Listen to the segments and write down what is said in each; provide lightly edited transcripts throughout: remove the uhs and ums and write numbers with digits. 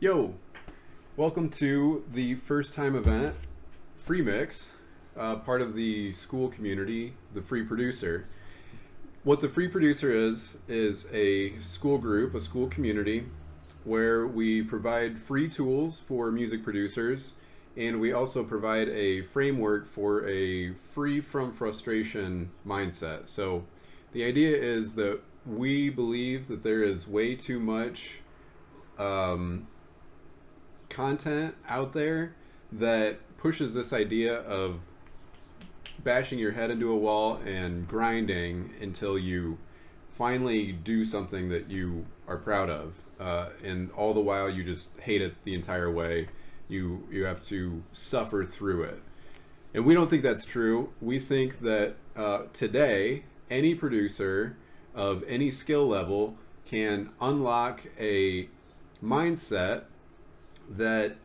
Yo, welcome to the first time event, Freemix, part of the Skool community, the Free Producer. What the Free Producer is a school group, a school community, where we provide free tools for music producers, and we also provide a framework for a free from frustration mindset. So the idea is that we believe that there is way too much content out there that pushes this idea of bashing your head into a wall and grinding until you finally do something that you are proud of, and all the while you just hate it the entire way. You have to suffer through it, and we don't think that's true. We think that today any producer of any skill level can unlock a mindset that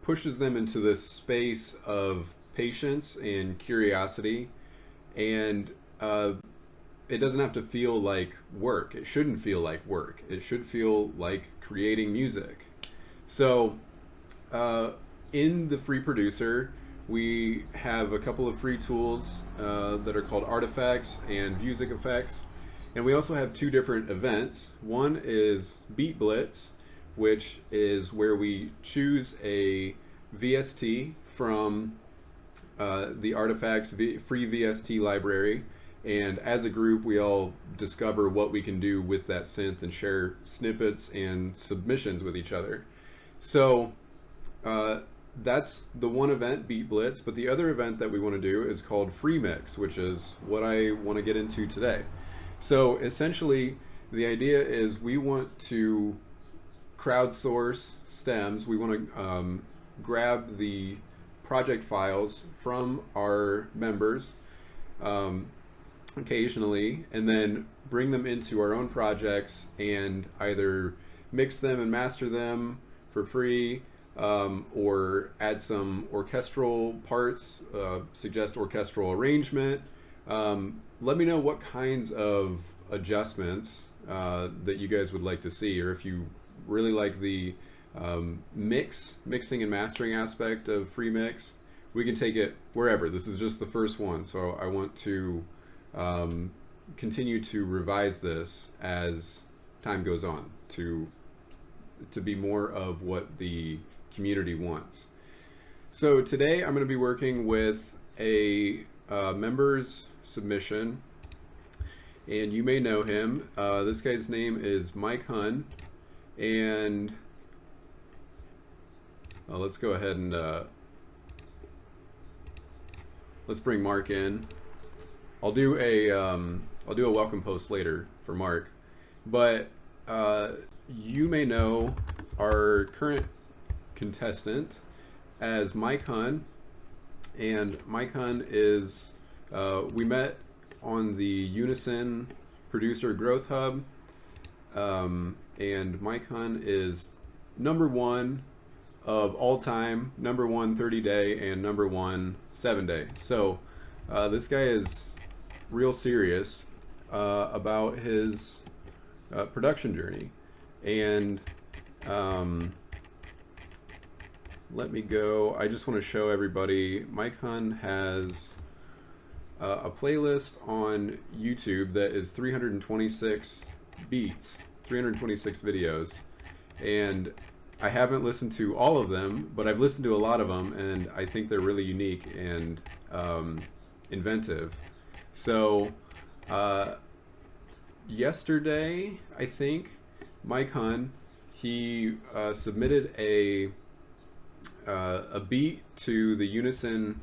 pushes them into this space of patience and curiosity, and it doesn't have to feel like work. It shouldn't feel like work. It should feel like creating music. So in the Free Producer, we have a couple of free tools that are called artifacts and music effects, and we also have two different events. One is Beat Blitz, which is where we choose a VST from the Artifacts free VST library, and as a group we all discover what we can do with that synth and share snippets and submissions with each other. So that's the one event, Beat Blitz, but the other event that we want to do is called Freemix, which is what I want to get into today. So essentially the idea is we want to crowdsource stems. We want to grab the project files from our members occasionally, and then bring them into our own projects and either mix them and master them for free, or add some orchestral parts, suggest orchestral arrangement. Let me know what kinds of adjustments that you guys would like to see, or if you really like the mixing and mastering aspect of Freemix, we can take it wherever. This is just the first one, so I want to continue to revise this as time goes on to be more of what the community wants. So today I'm going to be working with a member's submission, and you may know him. This guy's name is Mike Hun, and let's go ahead and let's bring Mark in. I'll do a welcome post later for Mark, but you may know our current contestant as Mike Hun, and Mike Hun is we met on the Unison Producer Growth Hub, and Mike Hun is #1 of all time, #1 30-day, and #1 7-day. So this guy is real serious about his production journey. And let me go. I just want to show everybody, Mike Hun has a playlist on YouTube that is 326 beats, 326 videos, and I haven't listened to all of them, but I've listened to a lot of them, and I think they're really unique and inventive. So yesterday, I think, Mike Hun, he submitted a beat to the Unison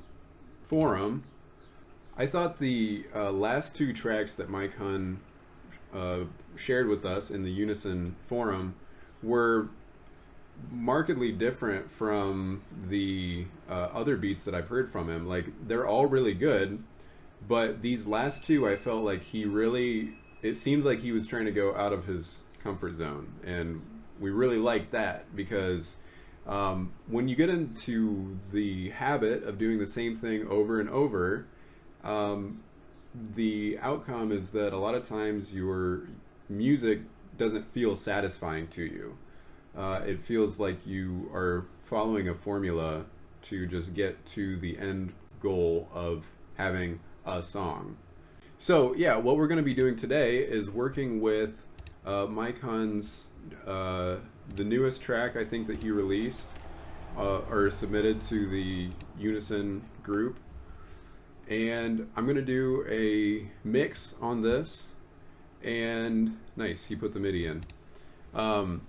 forum. I thought the last two tracks that Mike Hun shared with us in the Unison forum were markedly different from the other beats that I've heard from him. Like, they're all really good, but these last two, I felt like it seemed like he was trying to go out of his comfort zone, and we really liked that, because when you get into the habit of doing the same thing over and over, the outcome is that a lot of times your music doesn't feel satisfying to you. it feels like you are following a formula to just get to the end goal of having a song. So yeah, what we're going to be doing today is working with Mike Hunn's the newest track I think that he released or submitted to the Unison group, and I'm going to do a mix on this. And nice, he put the MIDI in. I'm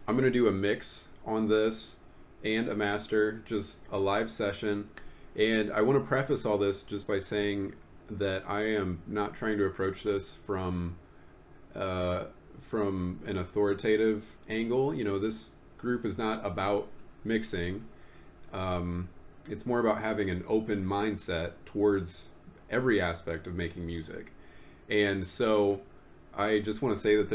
going to do a mix on this and a master, just a live session. And I want to preface all this just by saying that I am not trying to approach this from an authoritative angle. You know, this group is not about mixing. It's more about having an open mindset towards every aspect of making music. And so I just want to say that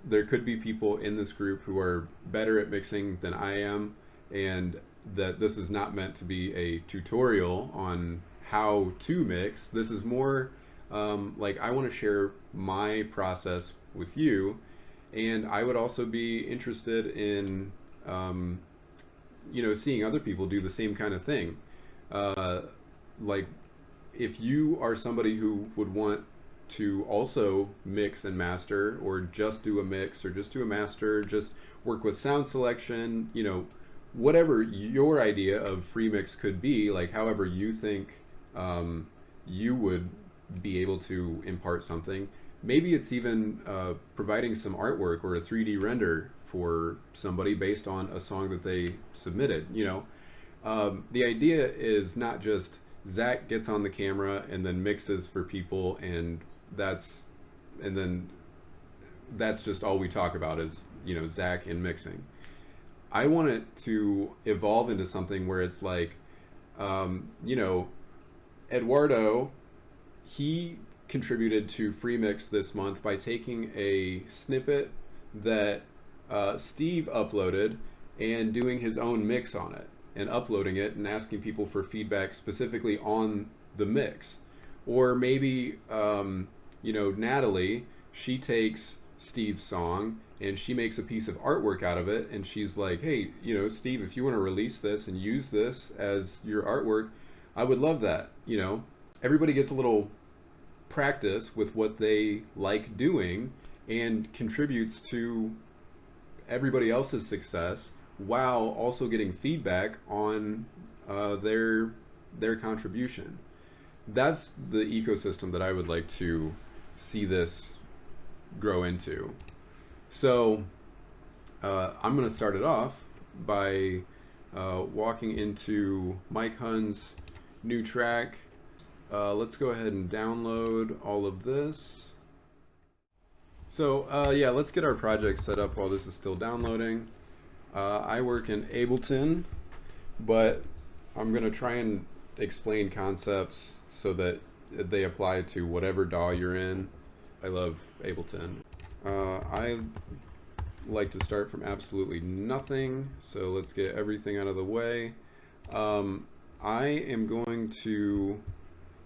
there could be people in this group who are better at mixing than I am, and that this is not meant to be a tutorial on how to mix. This is more like I want to share my process with you, and I would also be interested in seeing other people do the same kind of thing. Like if you are somebody who would want to also mix and master, or just do a mix, or just do a master, just work with sound selection, whatever your idea of Freemix could be, like however you think you would be able to impart something. Maybe it's even providing some artwork or a 3D render for somebody based on a song that they submitted. The idea is not just Zach gets on the camera and then mixes for people, and that's just all we talk about is Zach and mixing. I want it to evolve into something where it's like Eduardo, he contributed to Freemix this month by taking a snippet that Steve uploaded and doing his own mix on it and uploading it and asking people for feedback specifically on the mix. Or maybe Natalie, she takes Steve's song and she makes a piece of artwork out of it, and she's like, hey, Steve, if you want to release this and use this as your artwork, I would love that. Everybody gets a little practice with what they like doing and contributes to everybody else's success while also getting feedback on their contribution. That's the ecosystem that I would like to see this grow into. So I'm going to start it off by walking into Mike Hunn's new track. Let's go ahead and download all of this. So yeah, let's get our project set up while this is still downloading. I work in Ableton, but I'm going to try and explain concepts so that they apply to whatever DAW you're in. I love Ableton. I like to start from absolutely nothing, so let's get everything out of the way. I am going to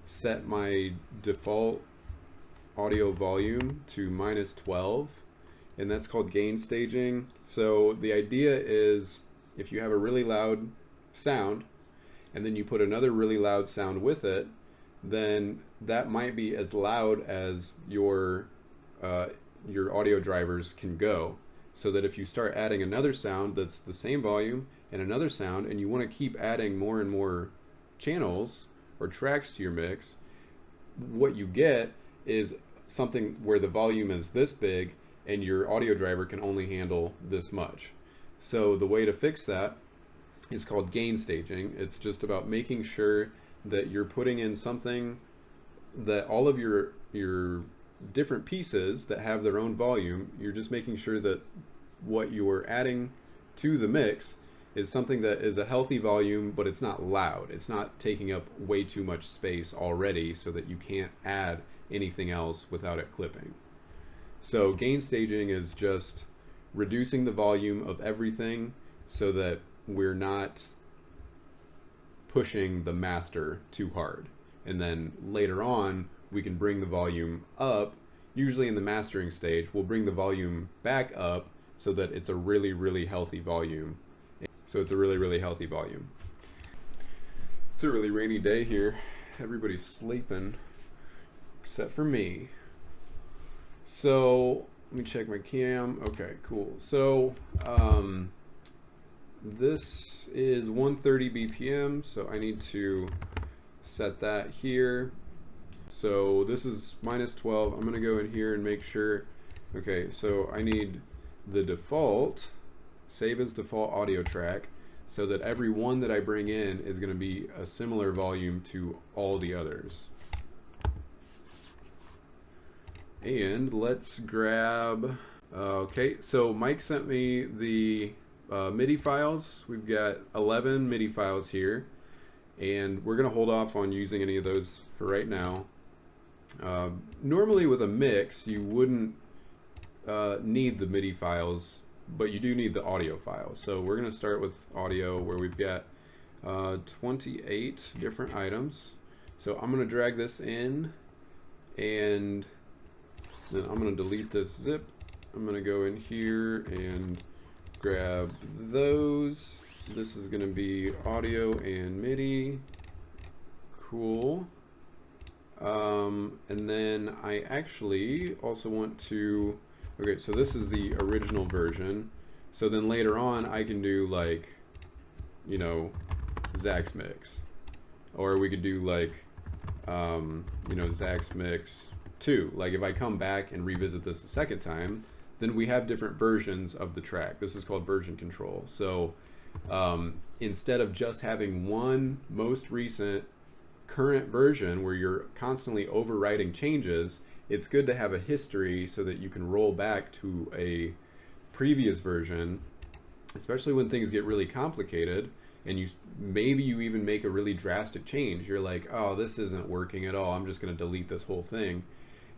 set my default audio volume to -12, and that's called gain staging. So the idea is if you have a really loud sound and then you put another really loud sound with it, then that might be as loud as your audio drivers can go. So that if you start adding another sound that's the same volume and another sound, and you want to keep adding more and more channels or tracks to your mix, what you get is something where the volume is this big and your audio driver can only handle this much. So the way to fix that is called gain staging. It's just about making sure that you're putting in something that all of your different pieces that have their own volume, you're just making sure that what you're adding to the mix is something that is a healthy volume, but it's not loud. It's not taking up way too much space already so that you can't add anything else without it clipping. So gain staging is just reducing the volume of everything so that we're not pushing the master too hard. And then later on, we can bring the volume up. Usually in the mastering stage, we'll bring the volume back up so that it's a really, really healthy volume. So it's a really, really healthy volume. It's a really rainy day here. Everybody's sleeping except for me. So let me check my cam. Okay, cool. So this is 130 BPM, so I need to set that here. So this is -12. I'm gonna go in here and make sure. Okay, so I need the default, save as default audio track, so that every one that I bring in is gonna be a similar volume to all the others. And let's grab, okay, so Mike sent me the MIDI files. We've got 11 MIDI files here, and we're gonna hold off on using any of those for right now. Normally with a mix, you wouldn't need the MIDI files, but you do need the audio files. So we're gonna start with audio, where we've got 28 different items. So I'm gonna drag this in, and then I'm gonna delete this zip. I'm gonna go in here and grab those. This is gonna be audio and MIDI. Cool. And then I actually also want to, okay, so this is the original version. So then later on I can do, like, you know, Zach's mix. Or we could do like, you know, Zach's mix 2. Like if I come back and revisit this a second time, then we have different versions of the track. This is called version control. So instead of just having one most recent current version where you're constantly overwriting changes, it's good to have a history so that you can roll back to a previous version, especially when things get really complicated and maybe you even make a really drastic change. You're like, oh, this isn't working at all, I'm just going to delete this whole thing.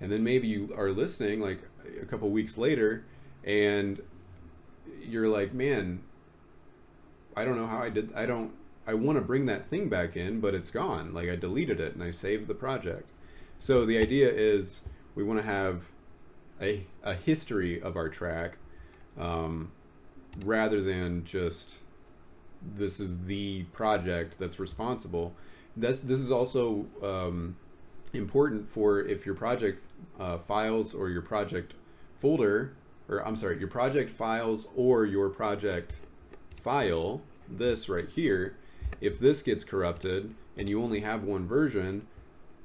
And then maybe you are listening like a couple weeks later and you're like, man, I don't know how I want to bring that thing back in, but it's gone. Like I deleted it and I saved the project. So the idea is we want to have a history of our track, rather than just this is the project that's responsible. This is also important for if your project files or your project folder, or I'm sorry, your project files or your project file, this right here, if this gets corrupted and you only have one version,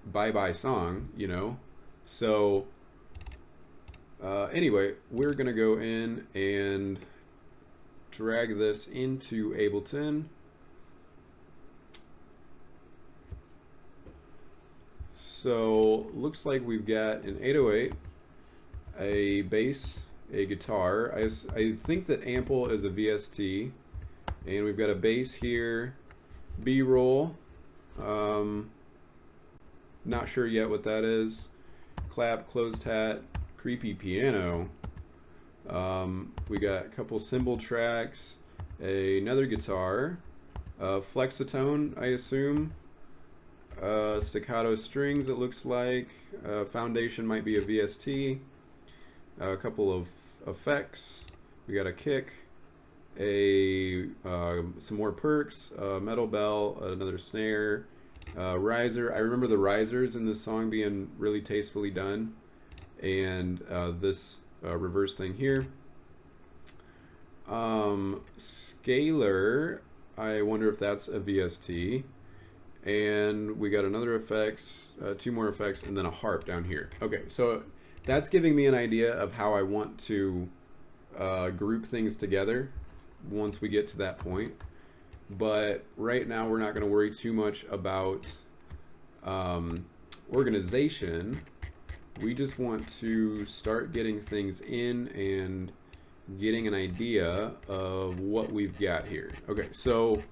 bye-bye song, you know? So anyway, we're gonna go in and drag this into Ableton. So looks like we've got an 808, a bass, a guitar. I think that Ample is a VST, and we've got a bass here, B-roll, not sure yet what that is, clap, closed hat, creepy piano. We got a couple cymbal tracks, another guitar, flexitone, I assume, staccato strings, it looks like, foundation might be a VST, a couple of effects, we got a kick, some more perks, metal bell, another snare, riser. I remember the risers in this song being really tastefully done, and this reverse thing here. Scalar, I wonder if that's a VST. And we got another effects, 2 more effects, and then a harp down here. Okay, so that's giving me an idea of how I want to group things together once we get to that point. But right now we're not going to worry too much about organization. We just want to start getting things in and getting an idea of what we've got here. Okay, so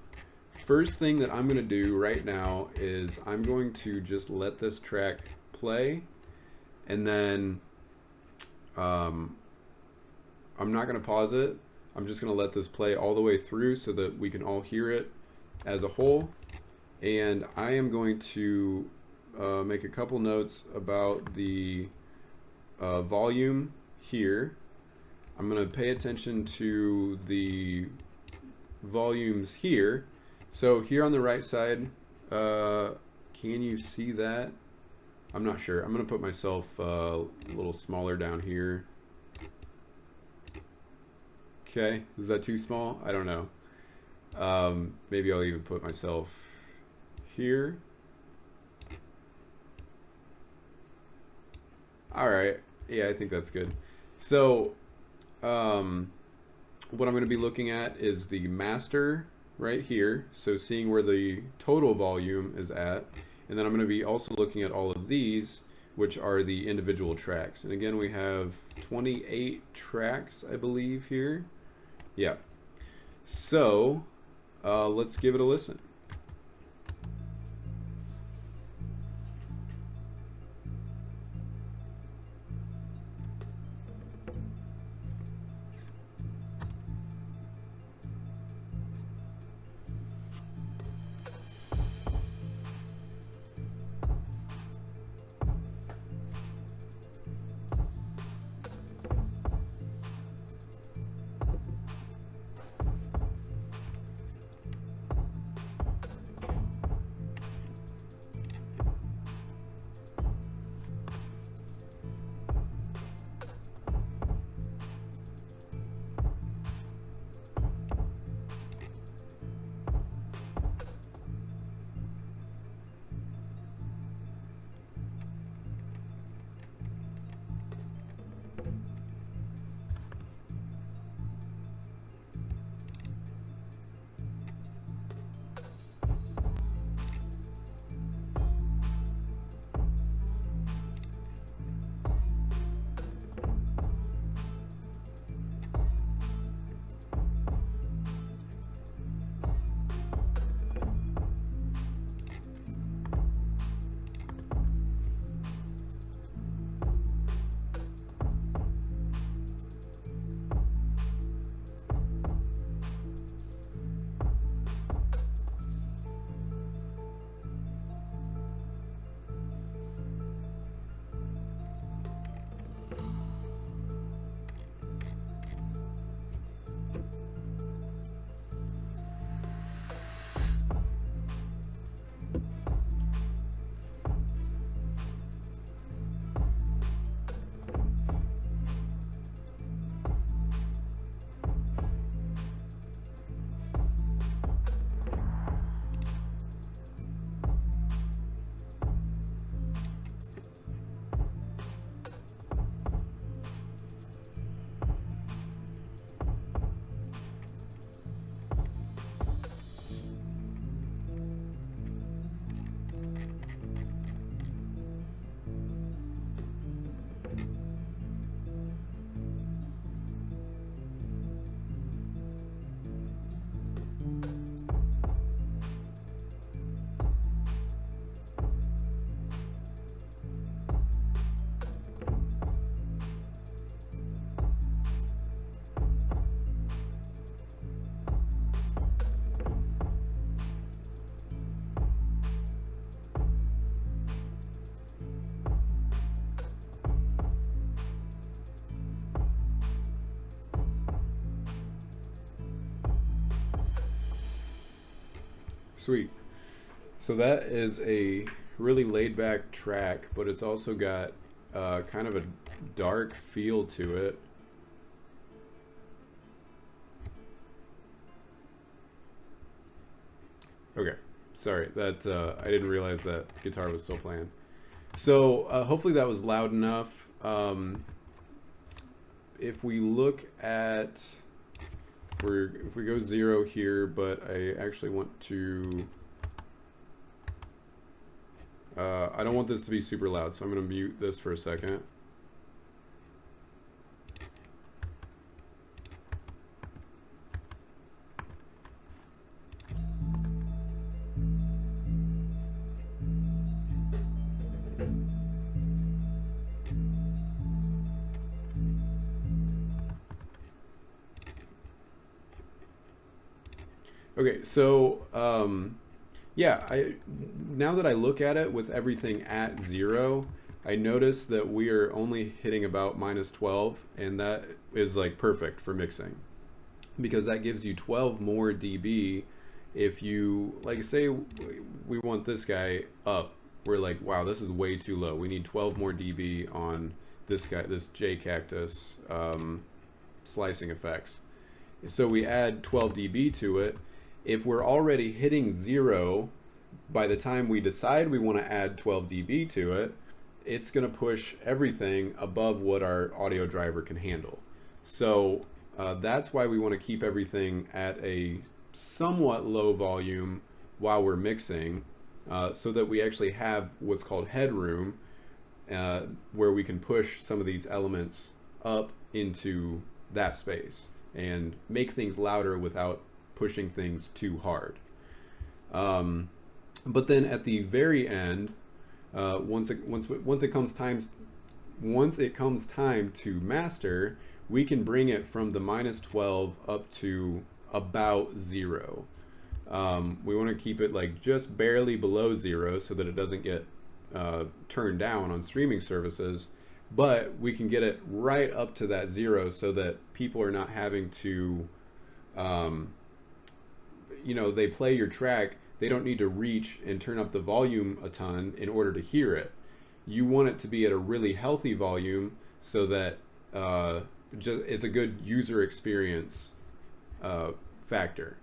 first thing that I'm going to do right now is I'm going to just let this track play, and then I'm not going to pause it. I'm just going to let this play all the way through so that we can all hear it as a whole. And I am going to make a couple notes about the volume here. I'm going to pay attention to the volumes here. So here on the right side, can you see that? I'm not sure. I'm going to put myself a little smaller down here. Okay, is that too small? I don't know. Maybe I'll even put myself here. All right. Yeah, I think that's good. So what I'm going to be looking at is the master right here. So seeing where the total volume is at. And then I'm going to be also looking at all of these, which are the individual tracks. And again, we have 28 tracks, I believe, here. Yeah. So let's give it a listen. Sweet. So that is a really laid back track, but it's also got kind of a dark feel to it. Okay, sorry, that I didn't realize that guitar was still playing. So hopefully that was loud enough. If we look at, if we go 0 here, but I actually want to, I don't want this to be super loud, so I'm going to mute this for a second. Okay, so yeah, now that I look at it with everything at 0, I noticed that we are only hitting about minus 12, and that is like perfect for mixing because that gives you 12 more dB. If you, like, say we want this guy up, we're like, wow, this is way too low. We need 12 more dB on this guy, this J Cactus slicing effects. So we add 12 dB to it. If we're already hitting 0 by the time we decide we want to add 12 dB to it, it's going to push everything above what our audio driver can handle. So that's why we want to keep everything at a somewhat low volume while we're mixing, so that we actually have what's called headroom, where we can push some of these elements up into that space and make things louder without pushing things too hard. But then at the very end, once it comes time to master, we can bring it from the minus 12 up to about 0. We want to keep it like just barely below 0 so that it doesn't get turned down on streaming services, but we can get it right up to that 0 so that people are not having to, they play your track, they don't need to reach and turn up the volume a ton in order to hear it. You want it to be at a really healthy volume so that it's a good user experience factor.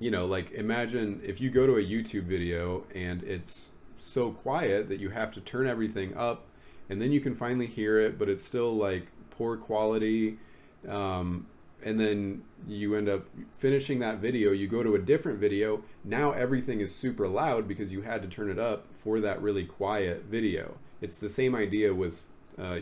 Like imagine if you go to a YouTube video and it's so quiet that you have to turn everything up, and then you can finally hear it, but it's still like poor quality. And then you end up finishing that video, you go to a different video, now everything is super loud because you had to turn it up for that really quiet video. It's the same idea with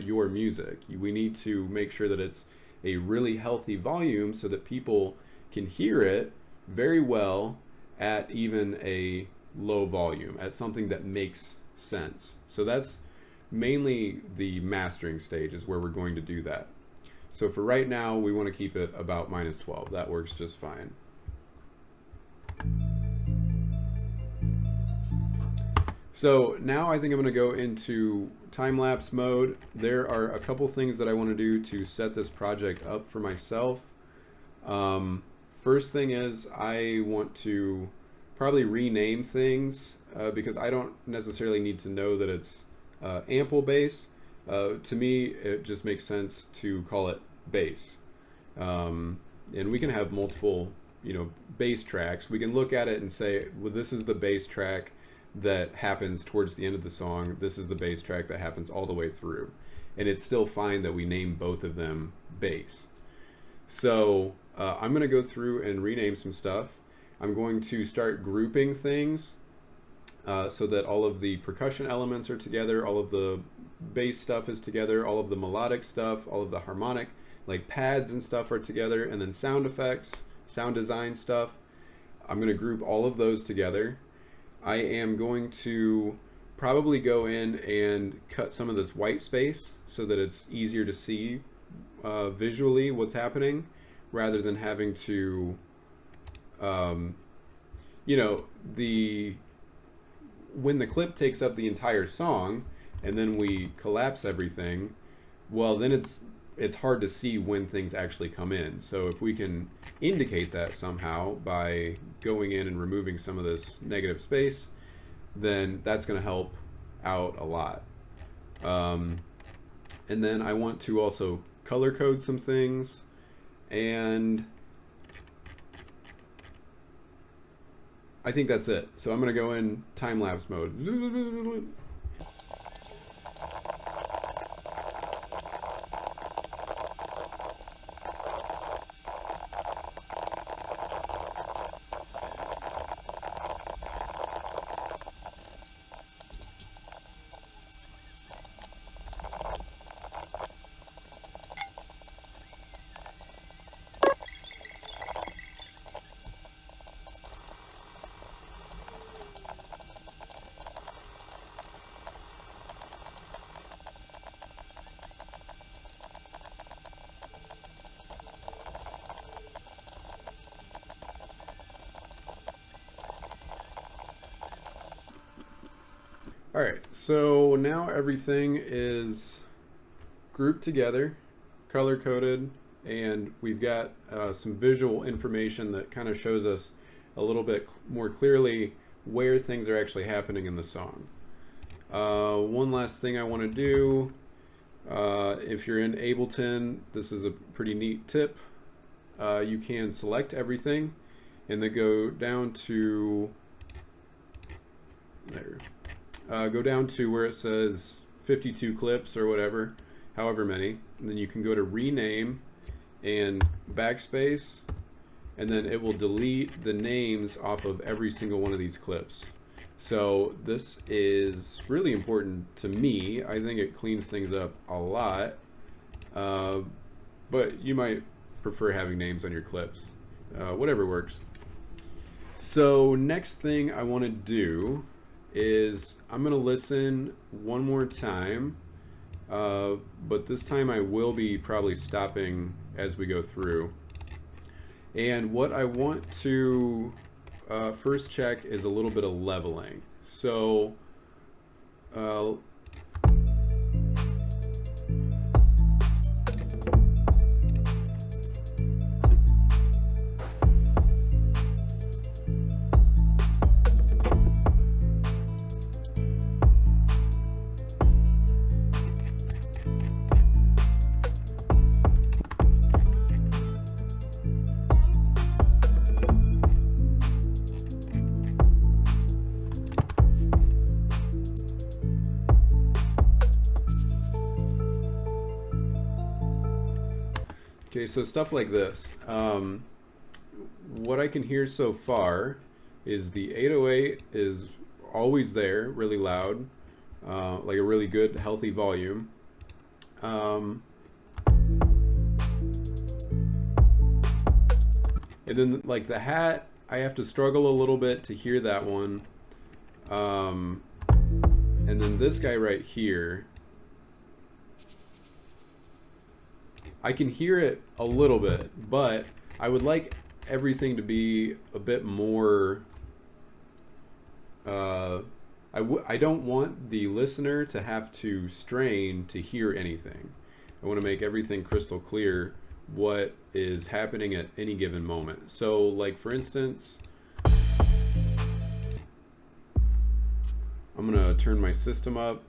your music. We need to make sure that it's a really healthy volume so that people can hear it very well at even a low volume, at something that makes sense. So that's mainly the mastering stage is where we're going to do that. So for right now, we want to keep it about minus 12. That works just fine. So now I think I'm going to go into time-lapse mode. There are a couple things that I want to do to set this project up for myself. First thing is I want to probably rename things because I don't necessarily need to know that it's ample bass. To me, it just makes sense to call it bass. And we can have multiple, bass tracks. We can look at it and say, well, this is the bass track that happens towards the end of the song. This is the bass track that happens all the way through. And it's still fine that we name both of them bass. So I'm going to go through and rename some stuff. I'm going to start grouping things so that all of the percussion elements are together, all of the bass stuff is together, all of the melodic stuff, all of the harmonic, like pads and stuff are together, and then sound effects, sound design stuff. I'm going to group all of those together. I am going to probably go in and cut some of this white space so that it's easier to see visually what's happening, rather than having to, when the clip takes up the entire song and then we collapse everything, well, then it's hard to see when things actually come in. So if we can indicate that somehow by going in and removing some of this negative space, then that's going to help out a lot. And then I want to also color code some things, and I think that's it. So I'm going to go in time-lapse mode. All right, so now everything is grouped together, color coded, and we've got some visual information that kind of shows us a little bit more clearly where things are actually happening in the song. One last thing I want to do, if you're in Ableton, this is a pretty neat tip. You can select everything and then go down to there. Go down to where it says 52 clips or whatever, however many, and then you can go to rename and backspace, and then it will delete the names off of every single one of these clips. So this is really important to me. I think it cleans things up a lot, but you might prefer having names on your clips. Whatever works. So next thing I want to do is I'm going to listen one more time, but this time I will be probably stopping as we go through. And what I want to first check is a little bit of leveling. So okay, so stuff like this. What I can hear so far is the 808 is always there, really loud, like a really good, healthy volume. And then like the hat, I have to struggle a little bit to hear that one. And then this guy right here, I can hear it a little bit, but I would like everything to be a bit more, I don't want the listener to have to strain to hear anything. I want to make everything crystal clear what is happening at any given moment. So like for instance, I'm gonna turn my system up.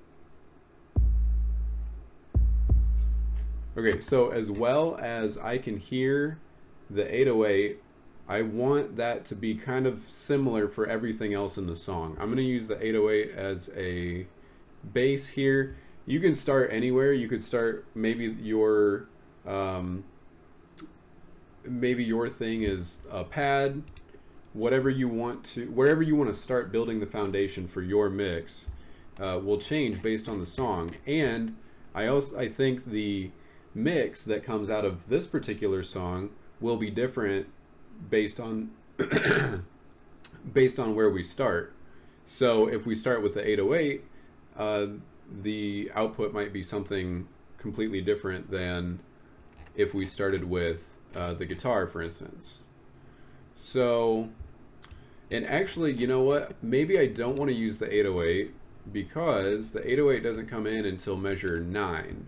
Okay, so as well as I can hear the 808, I want that to be kind of similar for everything else in the song. I'm going to use the 808 as a bass here. You can start anywhere. You could start maybe your thing is a pad, whatever you want to, wherever you want to start building the foundation for your mix will change based on the song. And I think the mix that comes out of this particular song will be different based on based on where we start. So if we start with the 808, the output might be something completely different than if we started with the guitar, for instance. So, and actually, you know what? Maybe I don't want to use the 808 because the 808 doesn't come in until measure 9.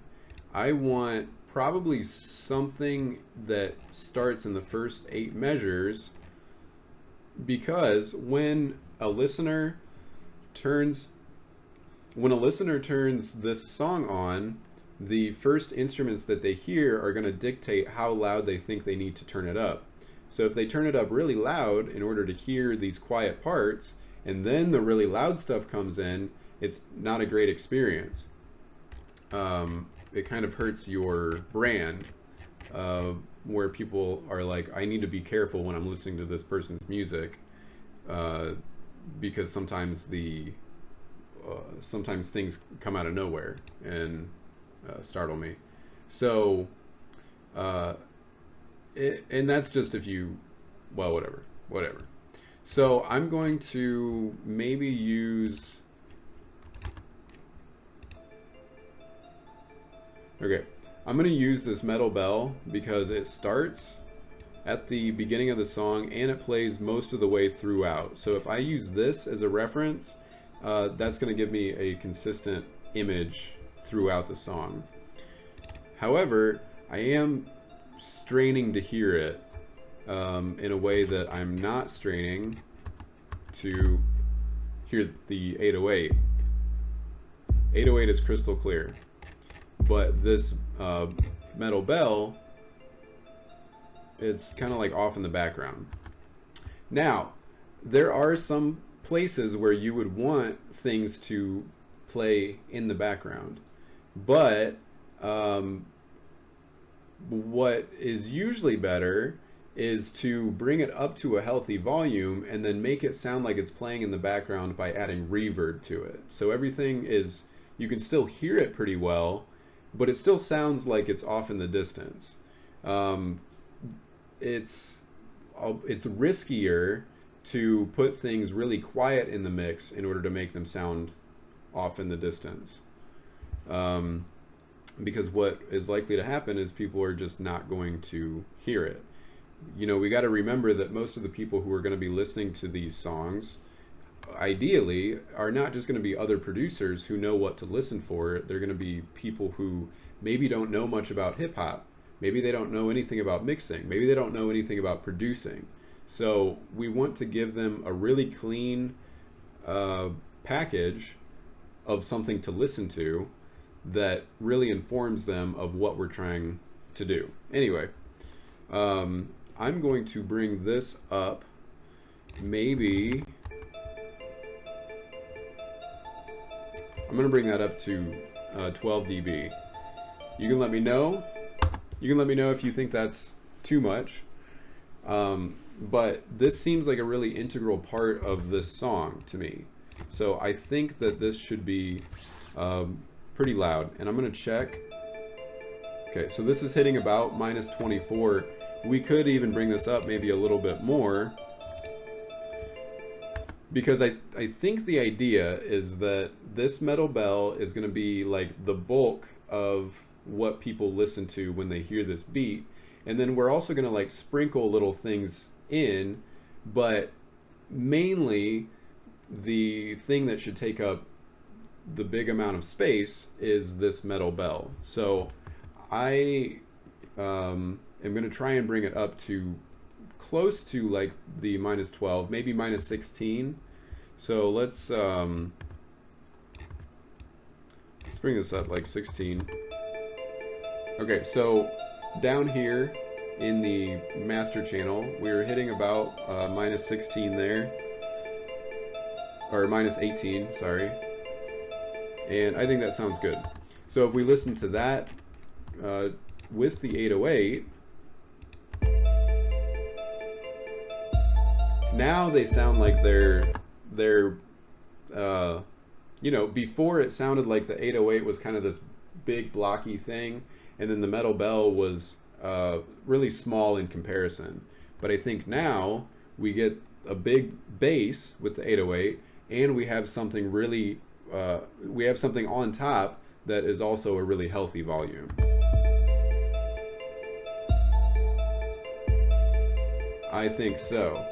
I want probably something that starts in the first 8 measures, because when a listener turns this song on, the first instruments that they hear are going to dictate how loud they think they need to turn it up. So if they turn it up really loud in order to hear these quiet parts, and then the really loud stuff comes in, it's not a great experience. It kind of hurts your brand, where people are like, I need to be careful when I'm listening to this person's music, because sometimes sometimes things come out of nowhere and startle me. So, and that's just if you, well, whatever. So I'm going to maybe use, okay, I'm going to use this metal bell because it starts at the beginning of the song and it plays most of the way throughout. So if I use this as a reference, that's going to give me a consistent image throughout the song. However, I am straining to hear it in a way that I'm not straining to hear the 808. 808 is crystal clear, but this metal bell, it's kind of like off in the background. Now, there are some places where you would want things to play in the background, but what is usually better is to bring it up to a healthy volume and then make it sound like it's playing in the background by adding reverb to it. So everything is, you can still hear it pretty well, but it still sounds like it's off in the distance. It's riskier to put things really quiet in the mix in order to make them sound off in the distance. Because what is likely to happen is people are just not going to hear it. You know, we got to remember that most of the people who are going to be listening to these songs, ideally, are not just going to be other producers who know what to listen for. They're going to be people who maybe don't know much about hip hop. Maybe they don't know anything about mixing. Maybe they don't know anything about producing. So we want to give them a really clean package of something to listen to that really informs them of what we're trying to do. Anyway, I'm going to bring this up maybe, I'm going to bring that up to 12 dB. You can let me know. You can let me know if you think that's too much. But this seems like a really integral part of this song to me. So I think that this should be pretty loud. And I'm going to check. Okay, so this is hitting about minus 24. We could even bring this up maybe a little bit more, because I think the idea is that this metal bell is going to be like the bulk of what people listen to when they hear this beat. And then we're also going to like sprinkle little things in, but mainly the thing that should take up the big amount of space is this metal bell. So I am going to try and bring it up to close to like the minus 12, maybe minus 16. So let's bring this up like 16. Okay, so down here in the master channel, we were hitting about minus 16 there, or minus 18, sorry. And I think that sounds good. So if we listen to that with the 808, now they sound like they're you know, before it sounded like the 808 was kind of this big blocky thing, and then the metal bell was really small in comparison. But I think now we get a big bass with the 808, and we have something really, we have something on top that is also a really healthy volume. I think so.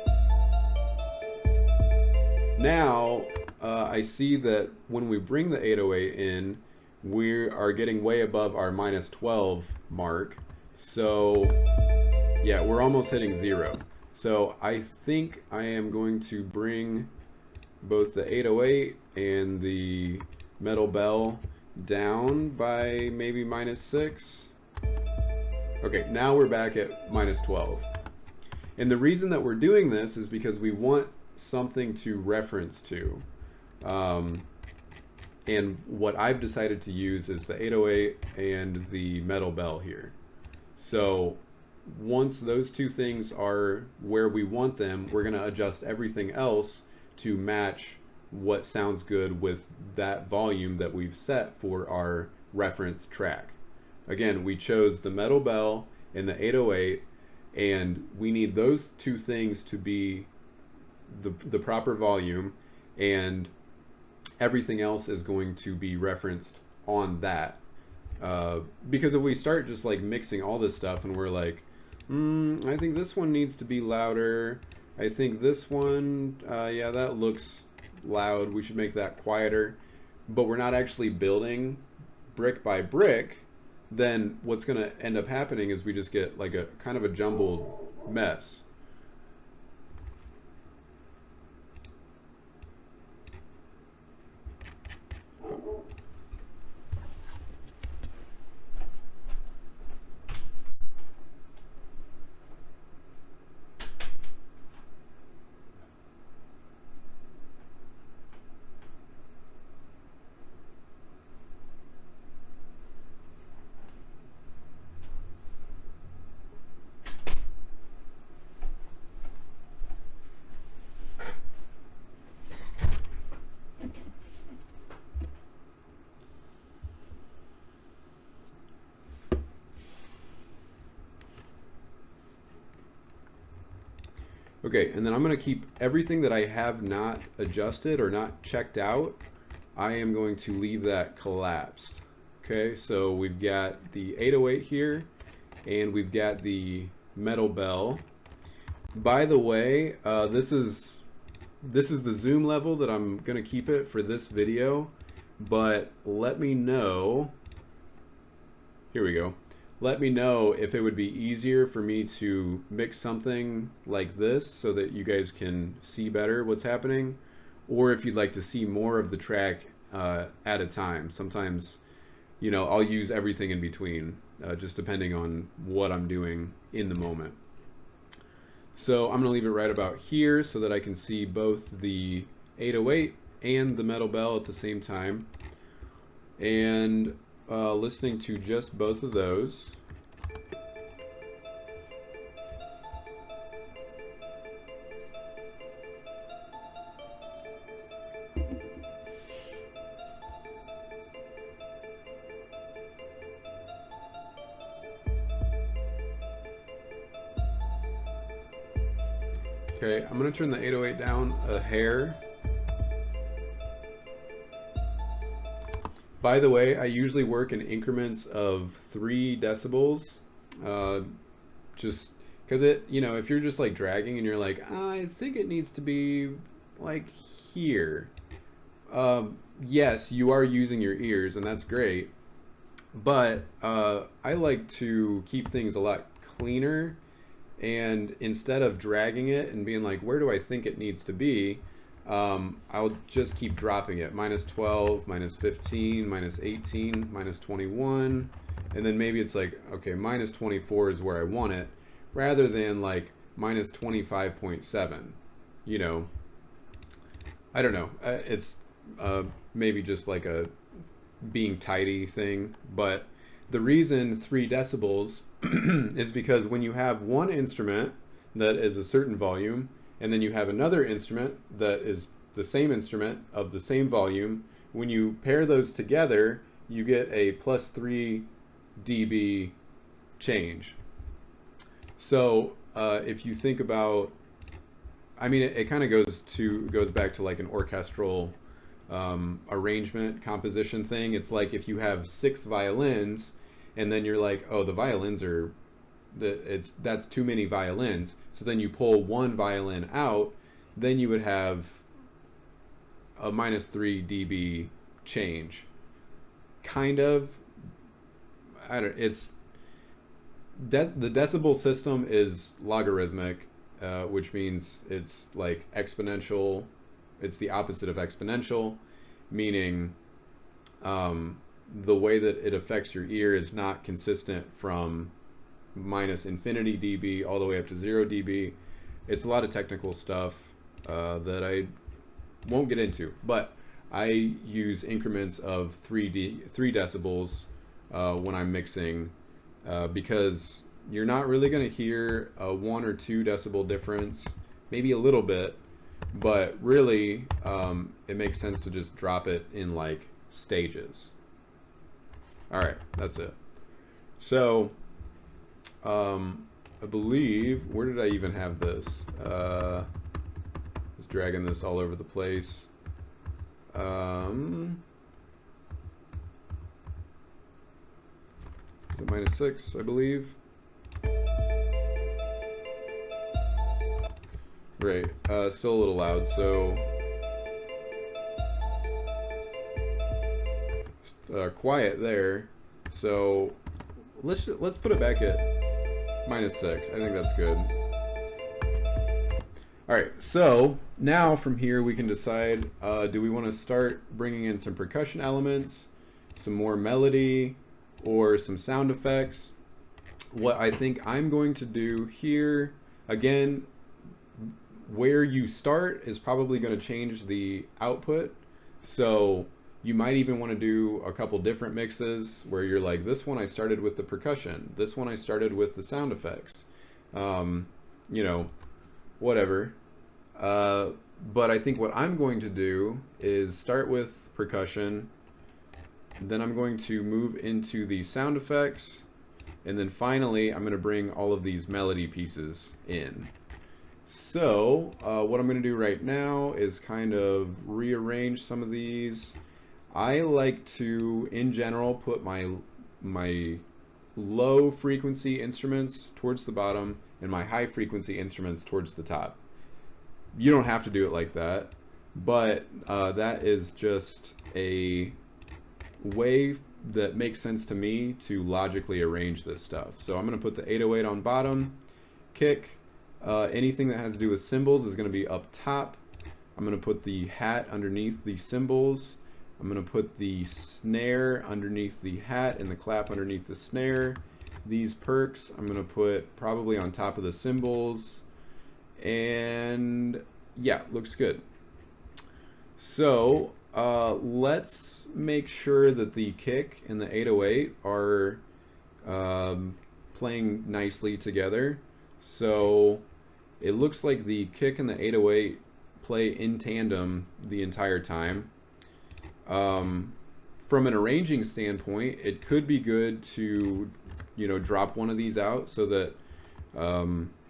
Now, I see that when we bring the 808 in, we are getting way above our minus 12 mark. So, yeah, we're almost hitting 0. So I think I am going to bring both the 808 and the metal bell down by maybe minus 6. Okay, now we're back at minus 12. And the reason that we're doing this is because we want something to reference to. And what I've decided to use is the 808 and the metal bell here. So once those two things are where we want them, we're going to adjust everything else to match what sounds good with that volume that we've set for our reference track. Again, we chose the metal bell and the 808, and we need those two things to be the proper volume, and everything else is going to be referenced on that. Because if we start just like mixing all this stuff and we're like, I think this one needs to be louder, I think this one, yeah, that looks loud. We should make that quieter. But we're not actually building brick by brick. Then what's going to end up happening is we just get like a kind of a jumbled mess. Okay, and then I'm going to keep everything that I have not adjusted or not checked out. I am going to leave that collapsed. Okay, so we've got the 808 here, and we've got the metal bell. By the way, this is the zoom level that I'm going to keep it for this video, but let me know. Here we go. Let me know if it would be easier for me to mix something like this so that you guys can see better what's happening, or if you'd like to see more of the track at a time. Sometimes, you know, I'll use everything in between, just depending on what I'm doing in the moment. So I'm going to leave it right about here so that I can see both the 808 and the metal bell at the same time. And listening to just both of those. Okay, I'm going to turn the 808 down a hair. By the way, I usually work in increments of 3 decibels, just because it, you know, if you're just like dragging and you're like, I think it needs to be like here. Yes, you are using your ears and that's great, but I like to keep things a lot cleaner, and instead of dragging it and being like, where do I think it needs to be? I'll just keep dropping it. -12, -15, -18, -21. And then maybe it's like, okay, -24 is where I want it, rather than like -25.7. You know, I don't know. It's maybe just like a being tidy thing. But the reason 3 decibels is because when you have one instrument that is a certain volume, and then you have another instrument that is the same instrument of the same volume, when you pair those together, you get a +3 dB change. So if you think about, I mean, it kind of goes back to like an orchestral arrangement composition thing. It's like if you have 6 violins, and then you're like, oh, the violins are, that's too many violins. So then you pull one violin out, then you would have a -3 dB change. Kind of. It's the decibel system is logarithmic, which means it's like exponential. It's the opposite of exponential, meaning the way that it affects your ear is not consistent from -infinity dB all the way up to 0 dB. It's a lot of technical stuff that I won't get into, but I use increments of 3 decibels when I'm mixing, because you're not really going to hear a 1 or 2 decibel difference, maybe a little bit, but really it makes sense to just drop it in like stages. All right, that's it. So I believe, where did I even have this? I was dragging this all over the place. Is it -6, I believe? Right, still a little loud, so quiet there. So let's put it back at -6. I think that's good. All right, so now from here we can decide, do we want to start bringing in some percussion elements, some more melody, or some sound effects? What I think I'm going to do here, again, where you start is probably going to change the output. So you might even want to do a couple different mixes where you're like, this one I started with the percussion, this one I started with the sound effects, you know, whatever. But I think what I'm going to do is start with percussion, then I'm going to move into the sound effects, and then finally I'm going to bring all of these melody pieces in. So what I'm going to do right now is kind of rearrange some of these. I like to, in general, put my low frequency instruments towards the bottom and my high frequency instruments towards the top. You don't have to do it like that, but that is just a way that makes sense to me to logically arrange this stuff. So I'm going to put the 808 on bottom, kick, anything that has to do with cymbals is going to be up top. I'm going to put the hat underneath the cymbals. I'm going to put the snare underneath the hat and the clap underneath the snare. These perks I'm going to put probably on top of the cymbals. And yeah, looks good. So let's make sure that the kick and the 808 are playing nicely together. So it looks like the kick and the 808 play in tandem the entire time. From an arranging standpoint, it could be good to, you know, drop one of these out so that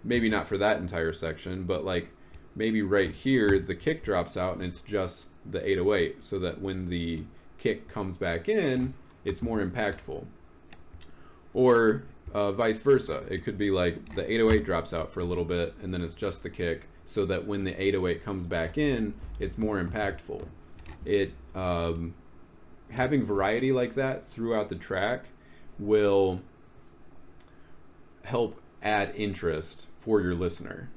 maybe not for that entire section, but like maybe right here the kick drops out and it's just the 808, so that when the kick comes back in, it's more impactful. Or vice versa. It could be like the 808 drops out for a little bit and then it's just the kick, so that when the 808 comes back in, it's more impactful. It having variety like that throughout the track will help add interest for your listener.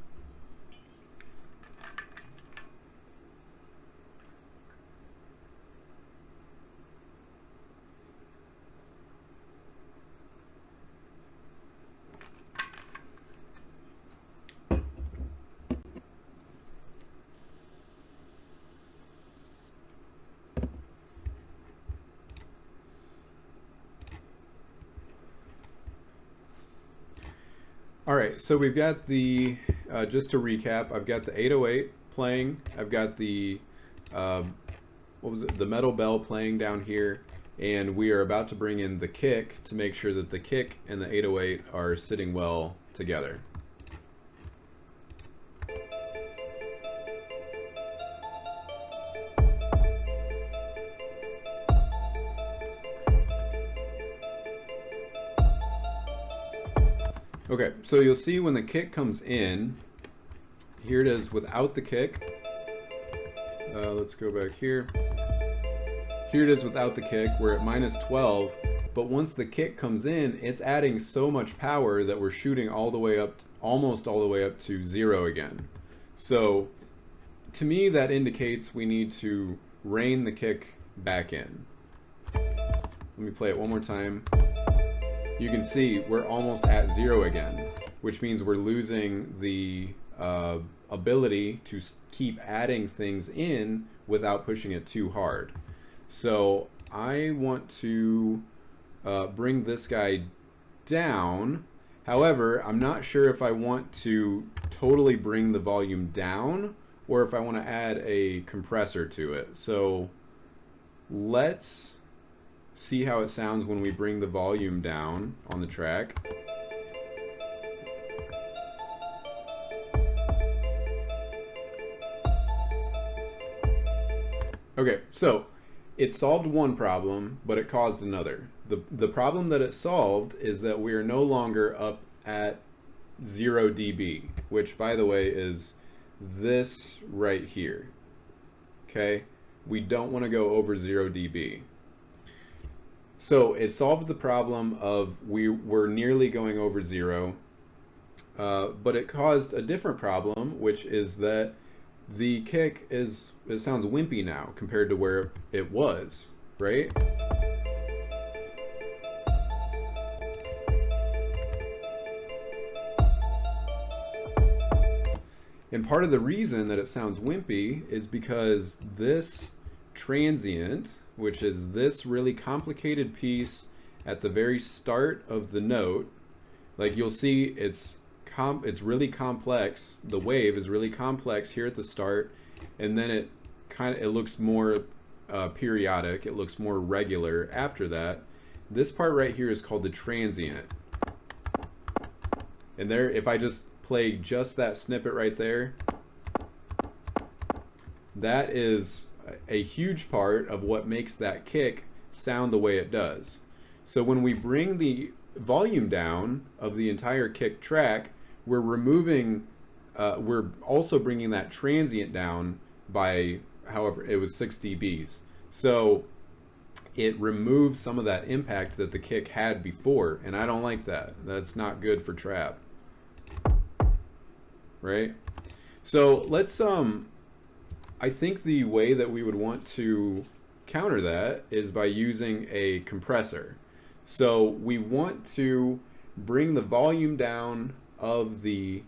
All right, so we've got the, just to recap, I've got the 808 playing, I've got the, what was it, the metal bell playing down here, and we are about to bring in the kick to make sure that the kick and the 808 are sitting well together. Okay, so you'll see when the kick comes in, here it is without the kick. Let's go back here. Here it is without the kick, we're at -12, but once the kick comes in, it's adding so much power that we're shooting all the way up, almost all the way up to 0 again. So to me, that indicates we need to rein the kick back in. Let me play it one more time. You can see we're almost at 0 again, which means we're losing the ability to keep adding things in without pushing it too hard. So I want to bring this guy down. However, I'm not sure if I want to totally bring the volume down or if I want to add a compressor to it. So let's see how it sounds when we bring the volume down on the track. Okay, so it solved one problem, but it caused another. The problem that it solved is that we are no longer up at 0 dB, which by the way is this right here. Okay, we don't want to go over 0 dB. So it solved the problem of we were nearly going over zero, but it caused a different problem, which is that the kick it sounds wimpy now compared to where it was, right? And part of the reason that it sounds wimpy is because this transient, which is this really complicated piece at the very start of the note, like you'll see it's really complex. The wave is really complex here at the start, and then it looks more periodic. It looks more regular after that. This part right here is called the transient. And there, if I just play just that snippet right there, that is a huge part of what makes that kick sound the way it does. So when we bring the volume down of the entire kick track, we're also bringing that transient down by, however, it was 6 dBs. So it removes some of that impact that the kick had before, and I don't like that. That's not good for trap. Right? So let's I think the way that we would want to counter that is by using a compressor. So we want to bring the volume down of the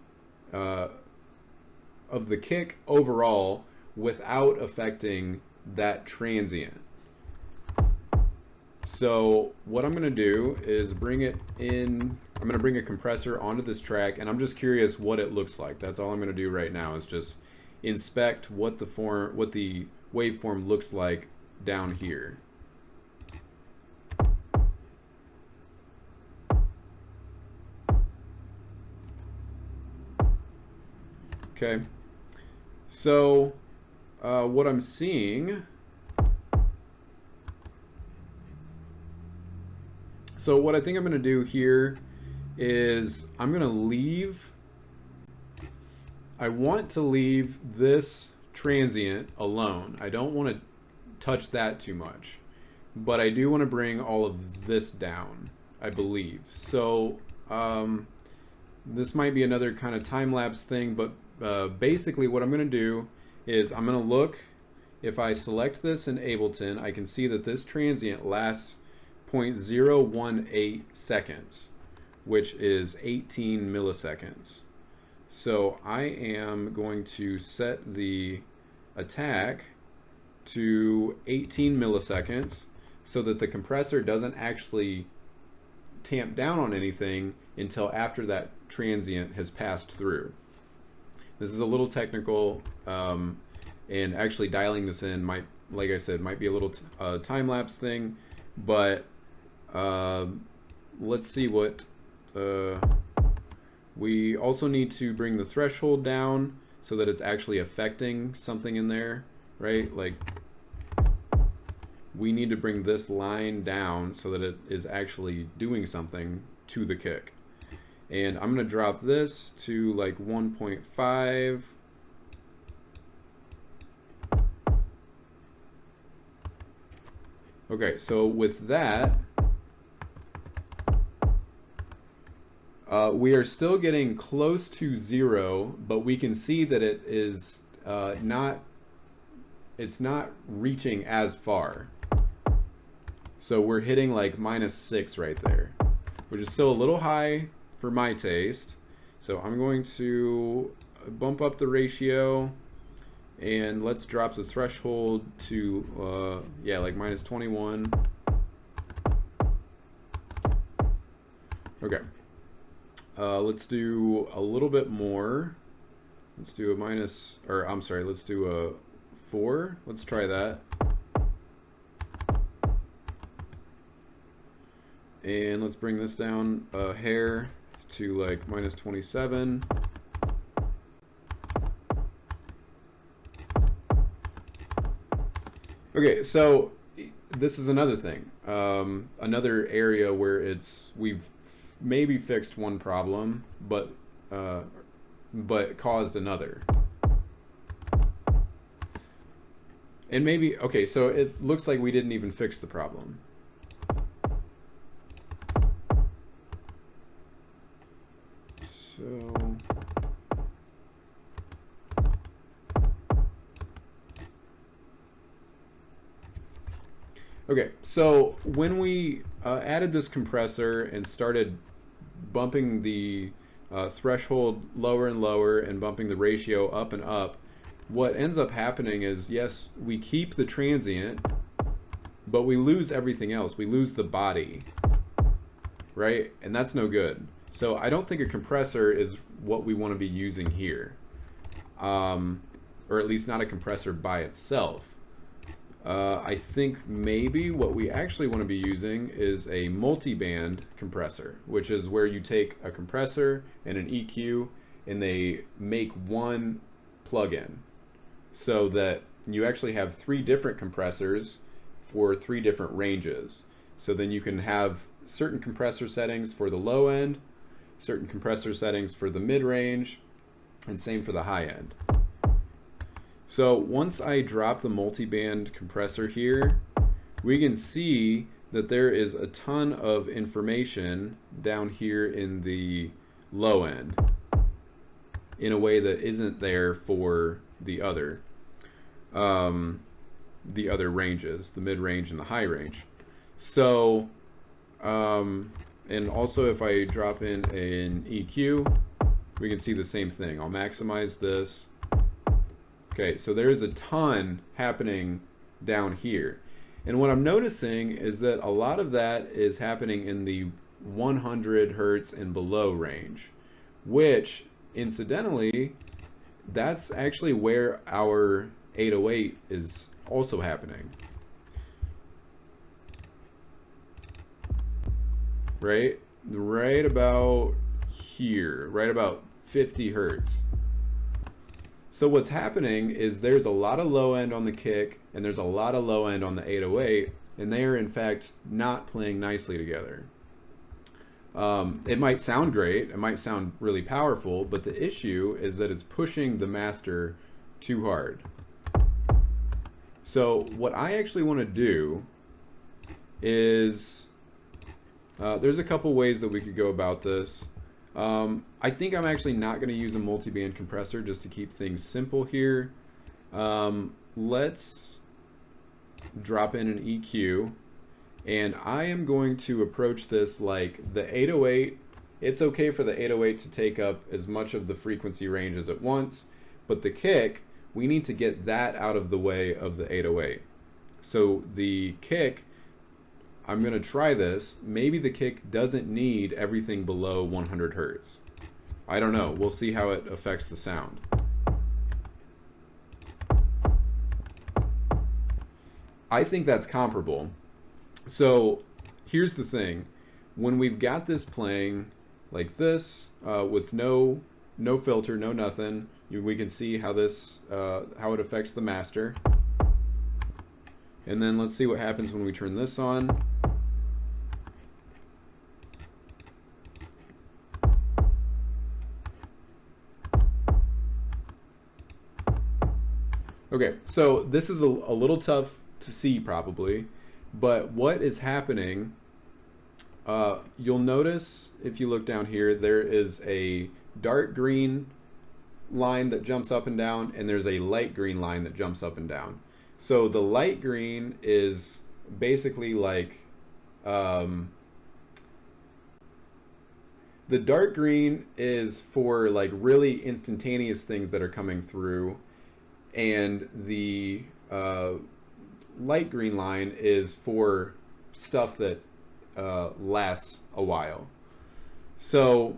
kick overall without affecting that transient. So what I'm going to do is bring it in. I'm going to bring a compressor onto this track, and I'm just curious what it looks like. That's all I'm going to do right now, is just inspect what the waveform looks like down here. Okay, so what I'm seeing, so what I think I'm going to do here is I want to leave this transient alone. I don't want to touch that too much, but I do want to bring all of this down, I believe. So this might be another kind of time-lapse thing, but basically what I'm going to do is I'm going to look, if I select this in Ableton, I can see that this transient lasts 0.018 seconds, which is 18 milliseconds. So I am going to set the attack to 18 milliseconds so that the compressor doesn't actually tamp down on anything until after that transient has passed through. This is a little technical, and actually dialing this in might, like I said, might be a little time-lapse thing, but let's see what we also need to bring the threshold down so that it's actually affecting something in there, right? Like we need to bring this line down so that it is actually doing something to the kick. And I'm going to drop this to like 1.5. Okay, so with that, we are still getting close to 0, but we can see that it is it's not reaching as far. So we're hitting like -6 right there, which is still a little high for my taste. So I'm going to bump up the ratio, and let's drop the threshold to yeah, like -21. Okay. Let's do a little bit more. Let's do a let's do a 4. Let's try that. And let's bring this down a hair to like -27. Okay, so this is another thing. Another area where we've maybe fixed one problem, but caused another. And maybe, okay, so it looks like we didn't even fix the problem. Okay, so when we added this compressor and started bumping the threshold lower and lower and bumping the ratio up and up, what ends up happening is, yes, we keep the transient, but we lose everything else. We lose the body, right? And that's no good. So I don't think a compressor is what we want to be using here, or at least not a compressor by itself. I think maybe what we actually want to be using is a multi-band compressor, which is where you take a compressor and an EQ and they make one plug-in, so that you actually have 3 different compressors for 3 different ranges. So then you can have certain compressor settings for the low end, certain compressor settings for the mid-range, and same for the high end. So once I drop the multi-band compressor here, we can see that there is a ton of information down here in the low end in a way that isn't there for the other ranges, the mid-range and the high range. So and also if I drop in an EQ, we can see the same thing. I'll maximize this. Okay, so there is a ton happening down here. And what I'm noticing is that a lot of that is happening in the 100 hertz and below range, which incidentally, that's actually where our 808 is also happening. Right about here, right about 50 hertz. So what's happening is there's a lot of low end on the kick and there's a lot of low end on the 808, and they are in fact not playing nicely together. It might sound great, it might sound really powerful, but the issue is that it's pushing the master too hard. So what I actually want to do is, there's a couple ways that we could go about this. I think I'm actually not going to use a multi-band compressor just to keep things simple here. Let's drop in an EQ, and I am going to approach this like the 808. It's okay for the 808 to take up as much of the frequency range as it wants, but the kick, we need to get that out of the way of the 808. So the kick, I'm going to try this. Maybe the kick doesn't need everything below 100 hertz. I don't know. We'll see how it affects the sound. I think that's comparable. So here's the thing. When we've got this playing like this, with no filter, no nothing, we can see how this how it affects the master. And then let's see what happens when we turn this on. Okay, so this is a little tough to see probably, but what is happening, you'll notice if you look down here, there is a dark green line that jumps up and down, and there's a light green line that jumps up and down. So the light green is basically like, the dark green is for like really instantaneous things that are coming through, and the light green line is for stuff that lasts a while. So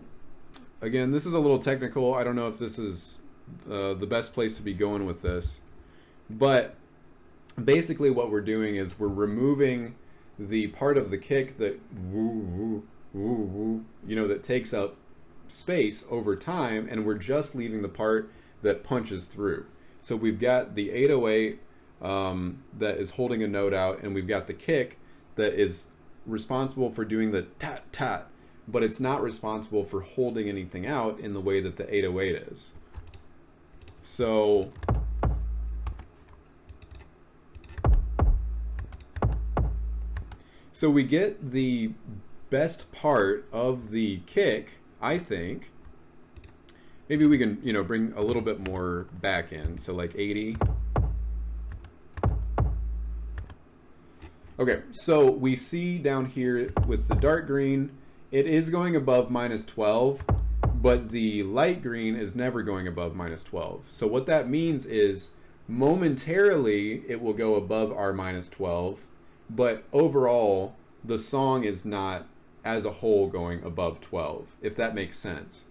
again, this is a little technical. I don't know if this is the best place to be going with this, but basically what we're doing is we're removing the part of the kick that woo, woo, woo, you know, that takes up space over time, and we're just leaving the part that punches through. So we've got the 808 that is holding a note out, and we've got the kick that is responsible for doing the tat tat, but it's not responsible for holding anything out in the way that the 808 is. So we get the best part of the kick, I think. Maybe we can, you know, bring a little bit more back in, so like 80. Okay, so we see down here with the dark green, it is going above -12, but the light green is never going above -12. So what that means is momentarily it will go above our -12, but overall the song is not as a whole going above 12, if that makes sense.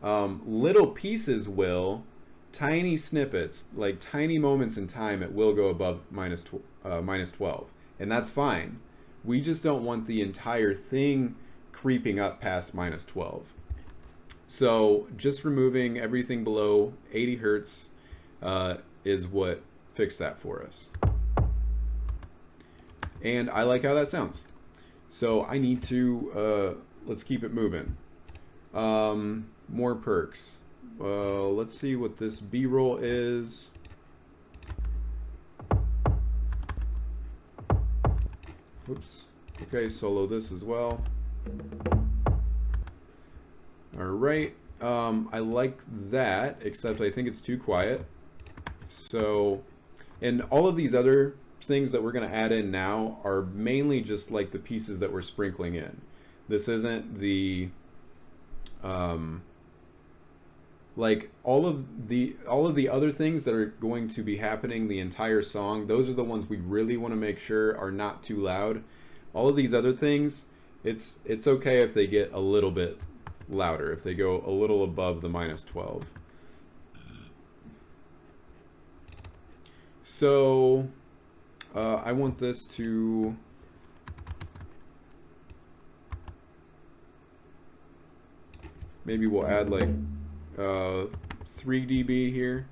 Little pieces will, tiny snippets, like tiny moments in time, it will go above -12, and that's fine. We just don't want the entire thing creeping up past -12. So just removing everything below 80 hertz is what fixed that for us. And I like how that sounds. So I need to, let's keep it moving. More perks. Let's see what this B-roll is. Oops. Okay, solo this as well. All right. I like that, except I think it's too quiet. So, and all of these other things that we're going to add in now are mainly just like the pieces that we're sprinkling in. This isn't the like all of the other things that are going to be happening the entire song. Those are the ones we really want to make sure are not too loud. All of these other things, it's okay if they get a little bit louder, if they go a little above the -12. So I want this to maybe we'll add like 3 dB here.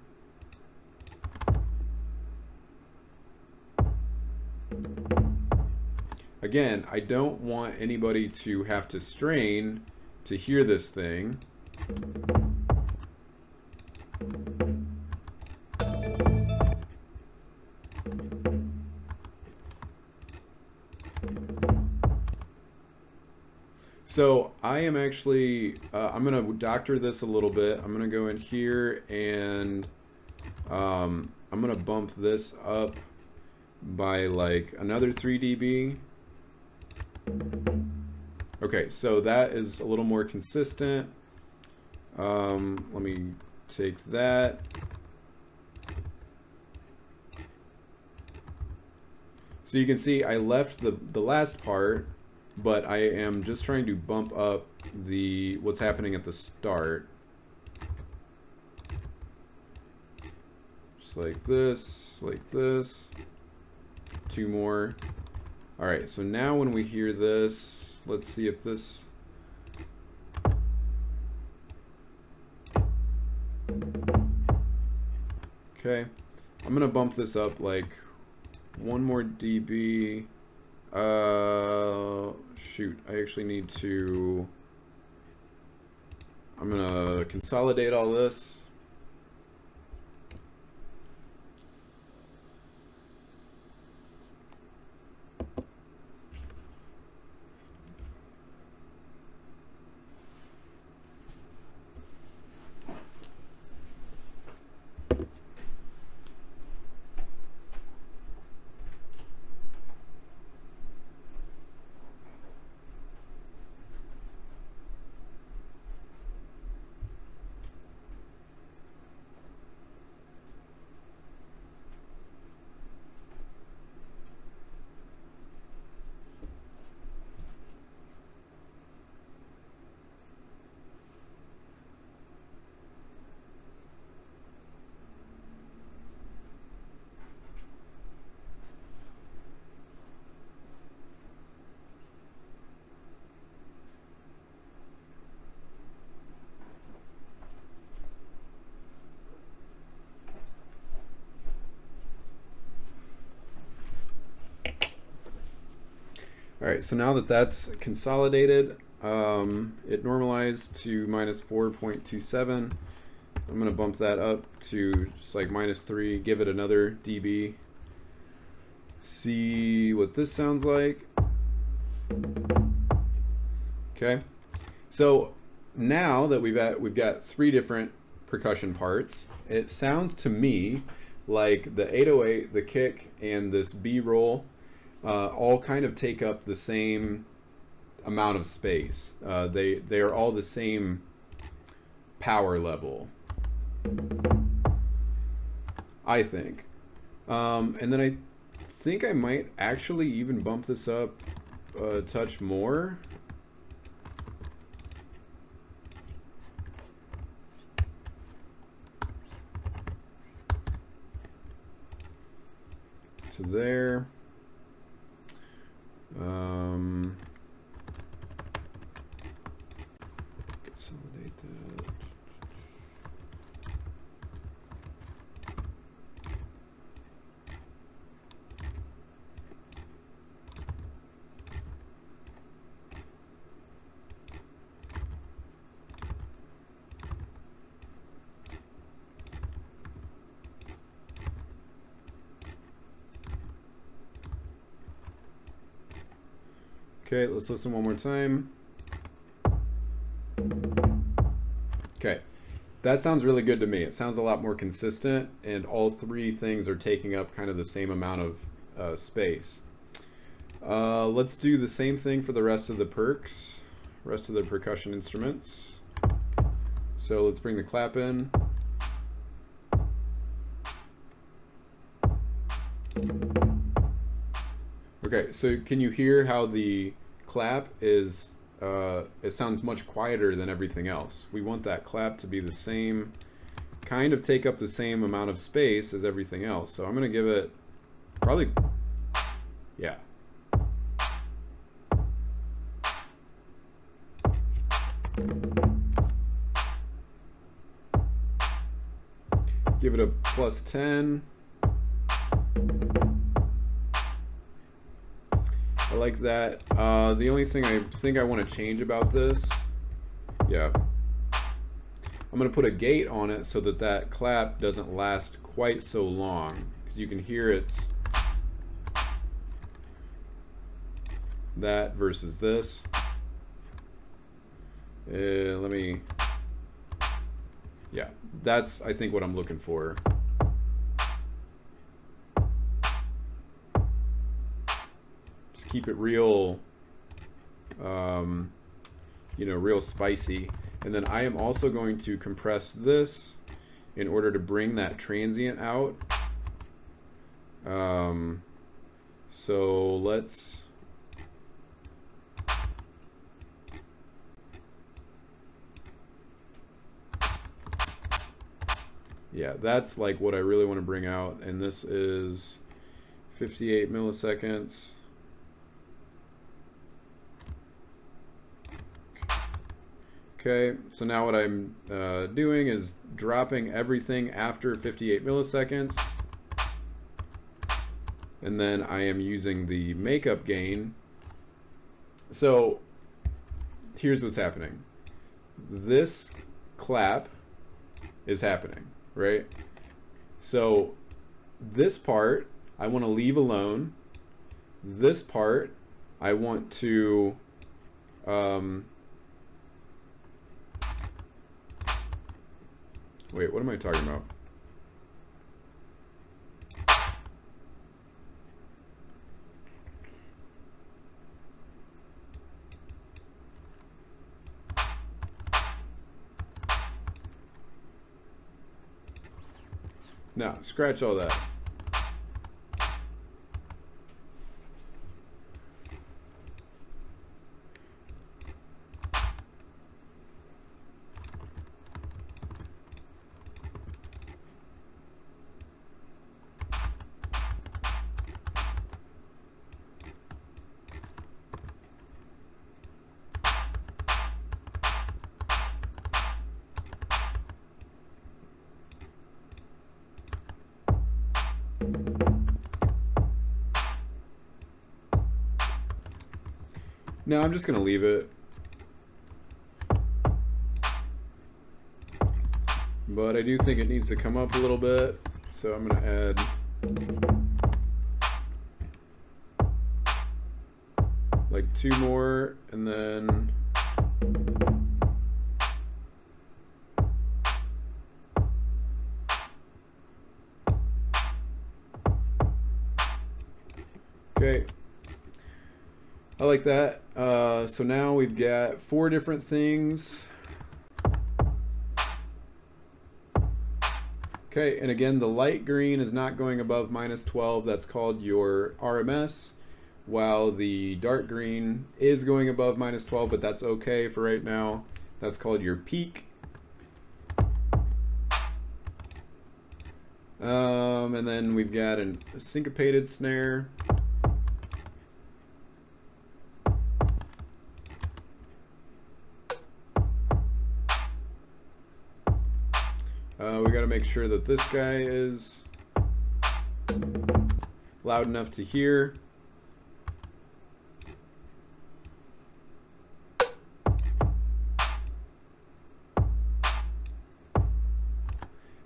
Again, I don't want anybody to have to strain to hear this thing. So I am actually, I'm going to doctor this a little bit. I'm going to go in here and I'm going to bump this up by like another 3 dB. Okay, so that is a little more consistent. Let me take that. So you can see I left the last part, but I am just trying to bump up the what's happening at the start. Just like this, like this. 2 more. All right, so now when we hear this, let's see if this... Okay, I'm gonna bump this up like 1 more dB. Shoot, I actually need to... I'm gonna consolidate all this. All right, so now that that's consolidated, it normalized to -4.27. I'm gonna bump that up to just like -3, give it another dB. See what this sounds like. Okay, so now that we've got 3 different percussion parts, it sounds to me like the 808, the kick, and this B-roll all kind of take up the same amount of space. They are all the same power level, I think. And then I think I might actually even bump this up a touch more. To there. Consolidate that. Okay, let's listen one more time. Okay, that sounds really good to me. It sounds a lot more consistent, and all three things are taking up kind of the same amount of space. Let's do the same thing for the rest of the perks, rest of the percussion instruments. So let's bring the clap in. Okay, so can you hear how the clap is, it sounds much quieter than everything else. We want that clap to be the same, kind of take up the same amount of space as everything else. So I'm going to give it probably, yeah. Give it a +10. I like that. The only thing I think I want to change about this, yeah, I'm going to put a gate on it so that that clap doesn't last quite so long, because you can hear it's that versus this. Let me, yeah, that's I think what I'm looking for. Keep it real, you know, real spicy. And then I am also going to compress this in order to bring that transient out. So let's, yeah, that's like what I really want to bring out. And this is 58 milliseconds. Okay, so now what I'm doing is dropping everything after 58 milliseconds. And then I am using the makeup gain. So here's what's happening. This clap is happening, right? So this part I want to leave alone. This part I want to wait, what am I talking about? No, scratch all that. No, I'm just going to leave it. But I do think it needs to come up a little bit. So I'm going to add like 2 more, and then okay. I like that. So now we've got 4 different things. Okay, and again, the light green is not going above -12. That's called your RMS, while the dark green is going above -12, but that's okay for right now. That's called your peak. And then we've got a syncopated snare. We got to make sure that this guy is loud enough to hear.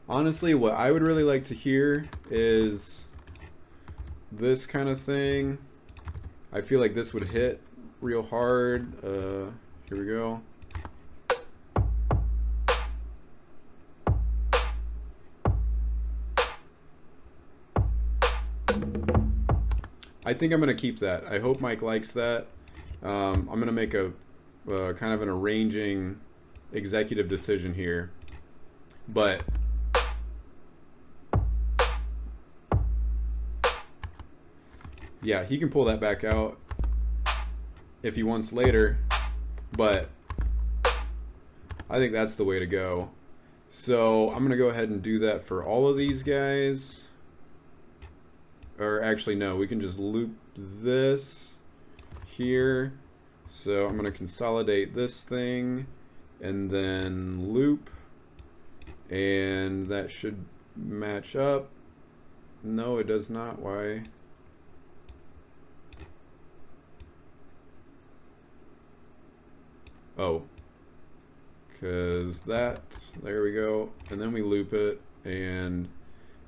Honestly, what I would really like to hear is this kind of thing. I feel like this would hit real hard. Here we go. I think I'm going to keep that. I hope Mike likes that. I'm going to make a kind of an arranging executive decision here. But yeah, he can pull that back out if he wants later, but I think that's the way to go. So I'm going to go ahead and do that for all of these guys. Or actually, no, we can just loop this here. So I'm going to consolidate this thing and then loop, and that should match up. No, it does not. Why? Oh, because that, there we go, and then we loop it, and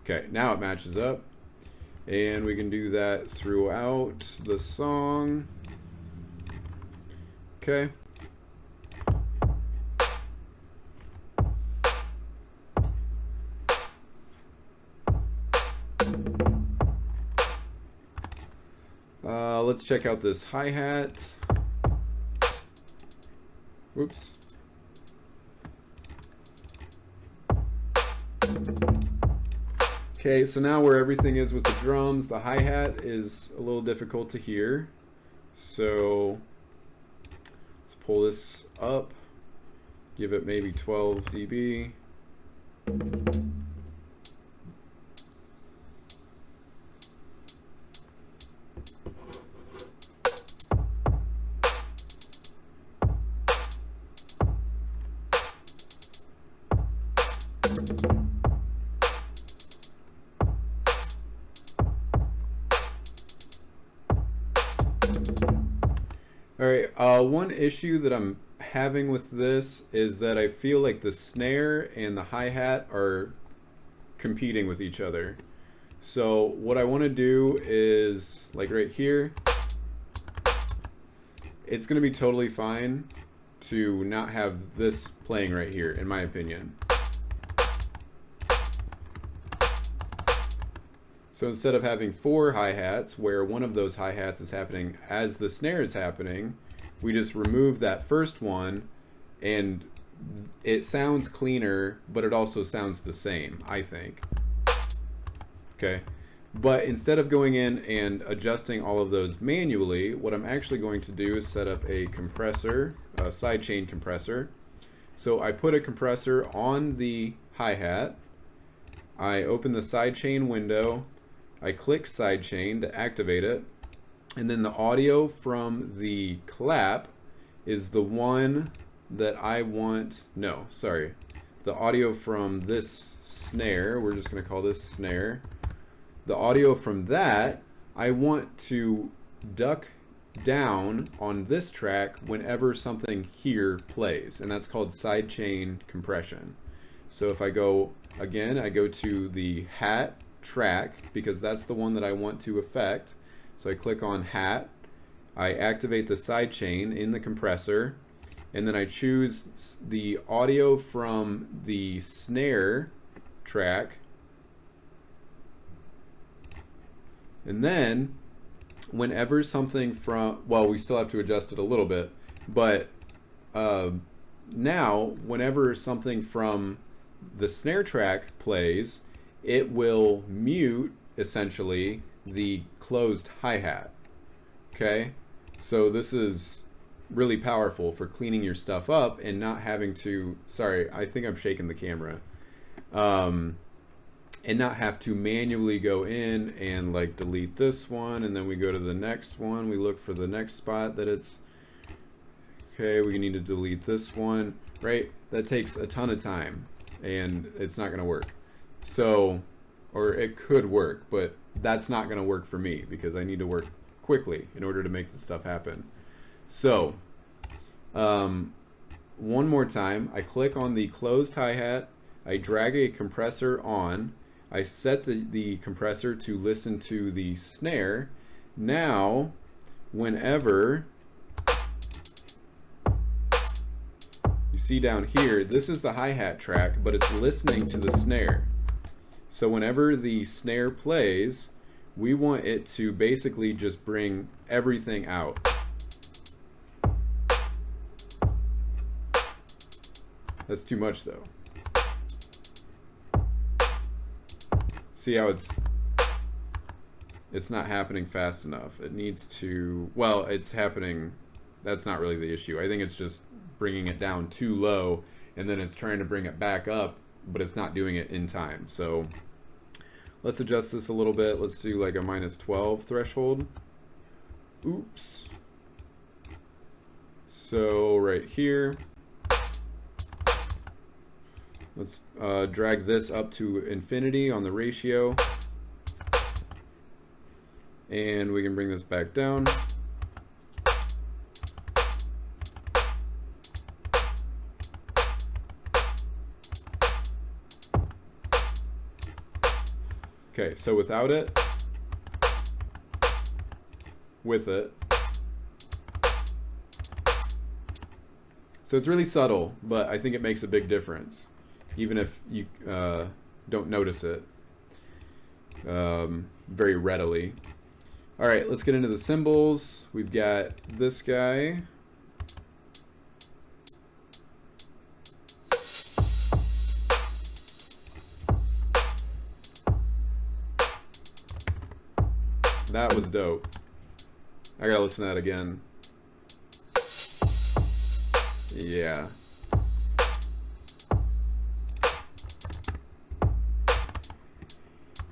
okay, now it matches up, and we can do that throughout the song. Okay. Let's check out this hi-hat. Whoops. Okay, so now where everything is with the drums, the hi-hat is a little difficult to hear. So let's pull this up, give it maybe 12 dB. Alright, one issue that I'm having with this is that I feel like the snare and the hi-hat are competing with each other. So what I want to do is, like right here, it's going to be totally fine to not have this playing right here, in my opinion. So instead of having 4 hi-hats, where one of those hi-hats is happening as the snare is happening, we just remove that first one, and it sounds cleaner, but it also sounds the same, I think. Okay, but instead of going in and adjusting all of those manually, what I'm actually going to do is set up a compressor, a sidechain compressor. So I put a compressor on the hi-hat, I open the sidechain window, I click sidechain to activate it, and then the audio from the clap is the one that I want, no, sorry, the audio from this snare, we're just going to call this snare, the audio from that, I want to duck down on this track whenever something here plays, and that's called sidechain compression. So if I go, again, I go to the hat track, because that's the one that I want to affect. So I click on hat, I activate the sidechain in the compressor, and then I choose the audio from the snare track, and then whenever something from, well, we still have to adjust it a little bit, but now whenever something from the snare track plays, it will mute essentially the closed hi-hat. Okay, so this is really powerful for cleaning your stuff up and not having to, sorry, I think I'm shaking the camera, and not have to manually go in and like delete this one, and then we go to the next one, we look for the next spot that it's, okay, we need to delete this one, right? That takes a ton of time and it's not going to work. So, or it could work, but that's not going to work for me because I need to work quickly in order to make this stuff happen. So, one more time, I click on the closed hi-hat, I drag a compressor on, I set the compressor to listen to the snare. Now, whenever you see down here, this is the hi-hat track, but it's listening to the snare. So whenever the snare plays, we want it to basically just bring everything out. That's too much though. See how it's not happening fast enough. It needs to, well, it's happening, that's not really the issue. I think it's just bringing it down too low and then it's trying to bring it back up, but it's not doing it in time. So let's adjust this a little bit. Let's do like a -12 threshold. Oops. So right here, let's drag this up to infinity on the ratio. And we can bring this back down. Okay, so without it, with it. So it's really subtle, but I think it makes a big difference, even if you don't notice it very readily. All right, let's get into the cymbals. We've got this guy. That was dope. I gotta listen to that again. Yeah.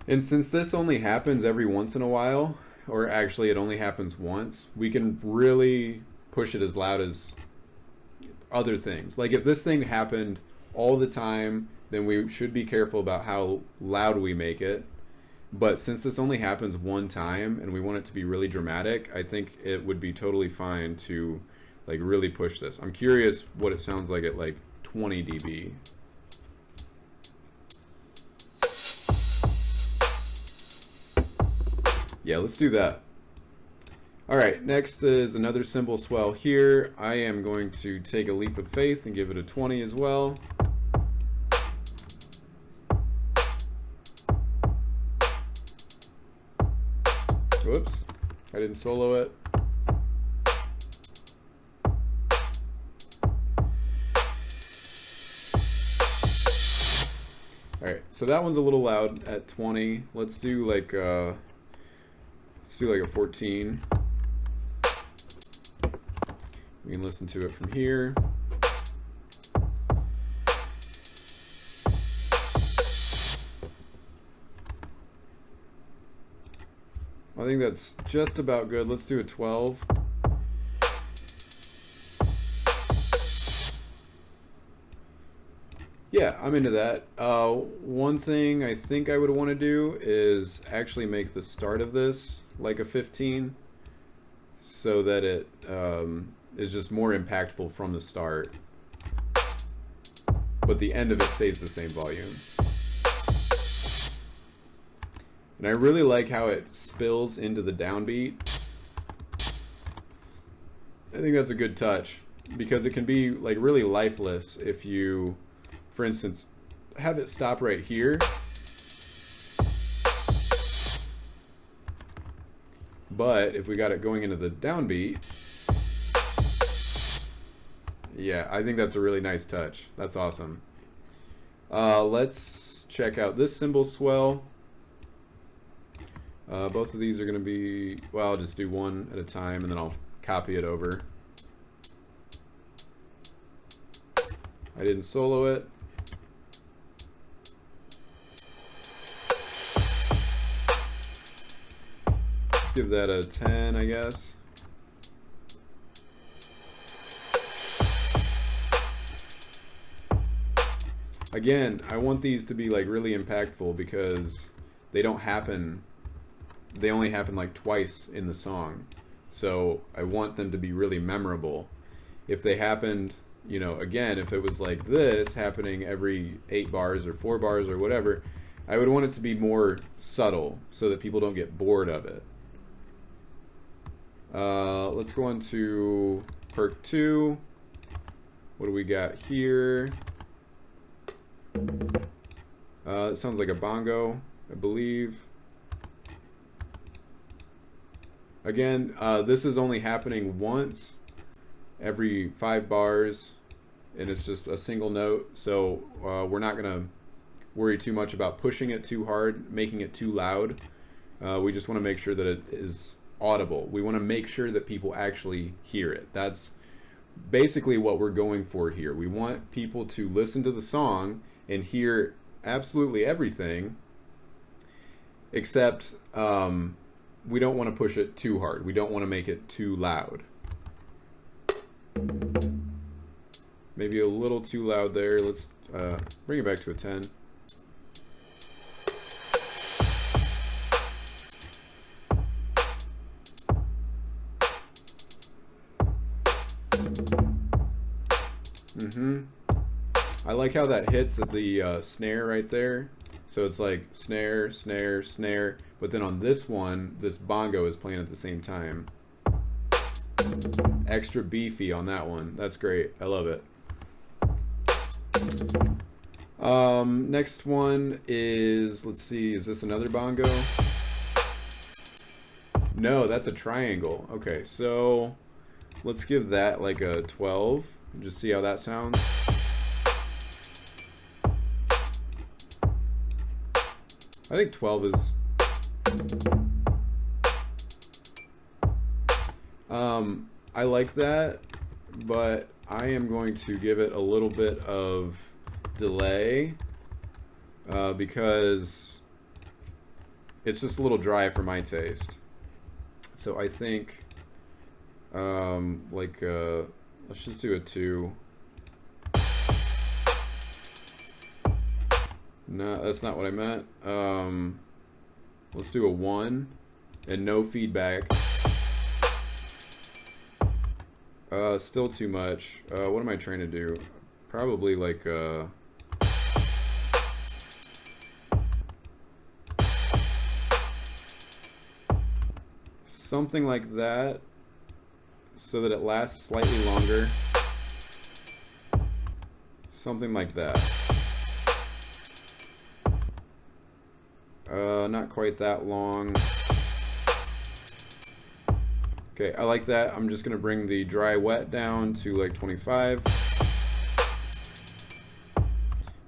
And since this only happens every once in a while, or actually it only happens once, we can really push it as loud as other things. Like if this thing happened all the time, then we should be careful about how loud we make it. But since this only happens one time and we want it to be really dramatic, I think it would be totally fine to like really push this. I'm curious what it sounds like at like 20 dB. Yeah, let's do that. All right, next is another cymbal swell here. I am going to take a leap of faith and give it a 20 as well. Whoops, I didn't solo it. All right, so that one's a little loud at 20. Let's do like a 14. We can listen to it from here. I think that's just about good. Let's do a 12. Yeah, I'm into that. One thing I think I would want to do is actually make the start of this like a 15 so that it is just more impactful from the start, but the end of it stays the same volume. And I really like how it spills into the downbeat. I think that's a good touch because it can be like really lifeless if you, for instance, have it stop right here, But if we got it going into the downbeat, yeah, I think that's a really nice touch. That's awesome. Let's check out this cymbal swell. Both of these are going to be, well, I'll just do one at a time and then I'll copy it over. I didn't solo it. Give that a 10, I guess. Again, I want these to be like really impactful because they don't happen, they only happen like twice in the song. So I want them to be really memorable. If they happened, you know, again, if it was like this happening every 8 bars or 4 bars or whatever, I would want it to be more subtle so that people don't get bored of it. Let's go on to perk 2. What do we got here? It sounds like a bongo, I believe. Again, this is only happening once every 5 bars, and it's just a single note, so we're not going to worry too much about pushing it too hard, making it too loud. We just want to make sure that it is audible. We want to make sure that people actually hear it. That's basically what we're going for here. We want people to listen to the song and hear absolutely everything, except we don't want to push it too hard. We don't want to make it too loud. Maybe a little too loud there. Let's bring it back to a 10. I like how that hits at the snare right there. So it's like snare, snare, snare, but then on this one, this bongo is playing at the same time. Extra beefy on that one. That's great. I love it. Next one is, let's see, is this another bongo? No, that's a triangle. Okay, so let's give that like a 12. Just see how that sounds. I think 12 is... I like that, but I am going to give it a little bit of delay because it's just a little dry for my taste. So I think let's just do a 2. No, that's not what I meant. Let's do a 1 and no feedback. Still too much. What am I trying to do? Probably like something like that, so that it lasts slightly longer. Something like that. Not quite that long. Okay, I like that. I'm just gonna bring the dry wet down to like 25.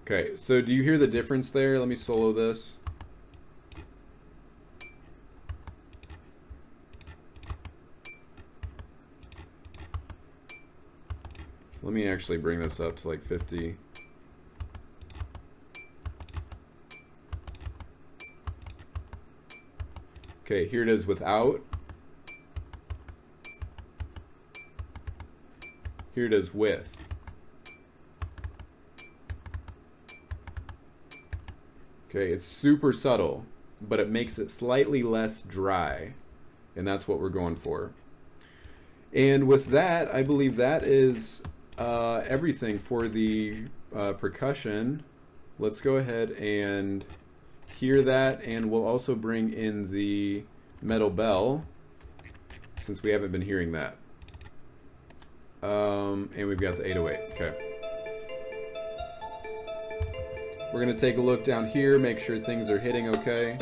Okay, so do you hear the difference there? Let me solo this. Let me actually bring this up to like 50. Okay, here it is without. Here it is with. Okay, it's super subtle, but it makes it slightly less dry, and that's what we're going for. And with that, I believe that is everything for the percussion. Let's go ahead and hear that, and we'll also bring in the metal bell, since we haven't been hearing that. And we've got the 808. Okay. We're going to take a look down here, make sure things are hitting okay.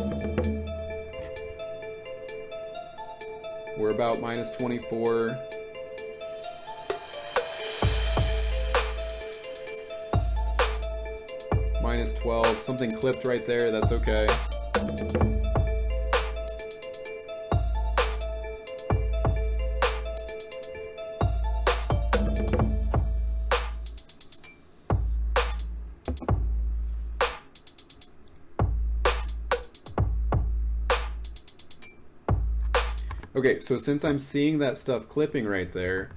We're about minus 24. Minus 12. Something clipped right there. That's okay. Okay, so since I'm seeing that stuff clipping right there,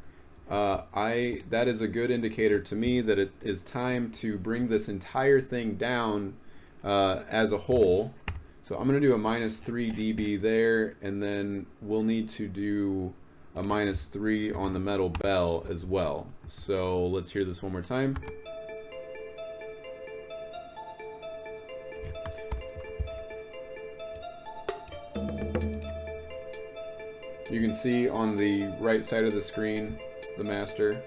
that is a good indicator to me that it is time to bring this entire thing down as a whole. So I'm going to do a minus 3 dB there, and then we'll need to do a minus 3 on the metal bell as well. So let's hear this one more time. You can see on the right side of the screen, the master.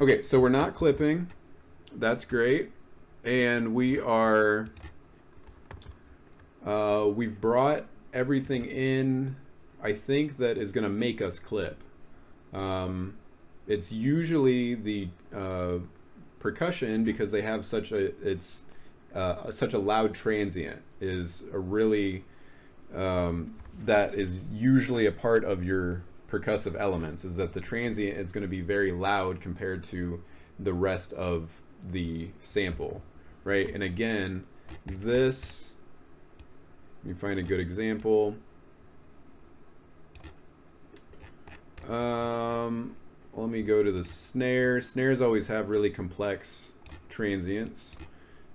Okay, so we're not clipping. That's great. And we are... we've brought everything in, I think, that is going to make us clip. It's usually the percussion, because they have such a loud transient, is a really that is usually a part of your percussive elements, is that the transient is going to be very loud compared to the rest of the sample, right? And again, this... You find a good example. Let me go to the snare. Snares always have really complex transients.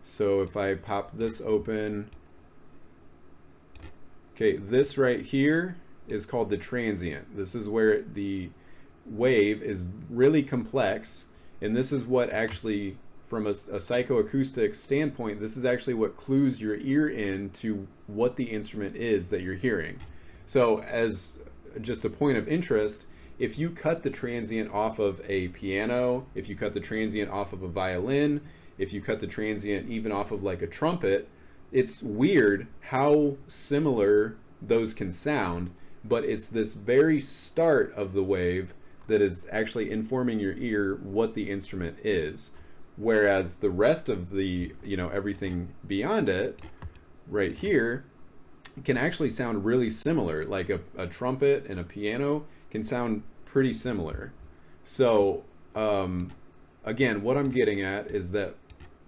So if I pop this open, okay, this right here is called the transient. This is where the wave is really complex, and this is what actually, from a psychoacoustic standpoint, this is actually what clues your ear in to what the instrument is that you're hearing. So as just a point of interest, if you cut the transient off of a piano, if you cut the transient off of a violin, if you cut the transient even off of like a trumpet, it's weird how similar those can sound, but it's this very start of the wave that is actually informing your ear what the instrument is. Whereas the rest of the, everything beyond it, right here, can actually sound really similar. Like a trumpet and a piano can sound pretty similar. So, again, what I'm getting at is that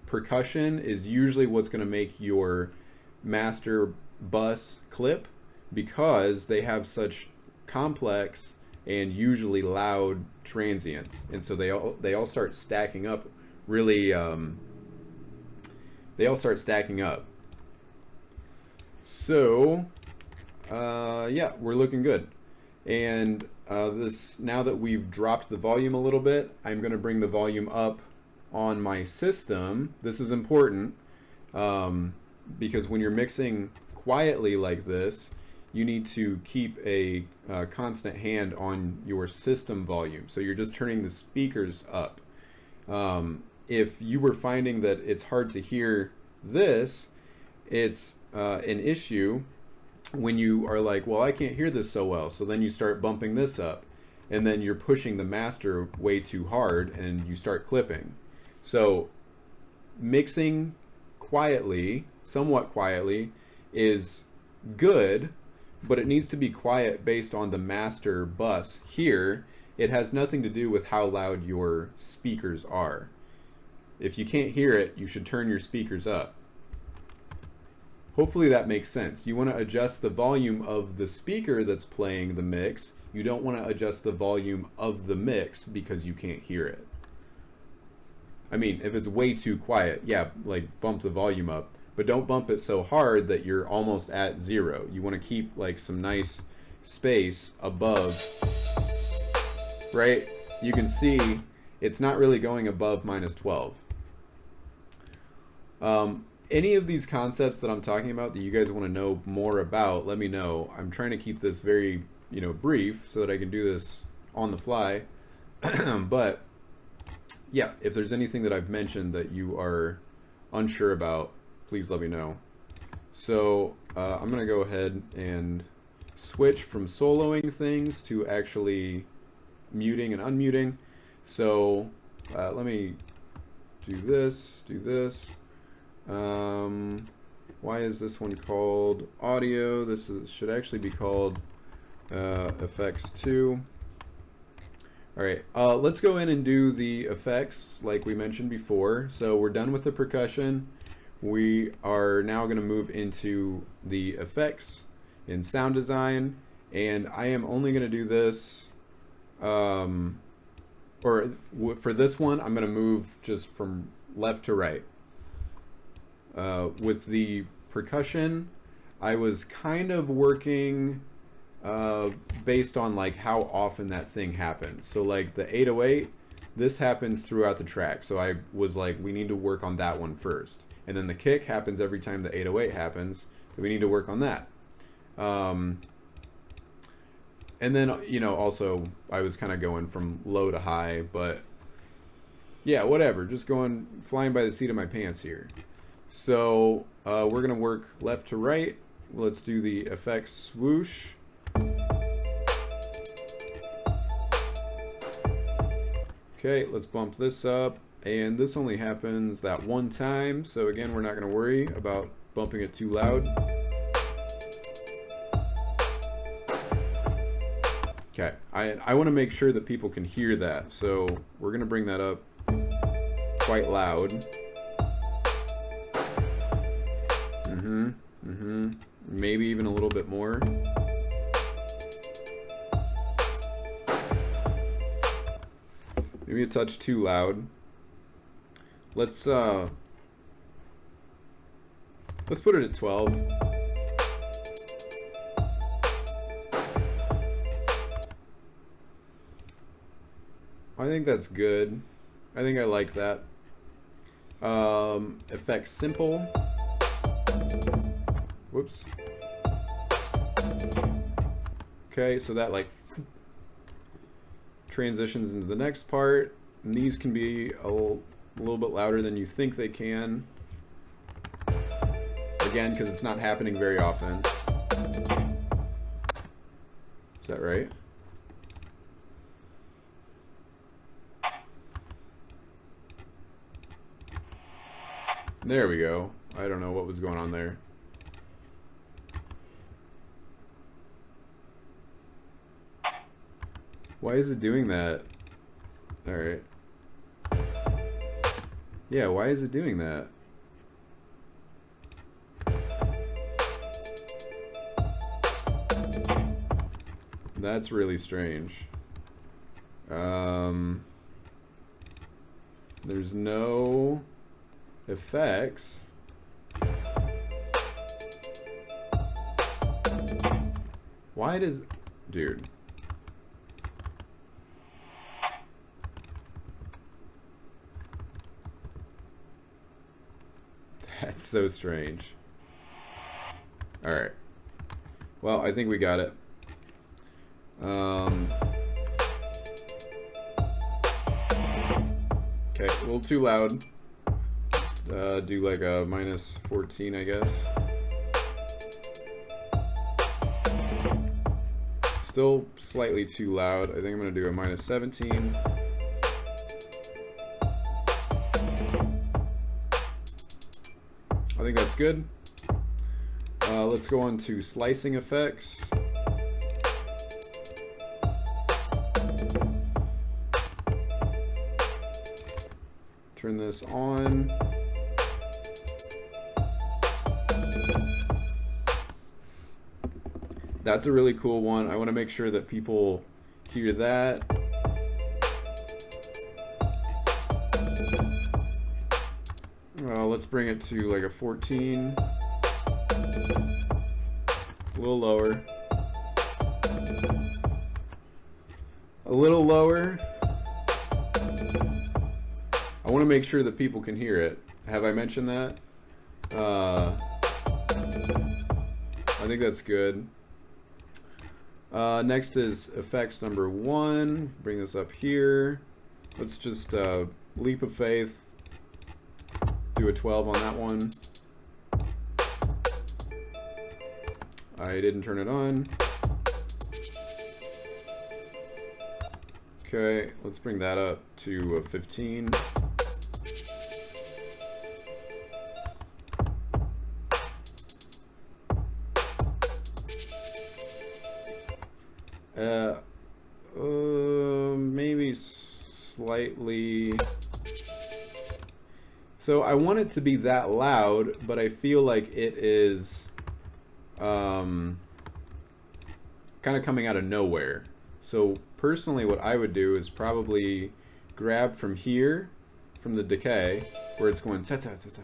percussion is usually what's going to make your master bus clip, because they have such complex and usually loud transients. And so they all start stacking up. Really, they all start stacking up. So, yeah, we're looking good. And now that we've dropped the volume a little bit, I'm going to bring the volume up on my system. This is important because when you're mixing quietly like this, you need to keep a constant hand on your system volume. So you're just turning the speakers up. If you were finding that it's hard to hear this, it's an issue when you are like, well, I can't hear this so well. So then you start bumping this up, and then you're pushing the master way too hard, and you start clipping. So mixing quietly, somewhat quietly, is good, but it needs to be quiet based on the master bus here. It has nothing to do with how loud your speakers are. If you can't hear it, you should turn your speakers up. Hopefully that makes sense. You want to adjust the volume of the speaker that's playing the mix. You don't want to adjust the volume of the mix because you can't hear it. I mean, if it's way too quiet, yeah, like bump the volume up, but don't bump it so hard that you're almost at zero. You want to keep like some nice space above, right? You can see it's not really going above minus 12. any of these concepts that I'm talking about that you guys want to know more about, let me know. I'm trying to keep this very, brief so that I can do this on the fly. But yeah, if there's anything that I've mentioned that you are unsure about, please let me know. So I'm going to go ahead and switch from soloing things to actually muting and unmuting. So let me do this. Why is this one called audio? Should actually be called effects 2. All right, let's go in and do the effects like we mentioned before. So we're done with the percussion. We are now going to move into the effects in sound design, and I am only going to do this, for this one, I'm going to move just from left to right. With the percussion, I was kind of working based on like how often that thing happens. So like the 808, this happens throughout the track. So I was like, we need to work on that one first. And then the kick happens every time the 808 happens. So we need to work on that. And then, also I was kind of going from low to high, but yeah, whatever. Just flying by the seat of my pants here. So we're going to work left to right. Let's do the effects swoosh. Okay, let's bump this up. And this only happens that one time. So again, we're not going to worry about bumping it too loud. Okay, I want to make sure that people can hear that. So we're going to bring that up quite loud. Maybe even a little bit more. Maybe a touch too loud. Let's put it at 12. I think that's good. I think I like that. Effects simple. Whoops. Okay, so that like transitions into the next part. And these can be a little bit louder than you think they can. Again, because it's not happening very often. Is that right? There we go. I don't know what was going on there. Why is it doing that? All right. Yeah, why is it doing that? That's really strange. There's no effects. Why does... Dude. That's so strange. Alright. Well, I think we got it. Okay, a little too loud. Do like a minus 14, I guess. Still slightly too loud. I think I'm going to do a minus 17. I think that's good. Let's go on to slicing effects. Turn this on. That's a really cool one. I want to make sure that people hear that. Let's bring it to like a 14. A little lower. A little lower. I want to make sure that people can hear it. Have I mentioned that? I think that's good. Next is effects number 1. Bring this up here. Let's just leap of faith. Do a 12 on that one. I didn't turn it on. Okay, let's bring that up to a 15. Maybe slightly. So I want it to be that loud, but I feel like it is kind of coming out of nowhere. So personally, what I would do is probably grab from here, from the decay, where it's going ta ta ta ta ta,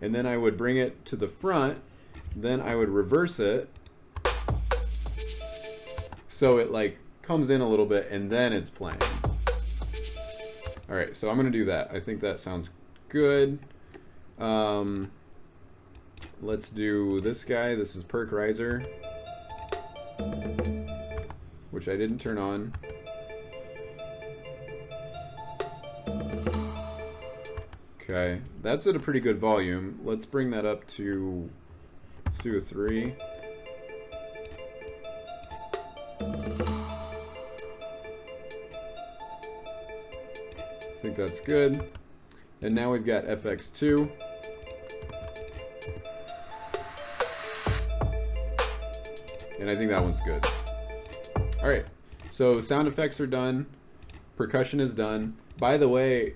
and then I would bring it to the front. Then I would reverse it, so it like comes in a little bit, and then it's playing. All right, so I'm gonna do that. I think that sounds good. Let's do this guy. This is Perk Riser, which I didn't turn on. Okay, that's at a pretty good volume. Let's bring that up to, let's do a 3. I think that's good. And now we've got FX2. And I think that one's good. All right, so sound effects are done. Percussion is done. By the way,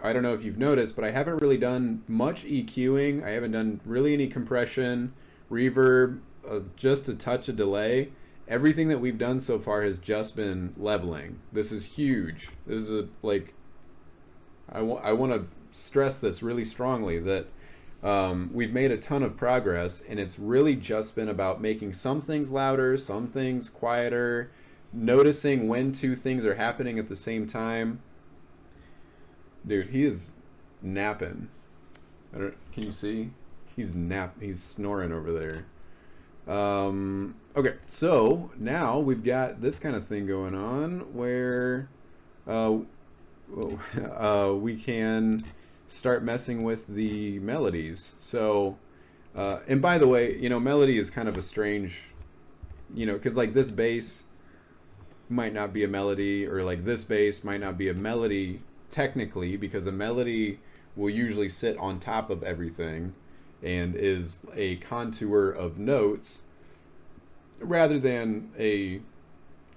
I don't know if you've noticed, but I haven't really done much EQing. I haven't done really any compression, reverb, just a touch of delay. Everything that we've done so far has just been leveling. This is huge. This is like, I want to stress this really strongly, that we've made a ton of progress, and it's really just been about making some things louder, some things quieter, noticing when two things are happening at the same time. Dude, he is napping. Can you see? He's snoring over there. Okay, so now we've got this kind of thing going on where we can start messing with the melodies. So, and by the way, you know, melody is kind of a strange, you know, because like this bass might not be a melody, or like this bass might not be a melody technically, because a melody will usually sit on top of everything and is a contour of notes rather than a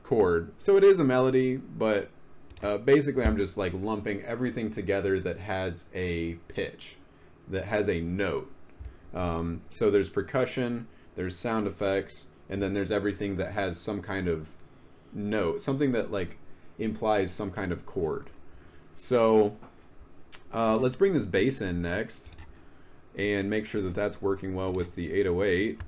chord. So it is a melody, but basically I'm just like lumping everything together that has a pitch, that has a note. So there's percussion, there's sound effects, and then there's everything that has some kind of note, something that like implies some kind of chord. So let's bring this bass in next and make sure that that's working well with the 808.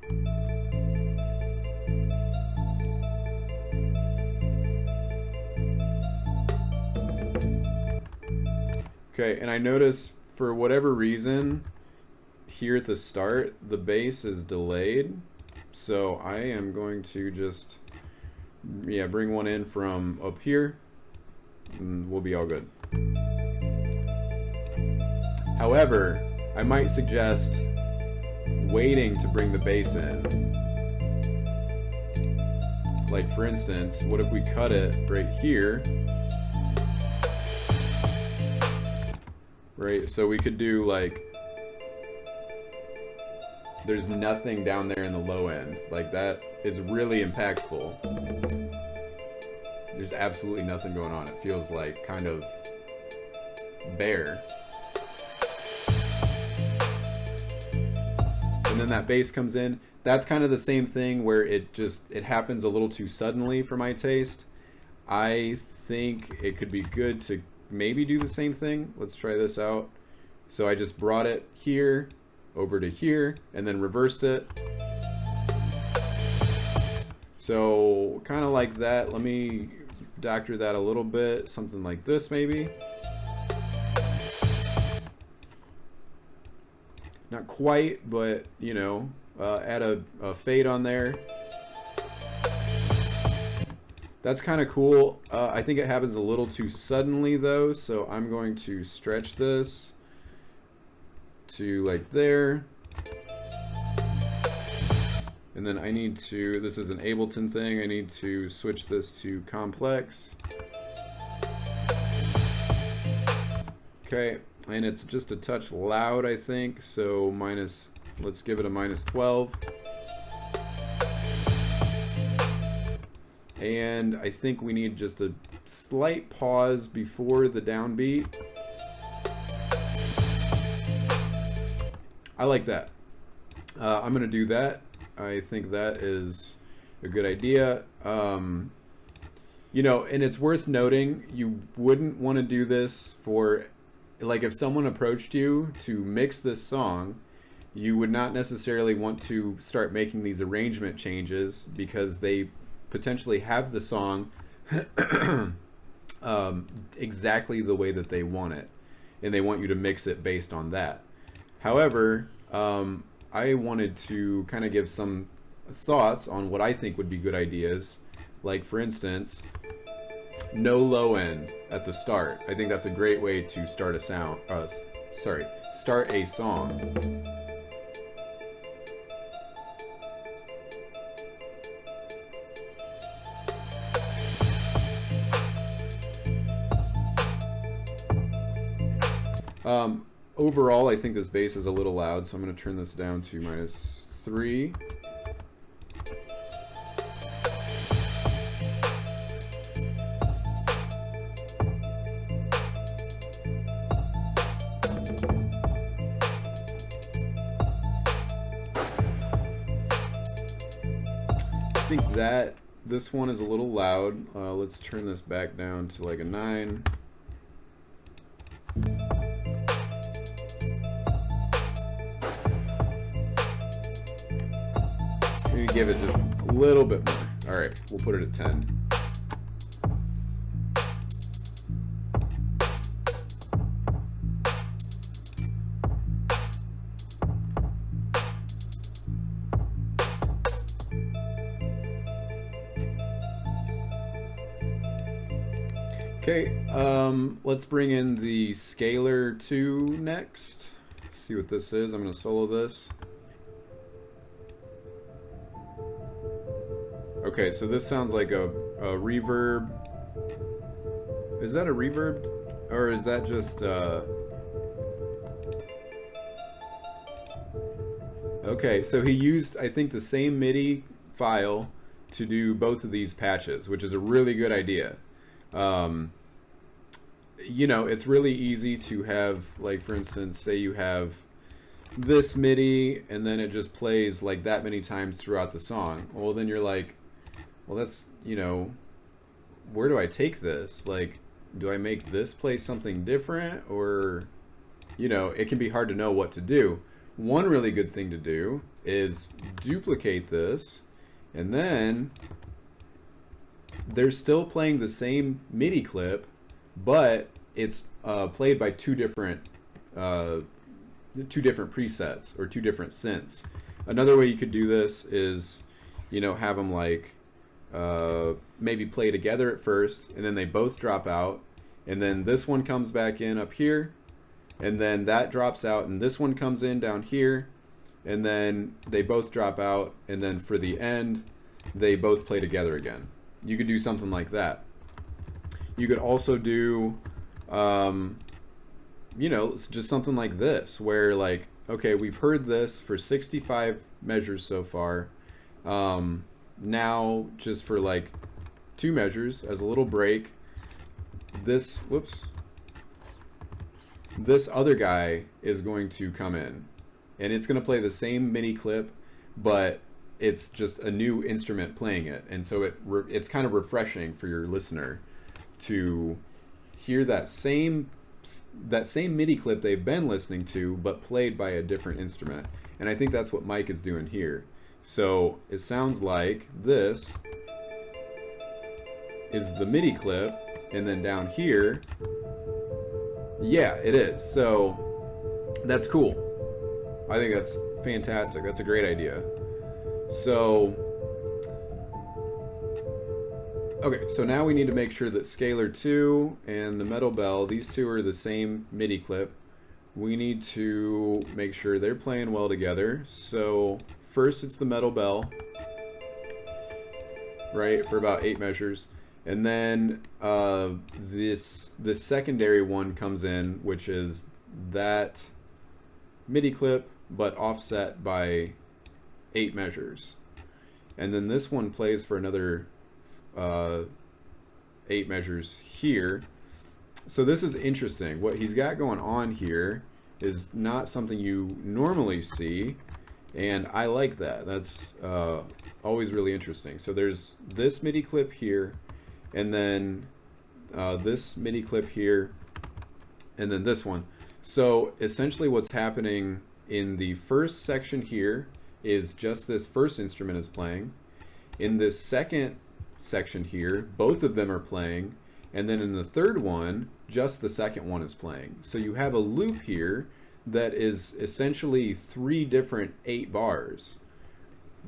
Okay, and I notice for whatever reason here at the start the bass is delayed, so I am going to just bring one in from up here and we'll be all good. However, I might suggest waiting to bring the bass in. Like for instance, what if we cut it right here? Right, so we could do like, there's nothing down there in the low end. Like that is really impactful. There's absolutely nothing going on. It feels like kind of bare. And then that bass comes in. That's kind of the same thing where it happens a little too suddenly for my taste. I think it could be good to maybe do the same thing. Let's try this out. So I just brought it here over to here and then reversed it. So kind of like that. Let me doctor that a little bit, something like this maybe. Not quite, but you know, add a fade on there. That's kind of cool. I think it happens a little too suddenly though, so I'm going to stretch this to like there. And then I need to, this is an Ableton thing, I need to switch this to complex. Okay, and it's just a touch loud, I think, so let's give it a -12. And I think we need just a slight pause before the downbeat. I like that. I'm gonna do that. I think that is a good idea. You know, and it's worth noting, you wouldn't want to do this for, like, if someone approached you to mix this song, you would not necessarily want to start making these arrangement changes because they potentially have the song exactly the way that they want it, and they want you to mix it based on that. However, I wanted to kind of give some thoughts on what I think would be good ideas. Like, for instance, no low end at the start. I think that's a great way to start a start a song. Overall, I think this bass is a little loud, so I'm going to turn this down to -3. I think that this one is a little loud. Let's turn this back down to like a 9. Maybe give it just a little bit more. All right, we'll put it at 10. Okay, let's bring in the scalar 2 next. See what this is. I'm going to solo this. Okay, so this sounds like a reverb. Is that a reverb? Or is that just... Okay, so he used, I think, the same MIDI file to do both of these patches, which is a really good idea. You know, it's really easy to have, like, for instance, say you have this MIDI and then it just plays like that many times throughout the song. Well, then you're like, well, that's, you know, where do I take this? Like, do I make this play something different? Or, you know, it can be hard to know what to do. One really good thing to do is duplicate this, and then they're still playing the same MIDI clip, but it's played by two different presets or two different synths. Another way you could do this is, you know, have them like maybe play together at first, and then they both drop out, and then this one comes back in up here, and then that drops out, and this one comes in down here, and then they both drop out, and then for the end they both play together again. You could do something like that. You could also do you know, just something like this, where, like, okay, we've heard this for 65 measures so far. Now, just for like 2 measures as a little break, this other guy is going to come in, and it's going to play the same MIDI clip, but it's just a new instrument playing it, and so it's kind of refreshing for your listener to hear that same MIDI clip they've been listening to, but played by a different instrument. And I think that's what Mike is doing here. So it sounds like this is the MIDI clip, and then down here, yeah, it is. So that's cool. I think that's fantastic. That's a great idea. So, okay, so now we need to make sure that Scalar 2 and the metal bell, these two are the same MIDI clip. We need to make sure they're playing well together. So first it's the metal bell, right, for about 8 measures. And then this secondary one comes in, which is that MIDI clip, but offset by 8 measures. And then this one plays for another 8 measures here. So this is interesting. What he's got going on here is not something you normally see, and I like that. That's always really interesting. So there's this MIDI clip here, and then this MIDI clip here, and then this one. So essentially what's happening in the first section here is just this first instrument is playing. In this second section here, both of them are playing, and then in the third one, just the second one is playing. So you have a loop here that is essentially 3 different 8 bars,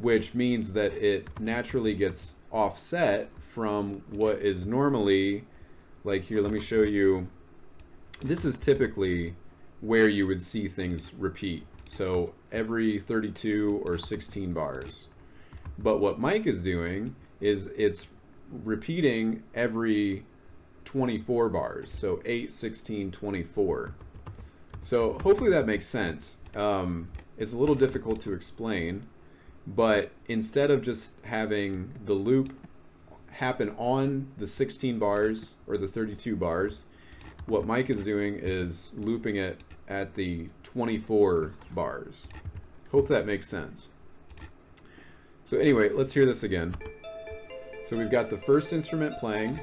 which means that it naturally gets offset from what is normally, like here, let me show you. This is typically where you would see things repeat. So every 32 or 16 bars. But what Mike is doing is it's repeating every 24 bars. So 8, 16, 24. So hopefully that makes sense. It's a little difficult to explain, but instead of just having the loop happen on the 16 bars or the 32 bars, what Mike is doing is looping it at the 24 bars. Hope that makes sense. So anyway, let's hear this again. So we've got the first instrument playing.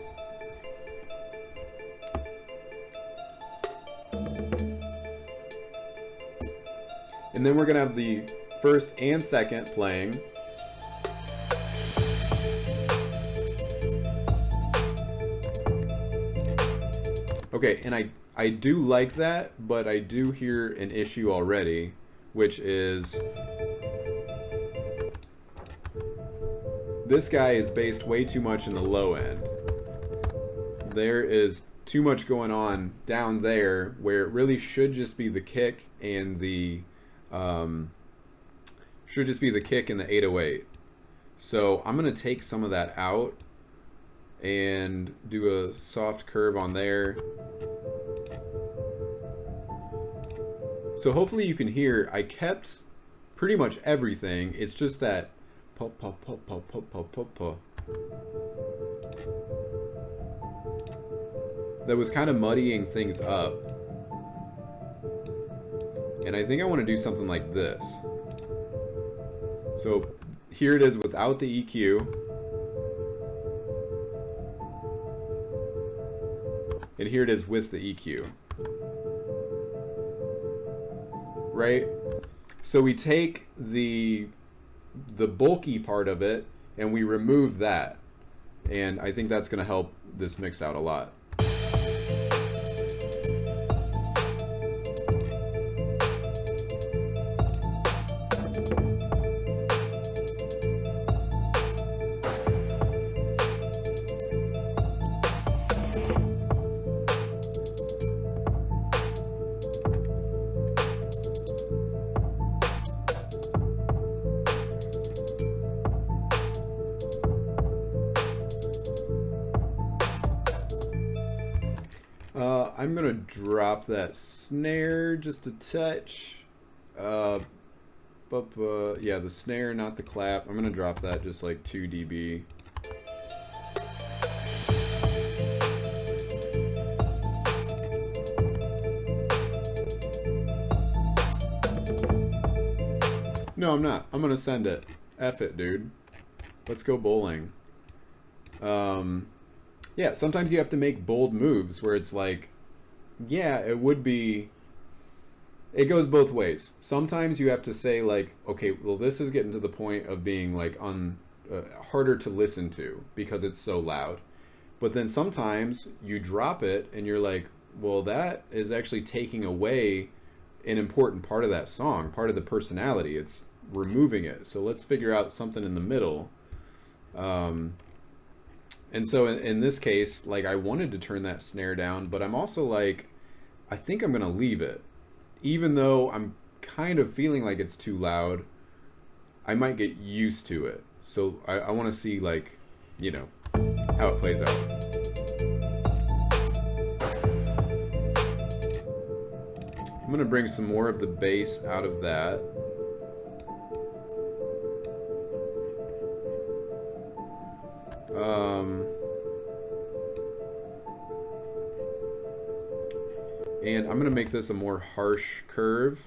And then we're going to have the first and second playing. Okay, and I do like that, but I do hear an issue already, which is this guy is based way too much in the low end. There is too much going on down there where it really should just be the kick and the 808. So I'm gonna take some of that out and do a soft curve on there. So hopefully you can hear I kept pretty much everything. It's just that pop pop pop pop pop pop pop pop that was kind of muddying things up. And I think I want to do something like this. So here it is without the EQ. And here it is with the EQ. Right? So we take the bulky part of it and we remove that. And I think that's going to help this mix out a lot. I'm gonna drop that snare just a touch. Yeah, the snare, not the clap. I'm gonna drop that just like 2 dB. No, I'm not. I'm gonna send it. F it, dude. Let's go bowling. Yeah, sometimes you have to make bold moves where it's like, yeah, it goes both ways. Sometimes you have to say like, okay, well, this is getting to the point of being like harder to listen to because it's so loud. But then sometimes you drop it and you're like, well, that is actually taking away an important part of that song, part of the personality. It's removing it. So let's figure out something in the middle. And so in this case, like, I wanted to turn that snare down, but I'm also like, I think I'm going to leave it. Even though I'm kind of feeling like it's too loud, I might get used to it. So I want to see, like, you know, how it plays out. I'm going to bring some more of the bass out of that. And I'm gonna make this a more harsh curve.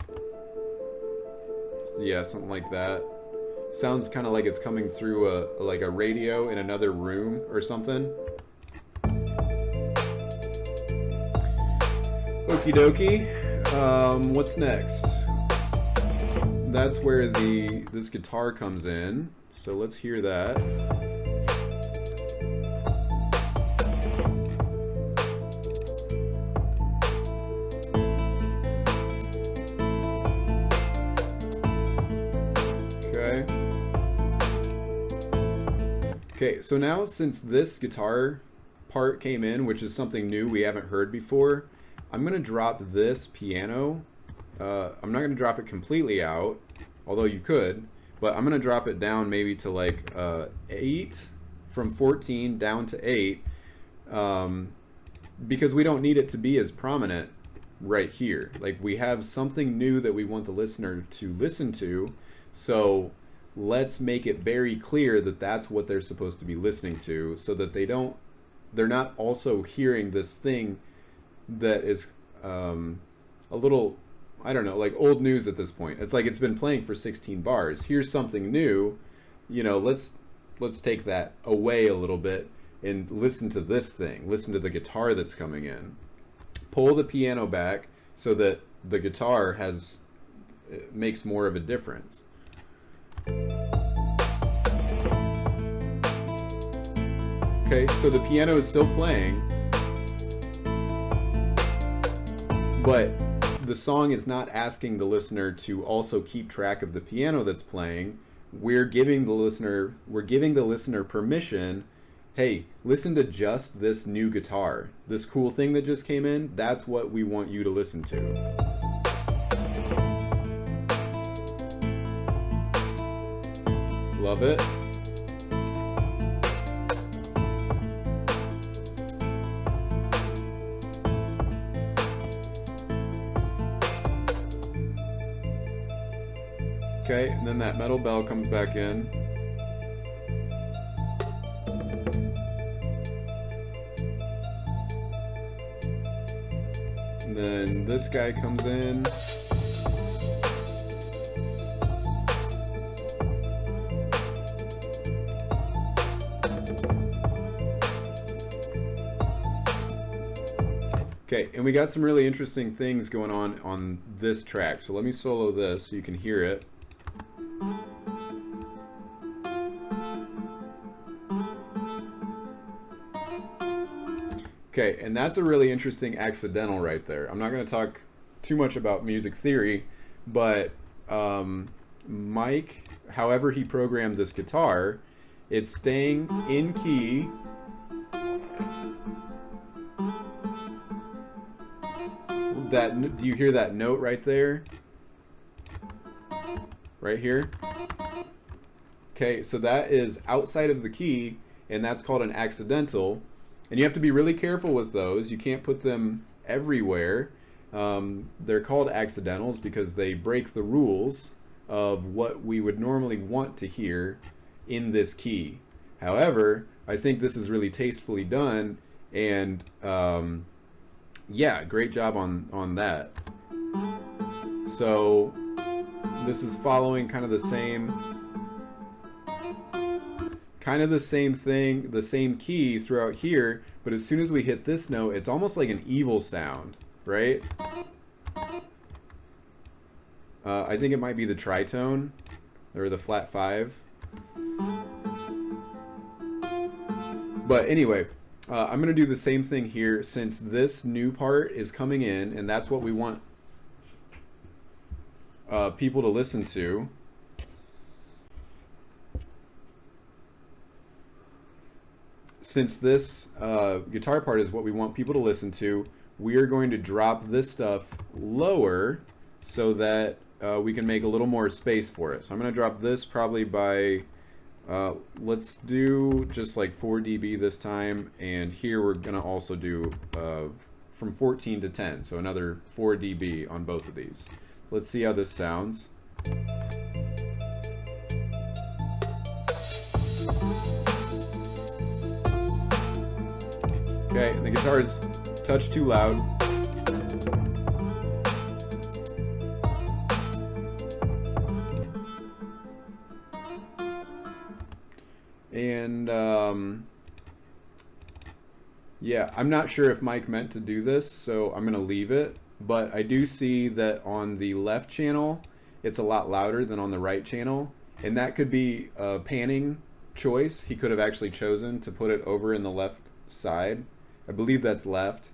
Yeah, something like that. Sounds kind of like it's coming through a radio in another room or something. Okie dokie. What's next? That's where this guitar comes in. So let's hear that. Okay, so now since this guitar part came in, which is something new we haven't heard before, I'm going to drop this piano. I'm not going to drop it completely out, although you could, but I'm going to drop it down maybe to like 8, from 14 down to 8, because we don't need it to be as prominent right here. Like, we have something new that we want the listener to listen to, so let's make it very clear that that's what they're supposed to be listening to, so that they're not also hearing this thing that is a little, I don't know, like old news at this point. It's like it's been playing for 16 bars. Here's something new, you know, let's take that away a little bit and listen to this thing. Listen to the guitar that's coming in. Pull the piano back so that the guitar makes more of a difference. Okay, so the piano is still playing, but the song is not asking the listener to also keep track of the piano that's playing. We're giving the listener permission. Hey, listen to just this new guitar. This cool thing that just came in, that's what we want you to listen to. Love it. Okay, and then that metal bell comes back in. And then this guy comes in. Okay, and we got some really interesting things going on this track. So let me solo this so you can hear it. Okay, and that's a really interesting accidental right there. I'm not going to talk too much about music theory, but Mike, however he programmed this guitar, it's staying in key. Do you hear that note right there? Right here? Okay, so that is outside of the key, and that's called an accidental. And you have to be really careful with those. You can't put them everywhere. They're called accidentals because they break the rules of what we would normally want to hear in this key. However, I think this is really tastefully done, and yeah, great job on that. So this is following kind of the same thing, the same key throughout here, but as soon as we hit this note, it's almost like an evil sound, right? I think it might be the tritone or the flat 5. But anyway, I'm going to do the same thing here since this new part is coming in, and that's what we want. people to listen to, since this guitar part is what we want people to listen to, we are going to drop this stuff lower so that we can make a little more space for it. So I'm going to drop this probably by, let's do just like 4 dB this time, and here we're going to also do from 14 to 10, so another 4 dB on both of these. Let's see how this sounds. Okay, the guitar is a touch too loud. And yeah, I'm not sure if Mike meant to do this, so I'm gonna leave it, but I do see that on the left channel it's a lot louder than on the right channel, and that could be a panning choice. He could have actually chosen to put it over in the left side. I believe that's left.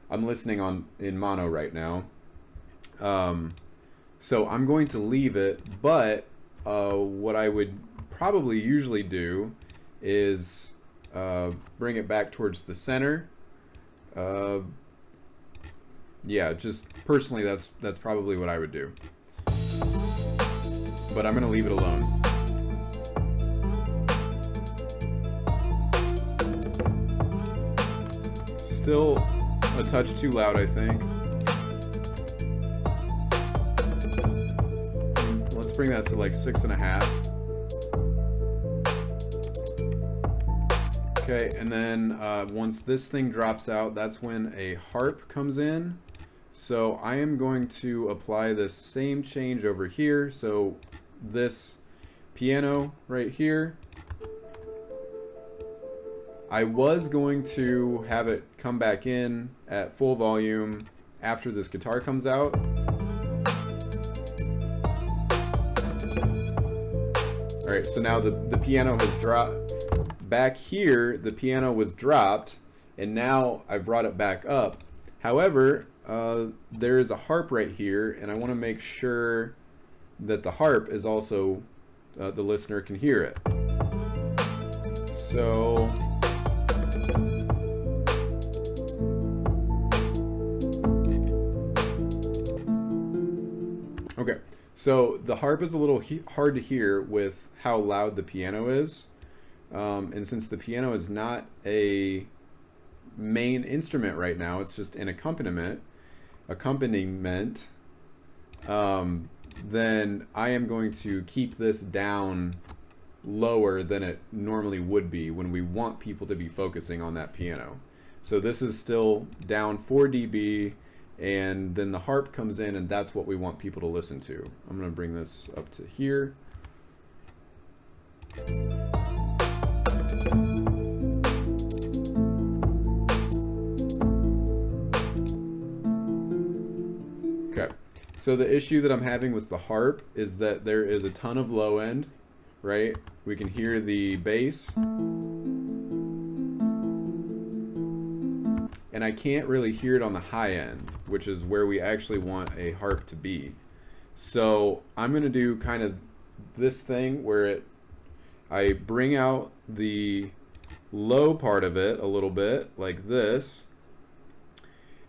I'm listening in mono right now. So I'm going to leave it, but what I would probably usually do is bring it back towards the center. Yeah, just personally that's probably what I would do. But I'm gonna leave it alone. Still a touch too loud, I think. Let's bring that to like 6.5. Okay, and then once this thing drops out, that's when a harp comes in. So I am going to apply this same change over here. So this piano right here, I was going to have it come back in at full volume after this guitar comes out. All right, so now the piano has dropped. Back here, the piano was dropped, and now I've brought it back up. However, there is a harp right here, and I want to make sure that the harp is also, the listener can hear it. So okay, so the harp is a little hard to hear with how loud the piano is, and since the piano is not a main instrument right now, it's just an accompaniment, then I am going to keep this down lower than it normally would be when we want people to be focusing on that piano. So this is still down 4 dB, and then the harp comes in, and that's what we want people to listen to. I'm going to bring this up to here. Okay, so the issue that I'm having with the harp is that there is a ton of low end, right? We can hear the bass, and I can't really hear it on the high end, which is where we actually want a harp to be. So I'm going to do kind of this thing where I bring out the low part of it a little bit like this,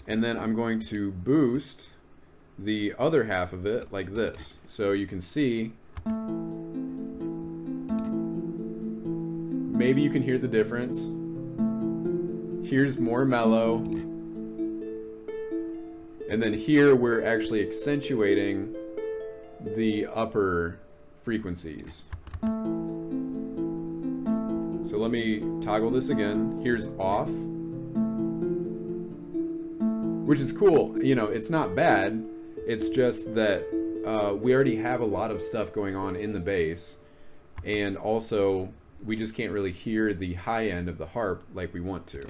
and then I'm going to boost the other half of it like this. So you can see, maybe you can hear the difference. Here's more mellow, and then here we're actually accentuating the upper frequencies. So let me toggle this again. Here's off, which is cool. You know, it's not bad. It's just that we already have a lot of stuff going on in the bass, and also we just can't really hear the high end of the harp like we want to.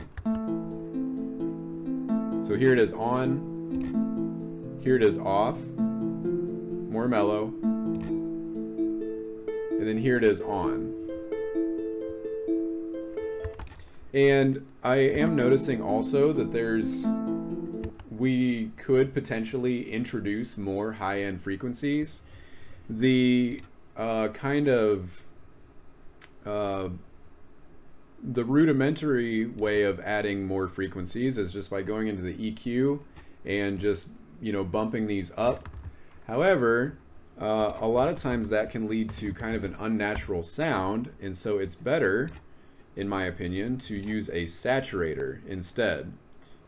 So here it is on, here it is off, more mellow, and then here it is on. And I am noticing also that there's we could potentially introduce more high-end frequencies. The kind of the rudimentary way of adding more frequencies is just by going into the EQ and just, you know, bumping these up. However, a lot of times that can lead to kind of an unnatural sound, and so it's better, in my opinion, to use a saturator instead.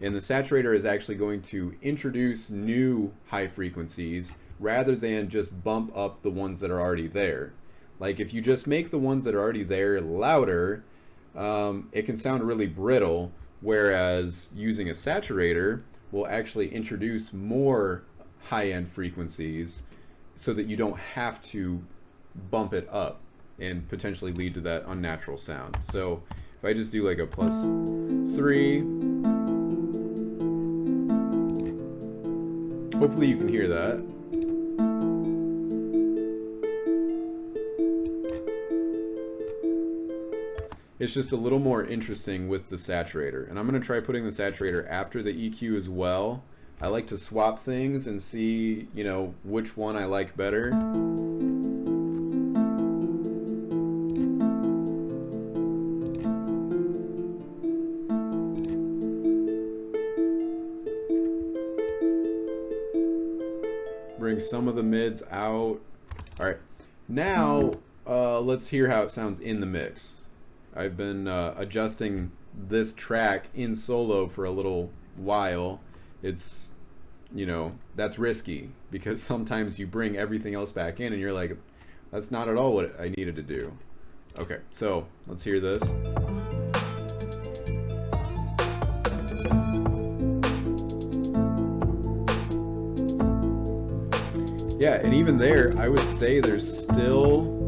And the saturator is actually going to introduce new high frequencies rather than just bump up the ones that are already there. Like if you just make the ones that are already there louder, it can sound really brittle, whereas using a saturator will actually introduce more high-end frequencies so that you don't have to bump it up and potentially lead to that unnatural sound. So if I just do like a +3, hopefully you can hear that. It's just a little more interesting with the saturator. And I'm going to try putting the saturator after the EQ as well. I like to swap things and see, you know, which one I like better. Bring some of the mids out. All right, now let's hear how it sounds in the mix. I've been adjusting this track in solo for a little while. It's, you know, that's risky because sometimes you bring everything else back in and you're like, that's not at all what I needed to do. Okay, so let's hear this. Yeah, and even there, I would say there's still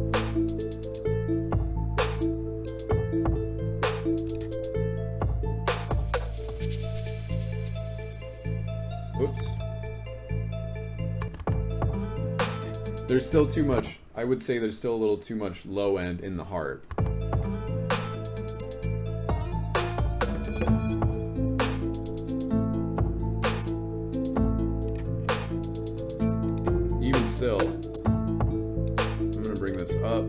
there's still too much, I would say there's still a little too much low end in the harp. Even still, I'm gonna bring this up.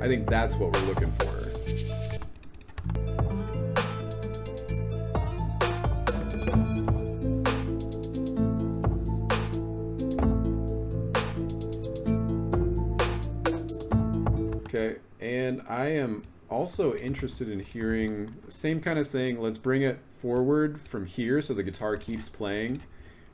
I think that's what we're looking for. Okay, and I am also interested in hearing the same kind of thing. Let's bring it forward from here so the guitar keeps playing,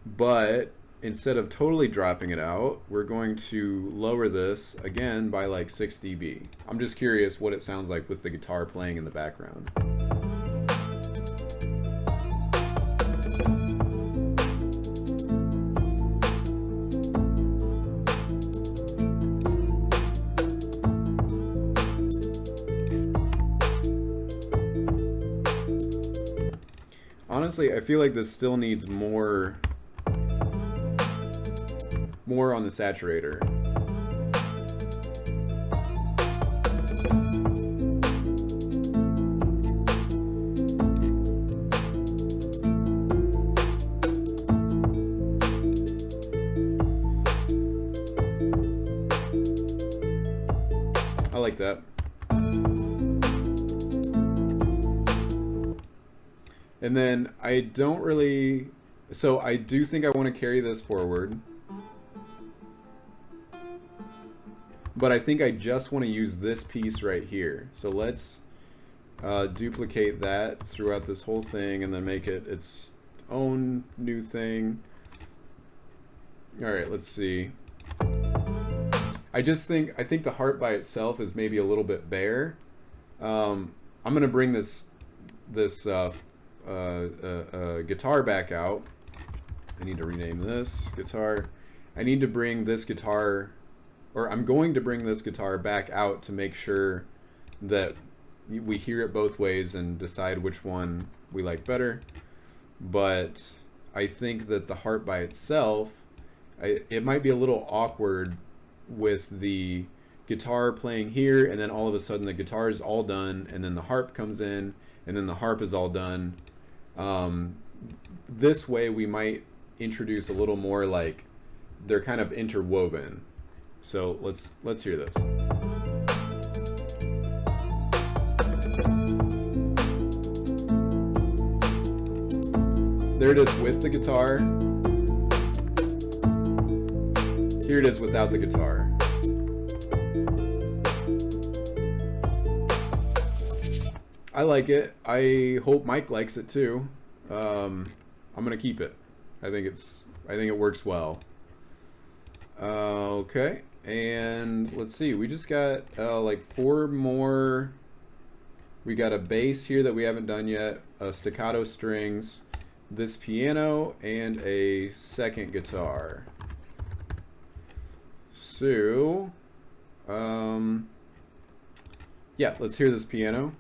but instead of totally dropping it out, we're going to lower this again by like 6 dB. I'm just curious what it sounds like with the guitar playing in the background. Honestly, I feel like this still needs more on the saturator. I like that. And then I don't really, so I do think I want to carry this forward, but I think I just want to use this piece right here. So let's duplicate that throughout this whole thing and then make it its own new thing. All right, let's see. I think the harp by itself is maybe a little bit bare. I'm gonna bring this guitar back out. I need to rename this guitar. I need to bring this guitar, or I'm going to bring this guitar back out to make sure that we hear it both ways and decide which one we like better. But I think that the harp by itself, it might be a little awkward with the guitar playing here and then all of a sudden the guitar is all done and then the harp comes in and then the harp is all done. This way we might introduce a little more like they're kind of interwoven. So let's hear this. There it is with the guitar. Here it is without the guitar. I like it. I hope Mike likes it too. I'm gonna keep it. I think it works well. Okay, and let's see. We just got like 4 more. We got a bass here that we haven't done yet. Staccato strings, this piano, and a second guitar. So, yeah, let's hear this piano.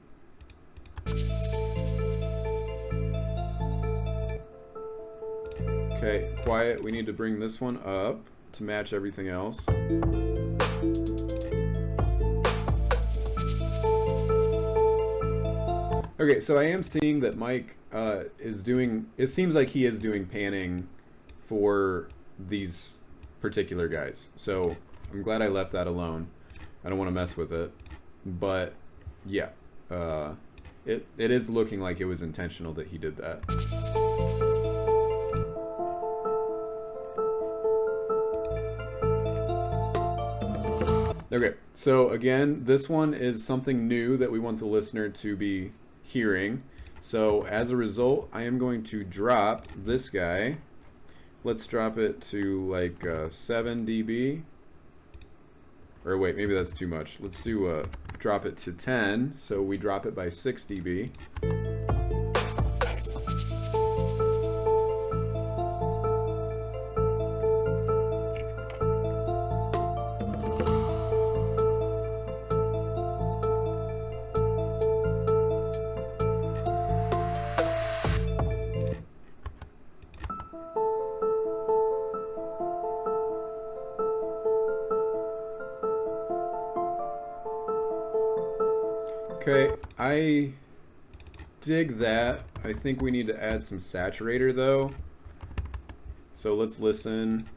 Okay, quiet. We need to bring this one up to match everything else. Okay, so I am seeing that Mike is doing, it seems like he is doing panning for these particular guys. So I'm glad I left that alone. I don't want to mess with it. But yeah, it is looking like it was intentional that he did that. Okay, so again, this one is something new that we want the listener to be hearing. So as a result, I am going to drop this guy. Let's drop it to like 7 dB. Or wait, maybe that's too much. Let's do drop it to 10. So we drop it by 6 dB. Okay, I dig that. I think we need to add some saturator though. So let's listen.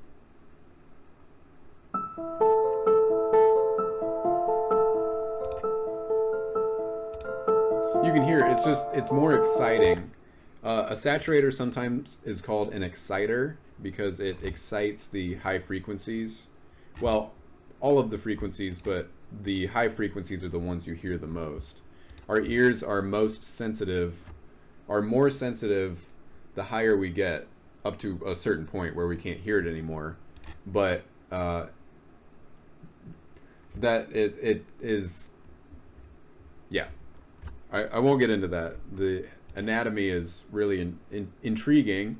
You can hear it. It's more exciting. A saturator sometimes is called an exciter because it excites the high frequencies. Well, all of the frequencies, but the high frequencies are the ones you hear the most. Our ears are more sensitive the higher we get, up to a certain point where we can't hear it anymore. But that it is, yeah. I won't get into that. The anatomy is really intriguing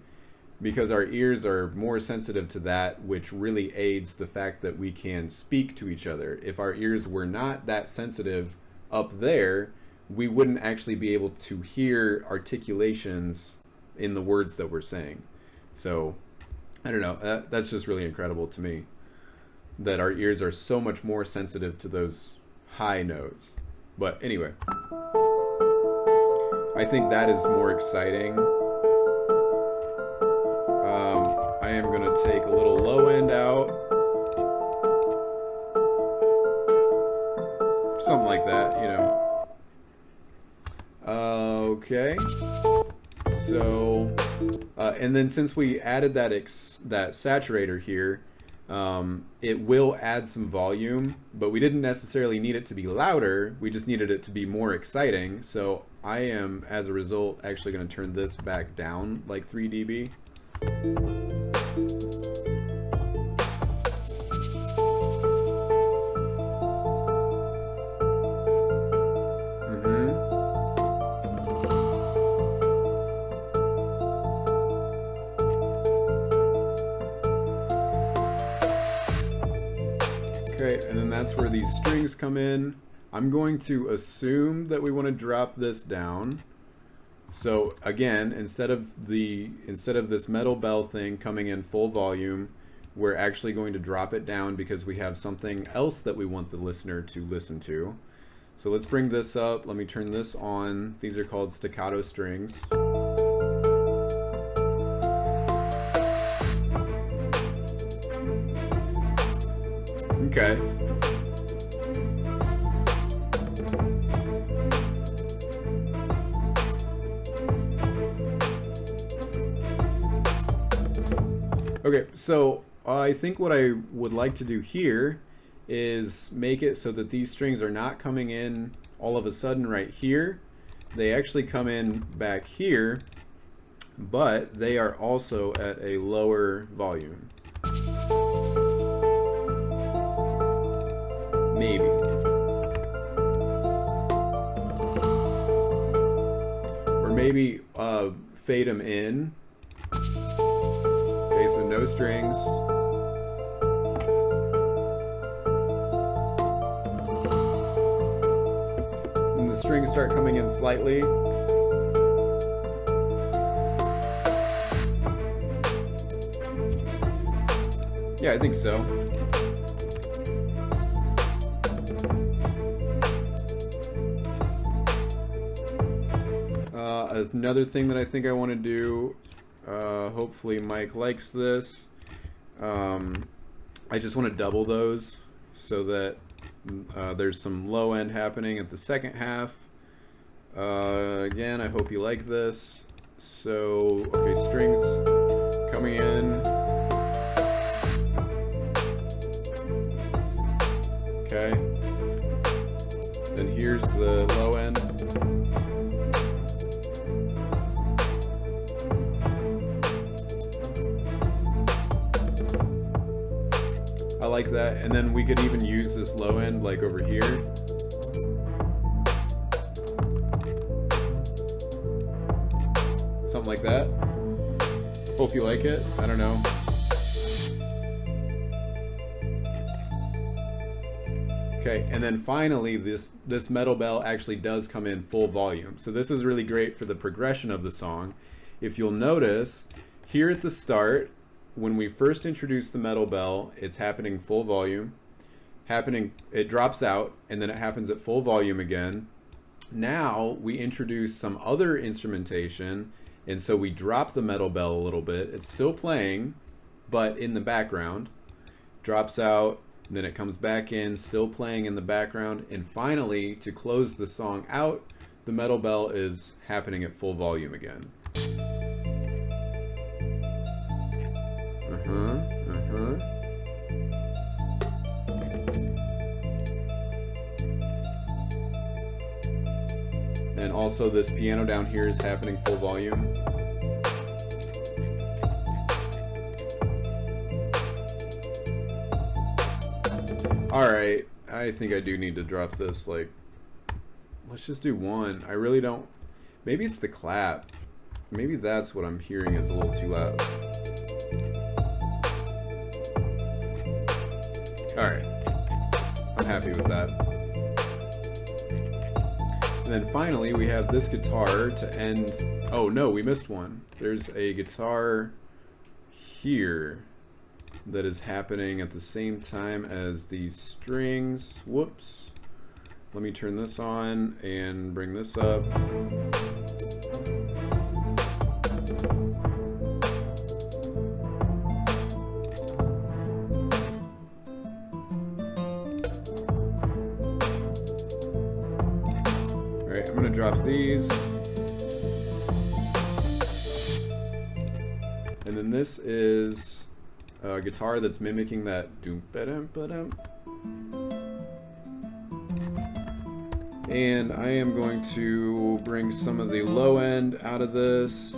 because our ears are more sensitive to that, which really aids the fact that we can speak to each other. If our ears were not that sensitive up there, we wouldn't actually be able to hear articulations in the words that we're saying. So, I don't know, that's just really incredible to me, that our ears are so much more sensitive to those high notes. But anyway, I think that is more exciting. I am going to take a little low end out. Something like that, you know. Okay. So, and then since we added that saturator here, it will add some volume, but we didn't necessarily need it to be louder. We just needed it to be more exciting. So I am, as a result, actually going to turn this back down like 3 dB. Okay, and then that's where these strings come in. I'm going to assume that we want to drop this down. So again, instead of this metal bell thing coming in full volume, we're actually going to drop it down because we have something else that we want the listener to listen to. So let's bring this up. Let me turn this on. These are called staccato strings. Okay. Okay, so I think what I would like to do here is make it so that these strings are not coming in all of a sudden right here. They actually come in back here, but they are also at a lower volume. Maybe. Or maybe fade them in. Okay, so no strings. And the strings start coming in slightly. Yeah, I think so. Another thing that I think I want to do, hopefully Mike likes this, I just want to double those so that there's some low end happening at the second half. Again, I hope you like this. So, okay, strings coming in. Okay. Then here's the low end. I like that, and then we could even use this low end like over here. Something like that. Hope you like it. I don't know. Okay, and then finally this metal bell actually does come in full volume. So this is really great for the progression of the song. If you'll notice, here at the start, when we first introduce the metal bell, it's happening full volume. It drops out, and then it happens at full volume again. Now we introduce some other instrumentation, and so we drop the metal bell a little bit. It's still playing, but in the background. Drops out, and then it comes back in, still playing in the background. And finally, to close the song out, the metal bell is happening at full volume again. And also this piano down here is happening full volume. Alright, I think I do need to drop this, like, let's just do one. I really don't, maybe it's the clap. Maybe that's what I'm hearing is a little too loud. Alright, I'm happy with that. And then finally we have this guitar to end. Oh no, we missed one. There's a guitar here that is happening at the same time as these strings. Whoops. Let me turn this on and bring this up. Alright, I'm gonna drop these. And then this is a guitar that's mimicking that doom ba dum ba dum. And I am going to bring some of the low end out of this.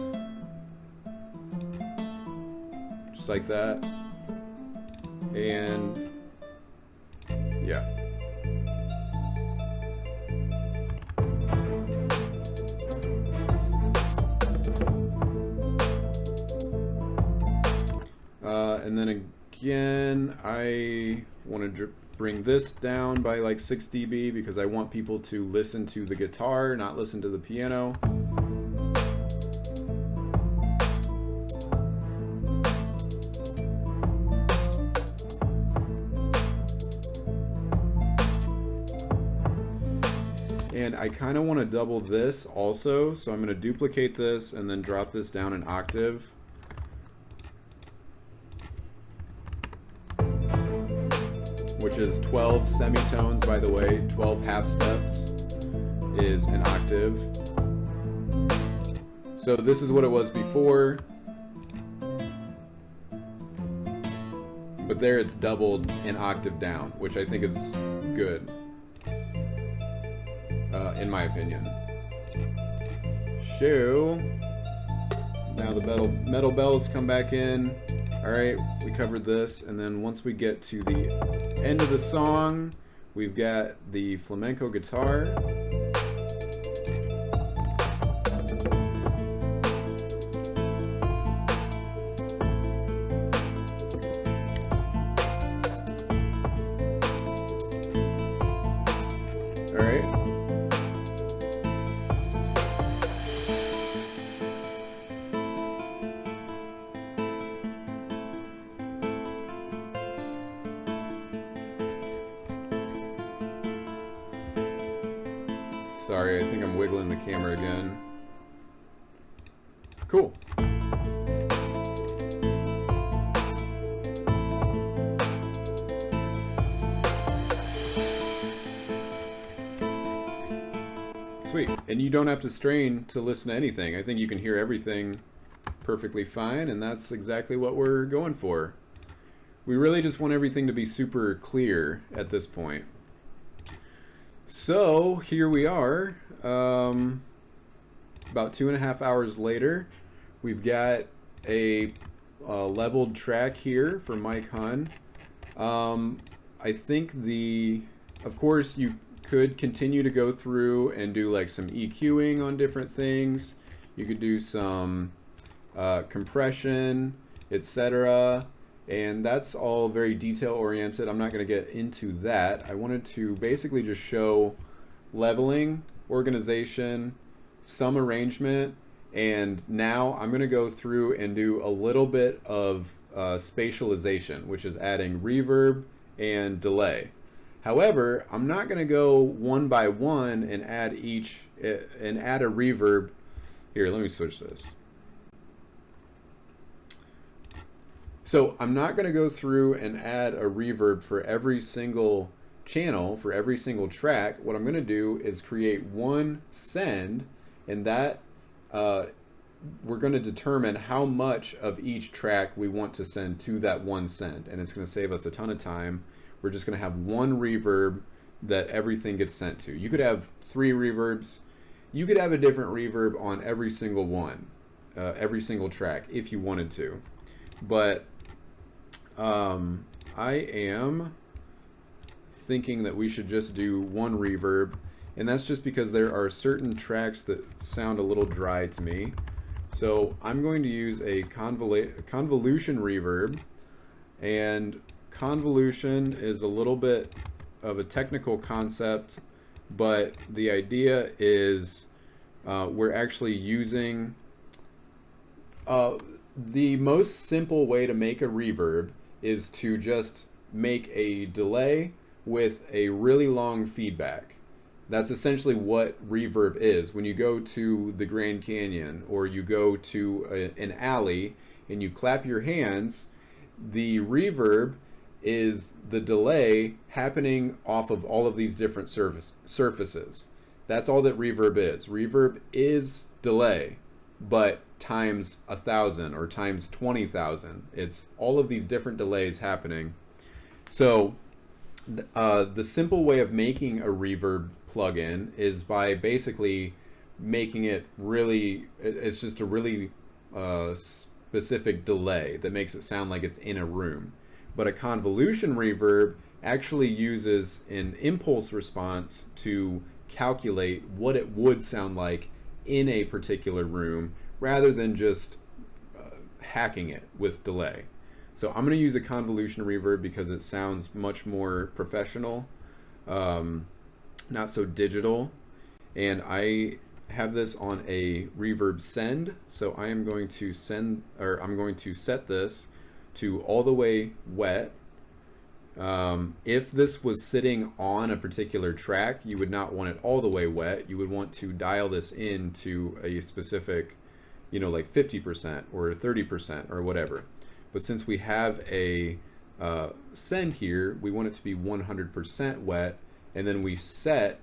Just like that. And yeah. And then again, I want to bring this down by like 6 dB because I want people to listen to the guitar, not listen to the piano. And I kind of want to double this also, so I'm going to duplicate this and then drop this down an octave. which is 12 semitones, by the way. 12 half steps is an octave. So this is what it was before, but there it's doubled an octave down, which I think is good, in my opinion. So now the metal bells come back in. All right, we covered this, and then once we get to the end of the song, we've got the flamenco guitar. All right. Sorry, I think I'm wiggling the camera again. Cool. Sweet. And you don't have to strain to listen to anything. I think you can hear everything perfectly fine, and that's exactly what we're going for. We really just want everything to be super clear at this point. So here we are, about 2.5 hours later. We've got a leveled track here for Mike Hunn. I think of course you could continue to go through and do like some EQing on different things. You could do some compression, etc. And that's all very detail oriented. I'm not going to get into that. I wanted to basically just show leveling, organization, some arrangement, and now I'm going to go through and do a little bit of spatialization, which is adding reverb and delay. However, I'm not going to go one by one and add a reverb. Here, let me switch this. So I'm not going to go through and add a reverb for every single channel, for every single track. What I'm going to do is create one send, and that we're going to determine how much of each track we want to send to that one send, and it's going to save us a ton of time. We're just going to have one reverb that everything gets sent to. You could have 3 reverbs. You could have a different reverb on every single one, every single track if you wanted to. But I am thinking that we should just do one reverb, and that's just because there are certain tracks that sound a little dry to me. So I'm going to use a convolution reverb, and convolution is a little bit of a technical concept, but the idea is we're actually using the most simple way to make a reverb is to just make a delay with a really long feedback. That's essentially what reverb is. When you go to the Grand Canyon or you go to an alley and you clap your hands, the reverb is the delay happening off of all of these different surfaces. That's all that reverb is. Reverb is delay, but times 1,000 or times 20,000. It's all of these different delays happening. So the simple way of making a reverb plugin is by basically making it really, it's just a really specific delay that makes it sound like it's in a room. But a convolution reverb actually uses an impulse response to calculate what it would sound like in a particular room, rather than just hacking it with delay. So I'm going to use a convolution reverb because it sounds much more professional, not so digital. And I have this on a reverb send, so I am going to I'm going to set this to all the way wet. If this was sitting on a particular track, you would not want it all the way wet. You would want to dial this in to a specific, like 50% or 30% or whatever. But since we have a send here, we want it to be 100% wet, and then we set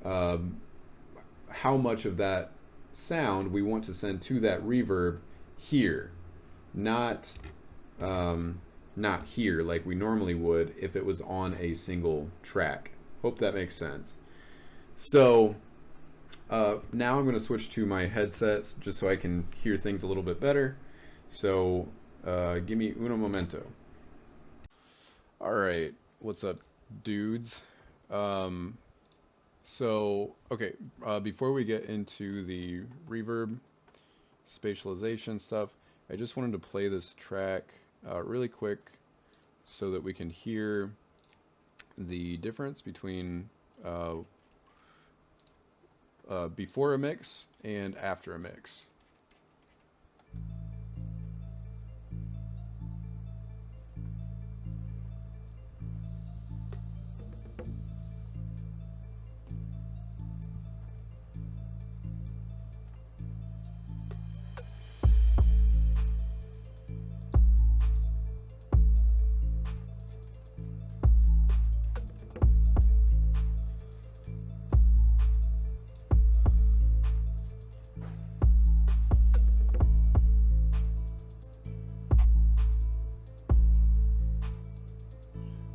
how much of that sound we want to send to that reverb here, not not here like we normally would if it was on a single track. Hope that makes sense. So now I'm going to switch to my headsets just so I can hear things a little bit better. So give me uno momento. All right, what's up, dudes? Okay, before we get into the reverb spatialization stuff, I just wanted to play this track really quick so that we can hear the difference between before a mix and after a mix.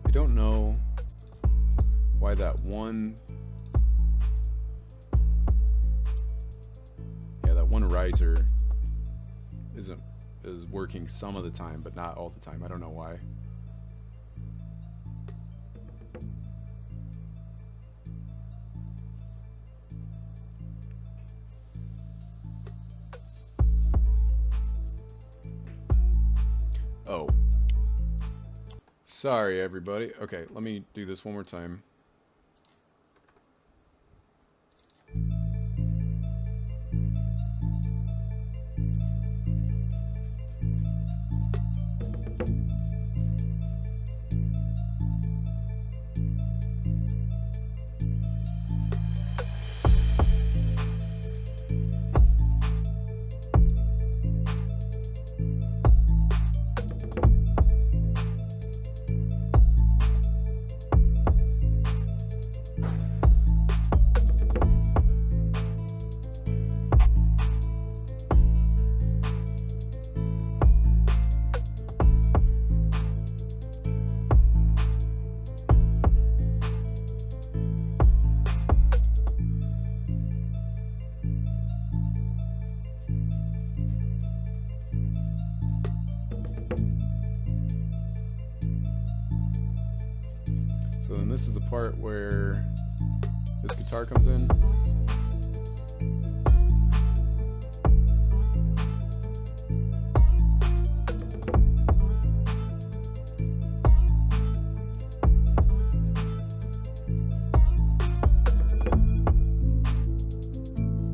I don't know why that one riser is working some of the time, but not all the time. I don't know why. Oh. Sorry, everybody. Okay, let me do this one more time. So then this is the part where this guitar comes in.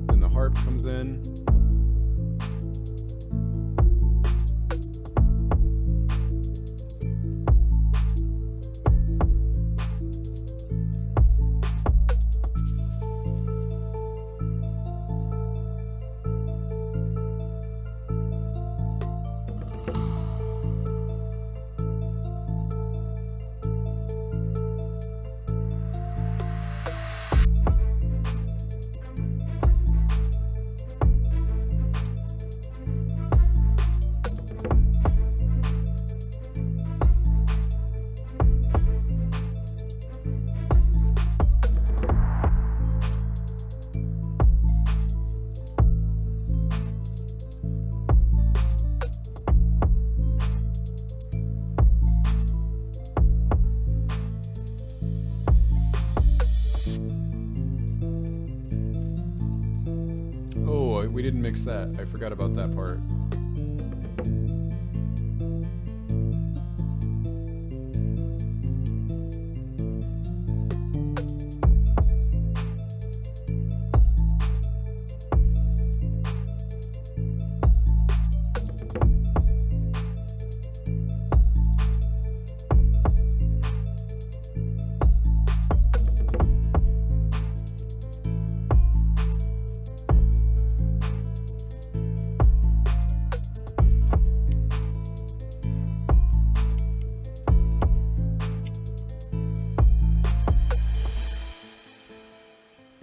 Then the harp comes in. We didn't mix that. I forgot about that part.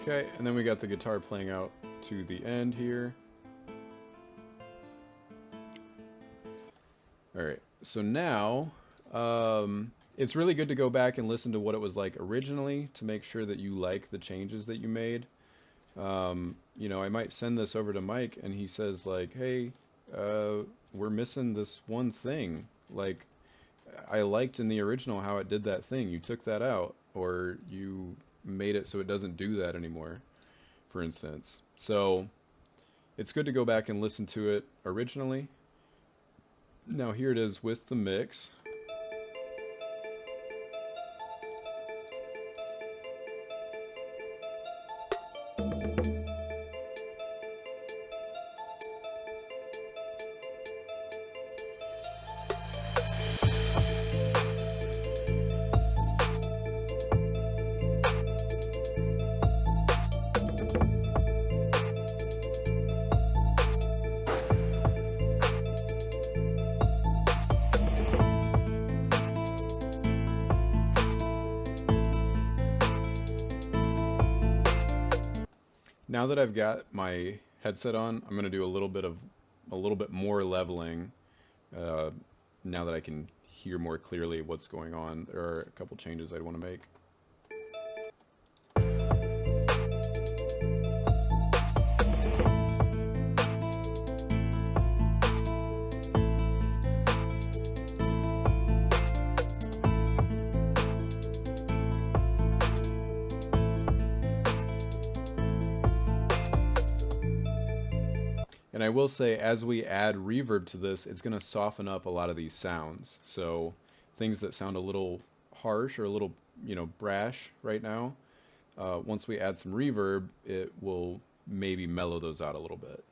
Okay, and then we got the guitar playing out to the end here. Alright, so now it's really good to go back and listen to what it was like originally to make sure that you like the changes that you made. You know, I might send this over to Mike and he says like, hey, we're missing this one thing. Like, I liked in the original how it did that thing. You took that out, or you made it so it doesn't do that anymore, for instance. So it's good to go back and listen to it originally. Now here it is with the mix. Now that I've got my headset on, I'm going to do a little bit more leveling. Now that I can hear more clearly what's going on, there are a couple changes I want to make. And I will say, as we add reverb to this, it's going to soften up a lot of these sounds. So things that sound a little harsh or a little, you know, brash right now, once we add some reverb, it will maybe mellow those out a little bit.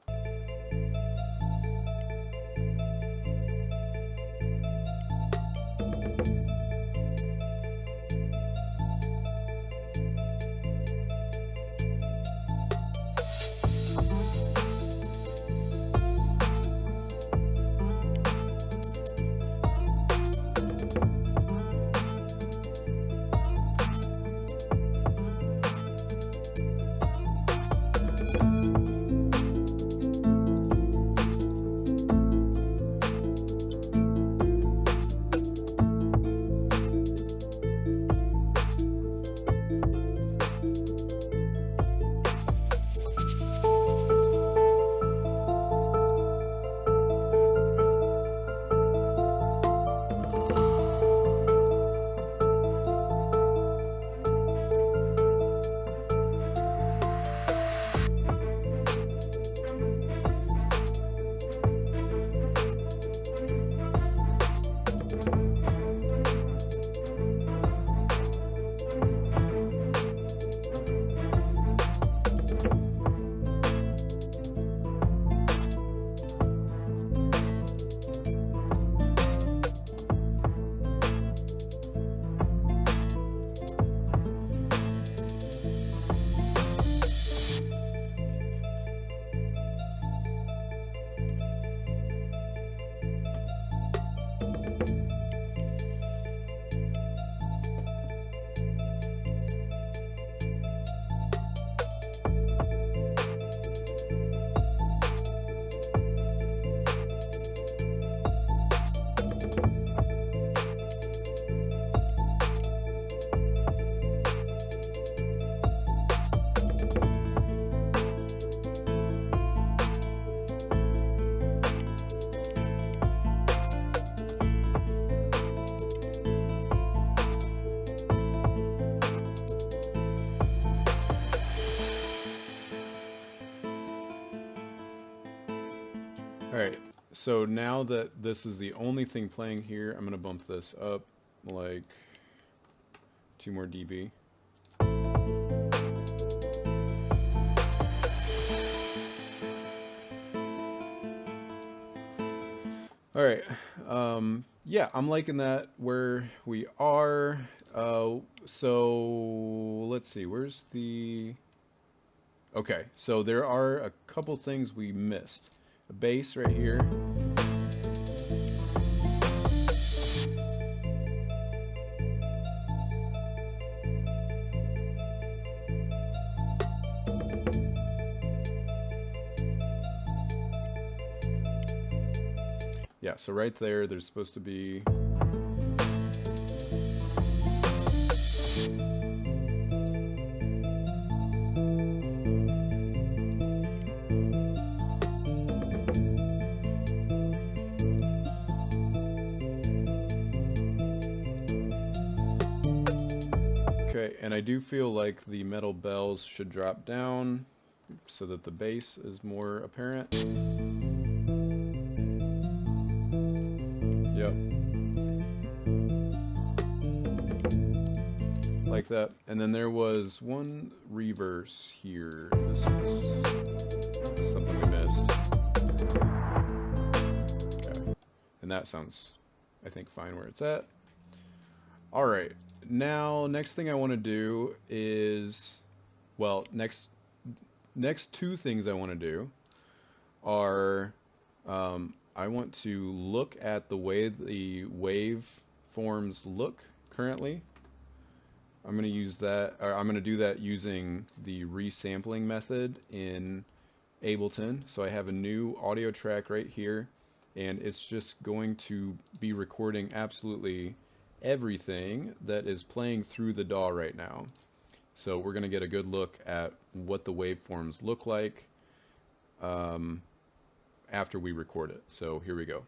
Alright, so now that this is the only thing playing here, I'm going to bump this up like 2 more dB. Alright, yeah, I'm liking that where we are. So let's see, where's the... Okay, so there are a couple things we missed. A bass right here. Yeah, so right there, there's supposed to be... Okay, and I do feel like the metal bells should drop down so that the bass is more apparent. Yep. Like that. And then there was one reverse here. This is something we missed. Okay. And that sounds, I think, fine where it's at. All right. Now, next thing I want to do is, well, next two things I want to do are I want to look at the way the wave forms look currently. I'm going to use that, or I'm going to do that using the resampling method in Ableton. So I have a new audio track right here, and it's just going to be recording absolutely everything that is playing through the DAW right now. So we're going to get a good look at what the waveforms look like after we record it. So here we go.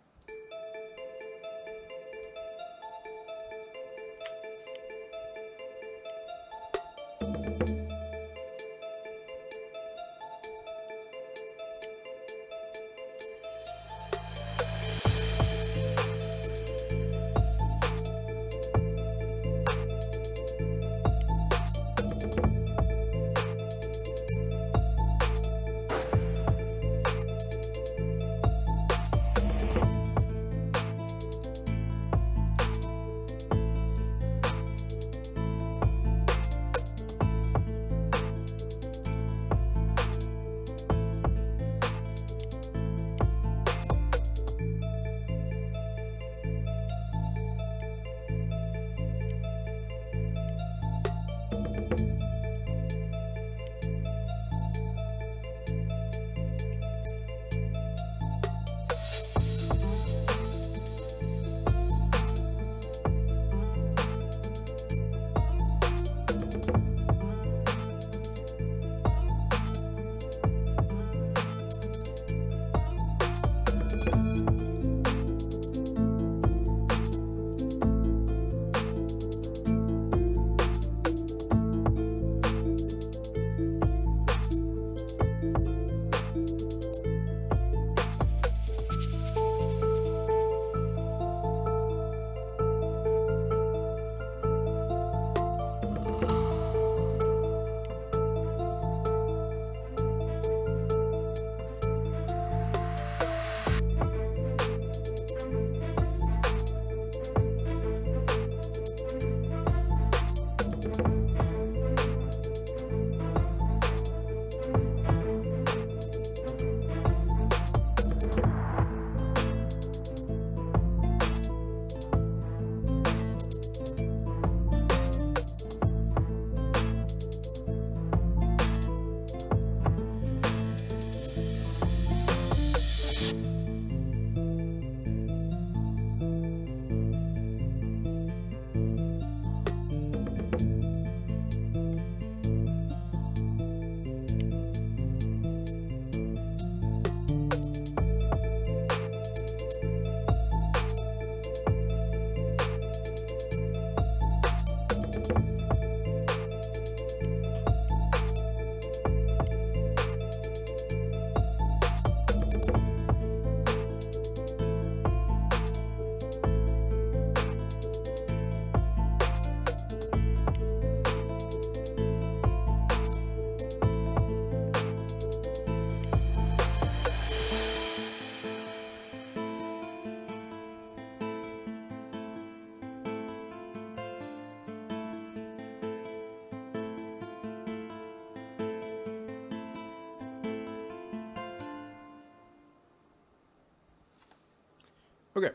Okay,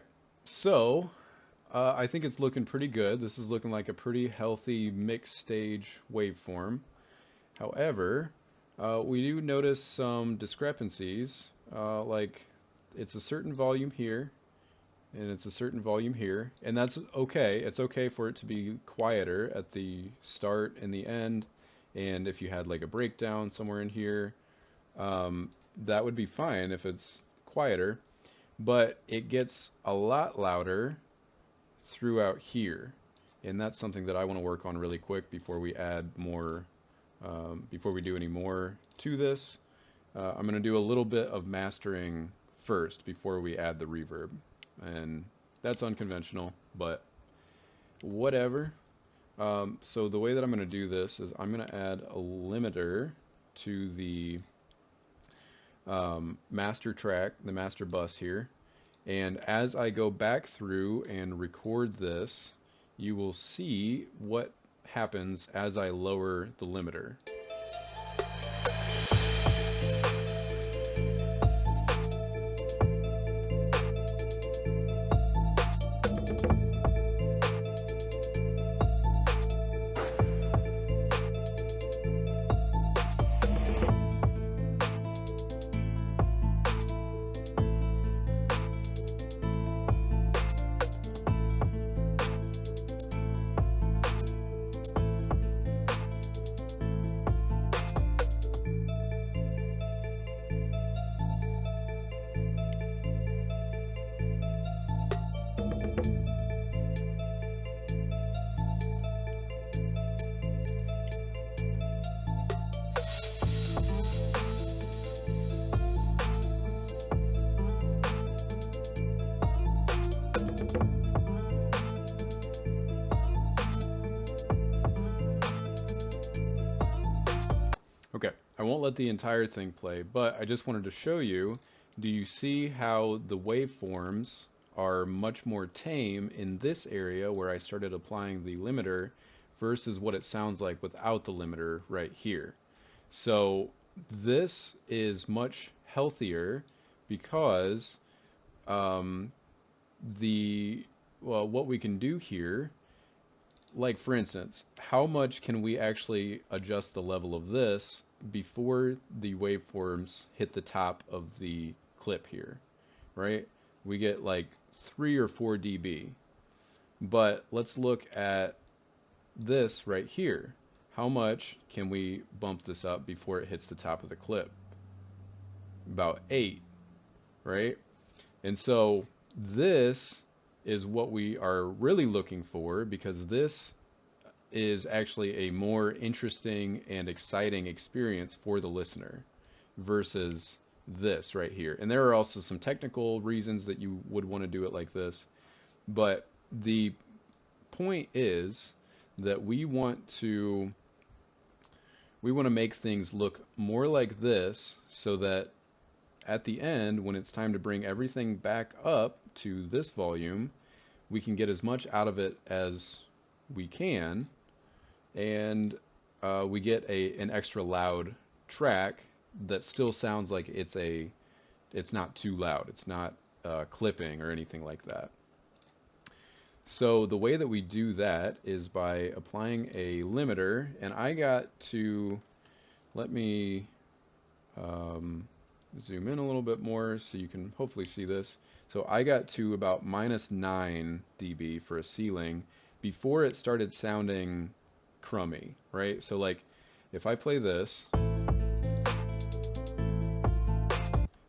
so I think it's looking pretty good. This is looking like a pretty healthy mixed stage waveform. However, we do notice some discrepancies, like it's a certain volume here, and it's a certain volume here, and that's okay. It's okay for it to be quieter at the start and the end, and if you had like a breakdown somewhere in here, um, that would be fine if it's quieter, but it gets a lot louder throughout here, and that's something that I want to work on really quick before we add more, before we do any more to this. I'm going to do a little bit of mastering first before we add the reverb. And that's unconventional, but whatever. So the way that I'm going to do this is I'm going to add a limiter to the master track, the master bus here. And as I go back through and record this, you will see what happens as I lower the limiter. Okay, I won't let the entire thing play, but I just wanted to show you, do you see how the waveforms are much more tame in this area where I started applying the limiter versus what it sounds like without the limiter right here? So this is much healthier because um, well, what we can do here, like for instance, how much can we actually adjust the level of this before the waveforms hit the top of the clip here, right? We get like 3 or 4 dB. But let's look at this right here. How much can we bump this up before it hits the top of the clip? About 8, right? And so this is what we are really looking for, because this is actually a more interesting and exciting experience for the listener versus this right here. And there are also some technical reasons that you would want to do it like this, but the point is that we want to make things look more like this, so that at the end, when it's time to bring everything back up to this volume, we can get as much out of it as we can, and we get an extra loud track that still sounds like it's not too loud. It's not clipping or anything like that. So the way that we do that is by applying a limiter, and I got to, let me zoom in a little bit more so you can hopefully see this. So I got to about -9 dB for a ceiling before it started sounding crummy, right? So like if I play this,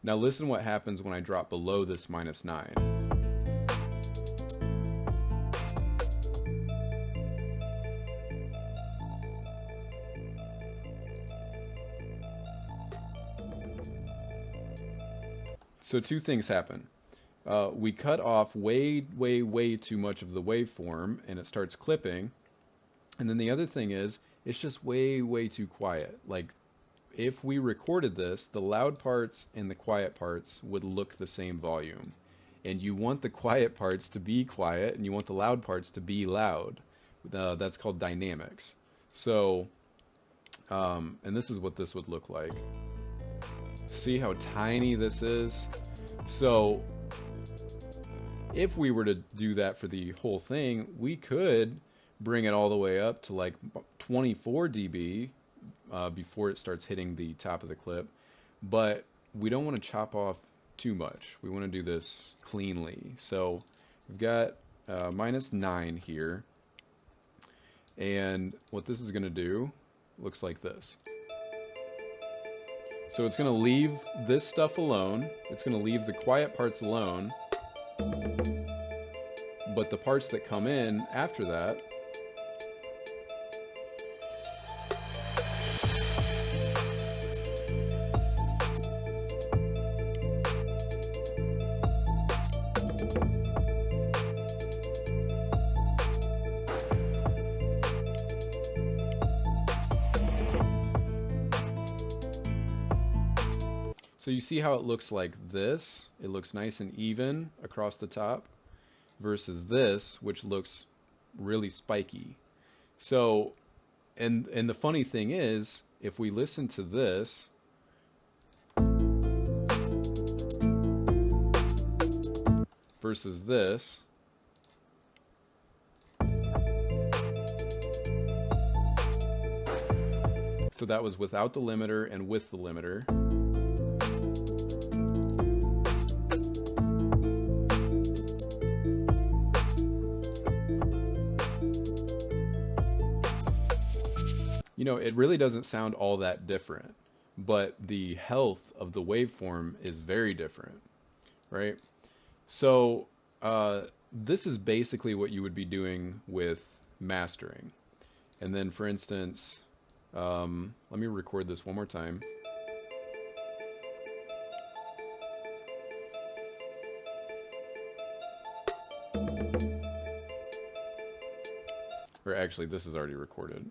now listen what happens when I drop below this -9. So two things happen. We cut off way, way, way too much of the waveform and it starts clipping. And then the other thing is, it's just way, way too quiet. Like if we recorded this, the loud parts and the quiet parts would look the same volume. And you want the quiet parts to be quiet and you want the loud parts to be loud. That's called dynamics. So, and this is what this would look like. See how tiny this is? So if we were to do that for the whole thing, we could bring it all the way up to like 24 dB before it starts hitting the top of the clip. But we don't want to chop off too much. We want to do this cleanly. So We've got -9 here. And what this is going to do looks like this. So it's going to leave this stuff alone. It's going to leave the quiet parts alone. But the parts that come in after that, so you see how it looks like this? It looks nice and even across the top versus this, which looks really spiky. So, and the funny thing is, if we listen to this, versus this, so that was without the limiter and with the limiter. You know, it really doesn't sound all that different, but the health of the waveform is very different, right? So this is basically what you would be doing with mastering. And then, for instance, let me record this one more time. Or actually, this is already recorded.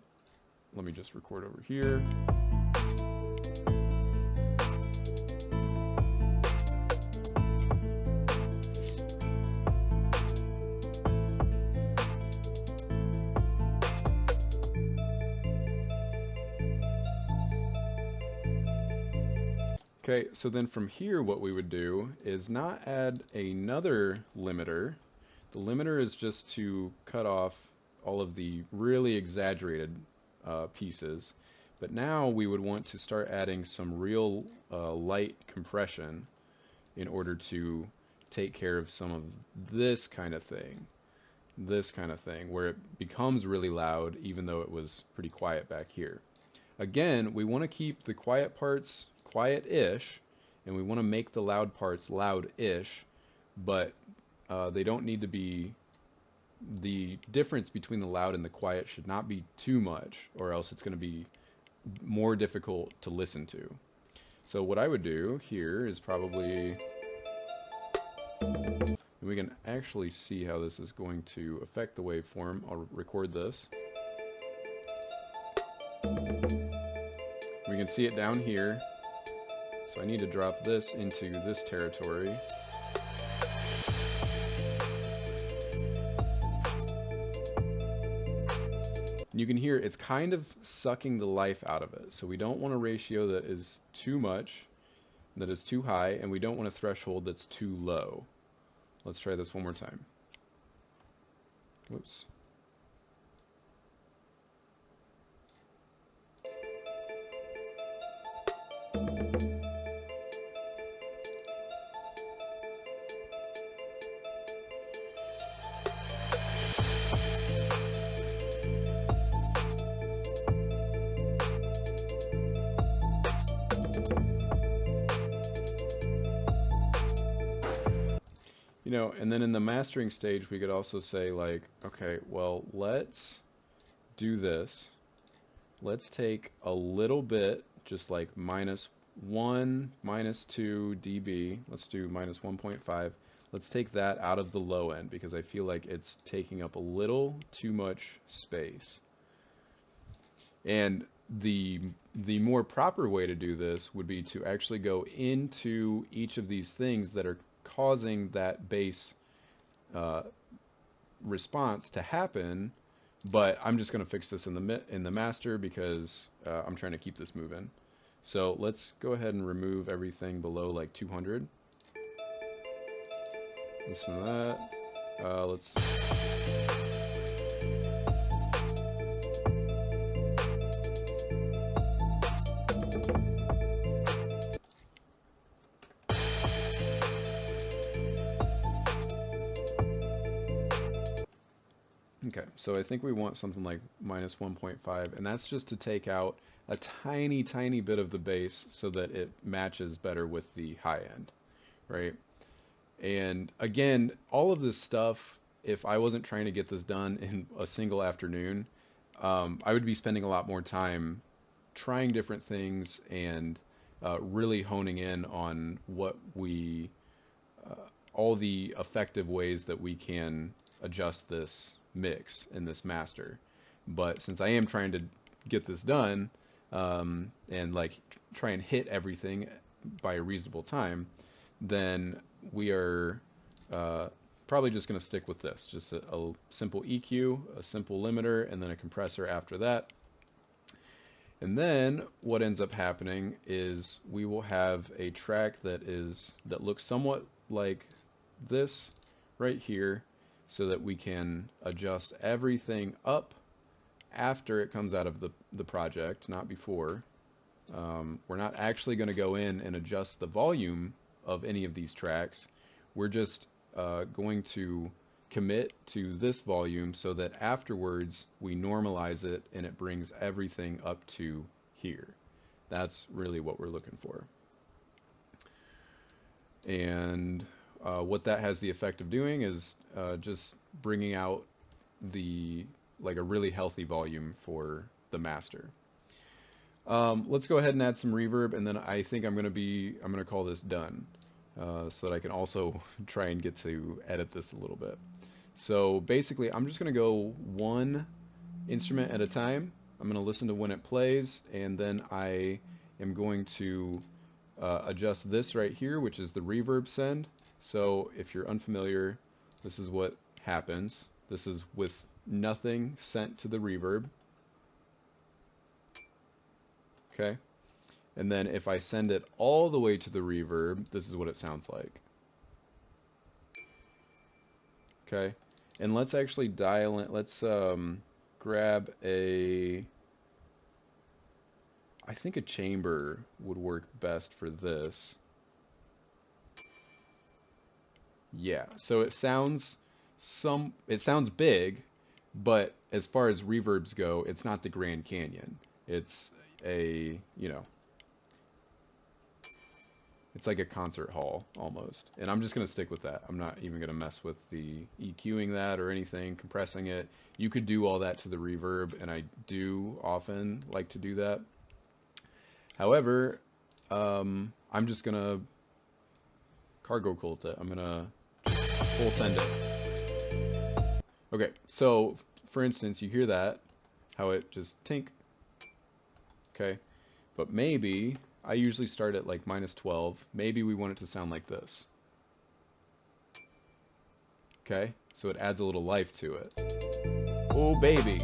Let me just record over here. Okay, so then from here what we would do is not add another limiter. The limiter is just to cut off all of the really exaggerated pieces. But now we would want to start adding some real light compression in order to take care of some of this kind of thing. This kind of thing, where it becomes really loud even though it was pretty quiet back here. Again, we want to keep the quiet parts quiet-ish, and we want to make the loud parts loud-ish, but they don't need to be, the difference between the loud and the quiet should not be too much, or else it's going to be more difficult to listen to. So what I would do here is probably, and we can actually see how this is going to affect the waveform. I'll record this. We can see it down here. So I need to drop this into this territory. And you can hear it's kind of sucking the life out of it. So we don't want a ratio that is too much, that is too high, and we don't want a threshold that's too low. Let's try this one more time. Whoops. You know, and then in the mastering stage, we could also say like, okay, well, let's do this. Let's take a little bit, just like -1, -2 dB. Let's do -1.5. Let's take that out of the low end because I feel like it's taking up a little too much space. And the more proper way to do this would be to actually go into each of these things that are causing that bass response to happen, but I'm just going to fix this in the master because I'm trying to keep this moving. So let's go ahead and remove everything below like 200. Listen to that. Let's. Okay, so I think we want something like minus 1.5, and that's just to take out a tiny, tiny bit of the bass so that it matches better with the high end, right? And again, all of this stuff, if I wasn't trying to get this done in a single afternoon, I would be spending a lot more time trying different things and really honing in on uh, all the effective ways that we can adjust this mix in this master. But since I am trying to get this done and like try and hit everything by a reasonable time, then we are uh, probably just going to stick with this. Just a simple EQ, a simple limiter, and then a compressor after that. And then what ends up happening is we will have a track that looks somewhat like this right here, so that we can adjust everything up after it comes out of the project, not before. We're not actually going to go in and adjust the volume of any of these tracks. We're just going to commit to this volume so that afterwards we normalize it and it brings everything up to here. That's really what we're looking for. And what that has the effect of doing is just bringing out like a really healthy volume for the master. Let's go ahead and add some reverb, and then I think I'm gonna call this done, so that I can also try and get to edit this a little bit. So basically, I'm just gonna go one instrument at a time. I'm gonna listen to when it plays, and then I am going to adjust this right here, which is the reverb send. So if you're unfamiliar, this is what happens. This is with nothing sent to the reverb. Okay. And then if I send it all the way to the reverb, this is what it sounds like. Okay. And let's actually dial in, let's grab I think a chamber would work best for this. Yeah, so it sounds big, but as far as reverbs go, it's not the Grand Canyon. It's it's like a concert hall almost. And I'm just gonna stick with that. I'm not even gonna mess with the EQing that or anything, compressing it. You could do all that to the reverb, and I do often like to do that. However, I'm just gonna cargo cult it. I'm gonna full send it. Okay, so for instance, you hear that, how it just tink. Okay, but maybe I usually start at like minus 12. Maybe we want it to sound like this. Okay, so it adds a little life to it. Oh baby.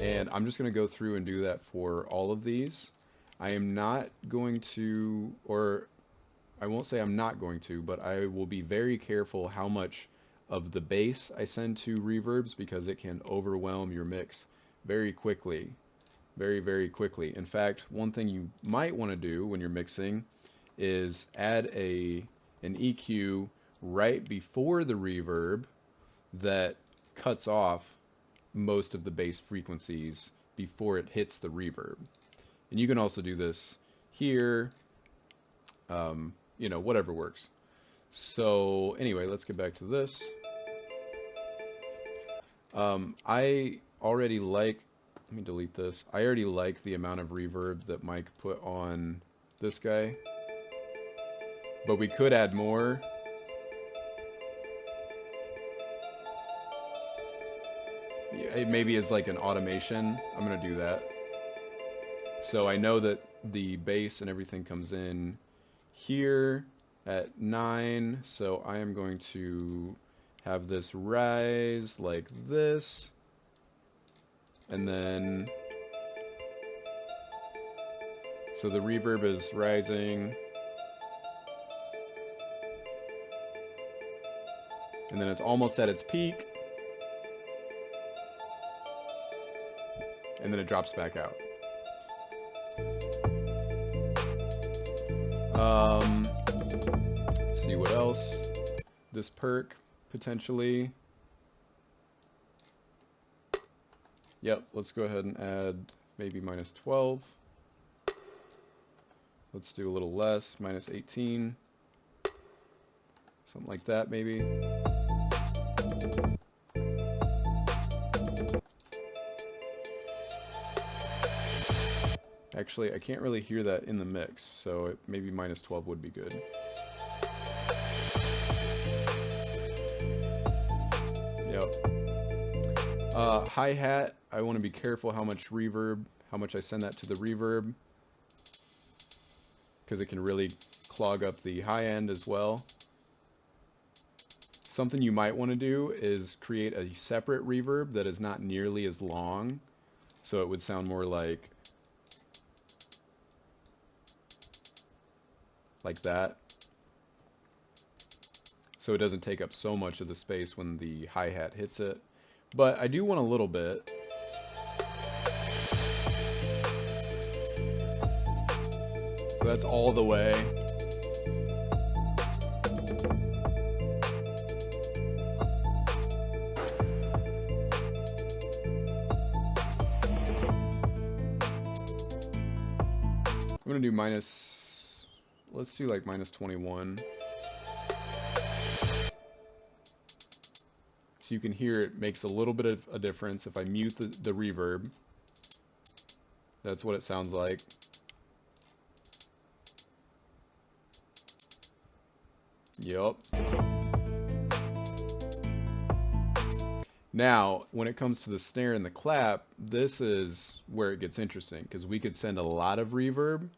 And I'm just going to go through and do that for all of these. I am not going to, or I won't say I'm not going to, but I will be very careful how much of the bass I send to reverbs, because it can overwhelm your mix very quickly. Very, very quickly. In fact, one thing you might want to do when you're mixing is add an EQ right before the reverb that cuts off most of the bass frequencies before it hits the reverb. And you can also do this here, whatever works. So anyway, let's get back to this. I already like, let me delete this. I already like the amount of reverb that Mike put on this guy, but we could add more. Maybe as like an automation. I'm gonna do that. So I know that the bass and everything comes in here at 9, so I am going to have this rise like this, and then so the reverb is rising, and then it's almost at its peak, and then it drops back out. Let's see what else. This perk, potentially. Yep, let's go ahead and add maybe minus 12. Let's do a little less, minus 18. Something like that, maybe. Actually, I can't really hear that in the mix, so maybe minus 12 would be good. Yep. Hi-hat, I want to be careful how much I send that to the reverb, because it can really clog up the high end as well. Something you might want to do is create a separate reverb that is not nearly as long, so it would sound more like that. So it doesn't take up so much of the space when the hi-hat hits it. But I do want a little bit. So that's all the way. I'm gonna do let's do like minus 21. So you can hear it makes a little bit of a difference. If I mute the reverb, that's what it sounds like. Yup. Now, when it comes to the snare and the clap, this is where it gets interesting, because we could send a lot of reverb,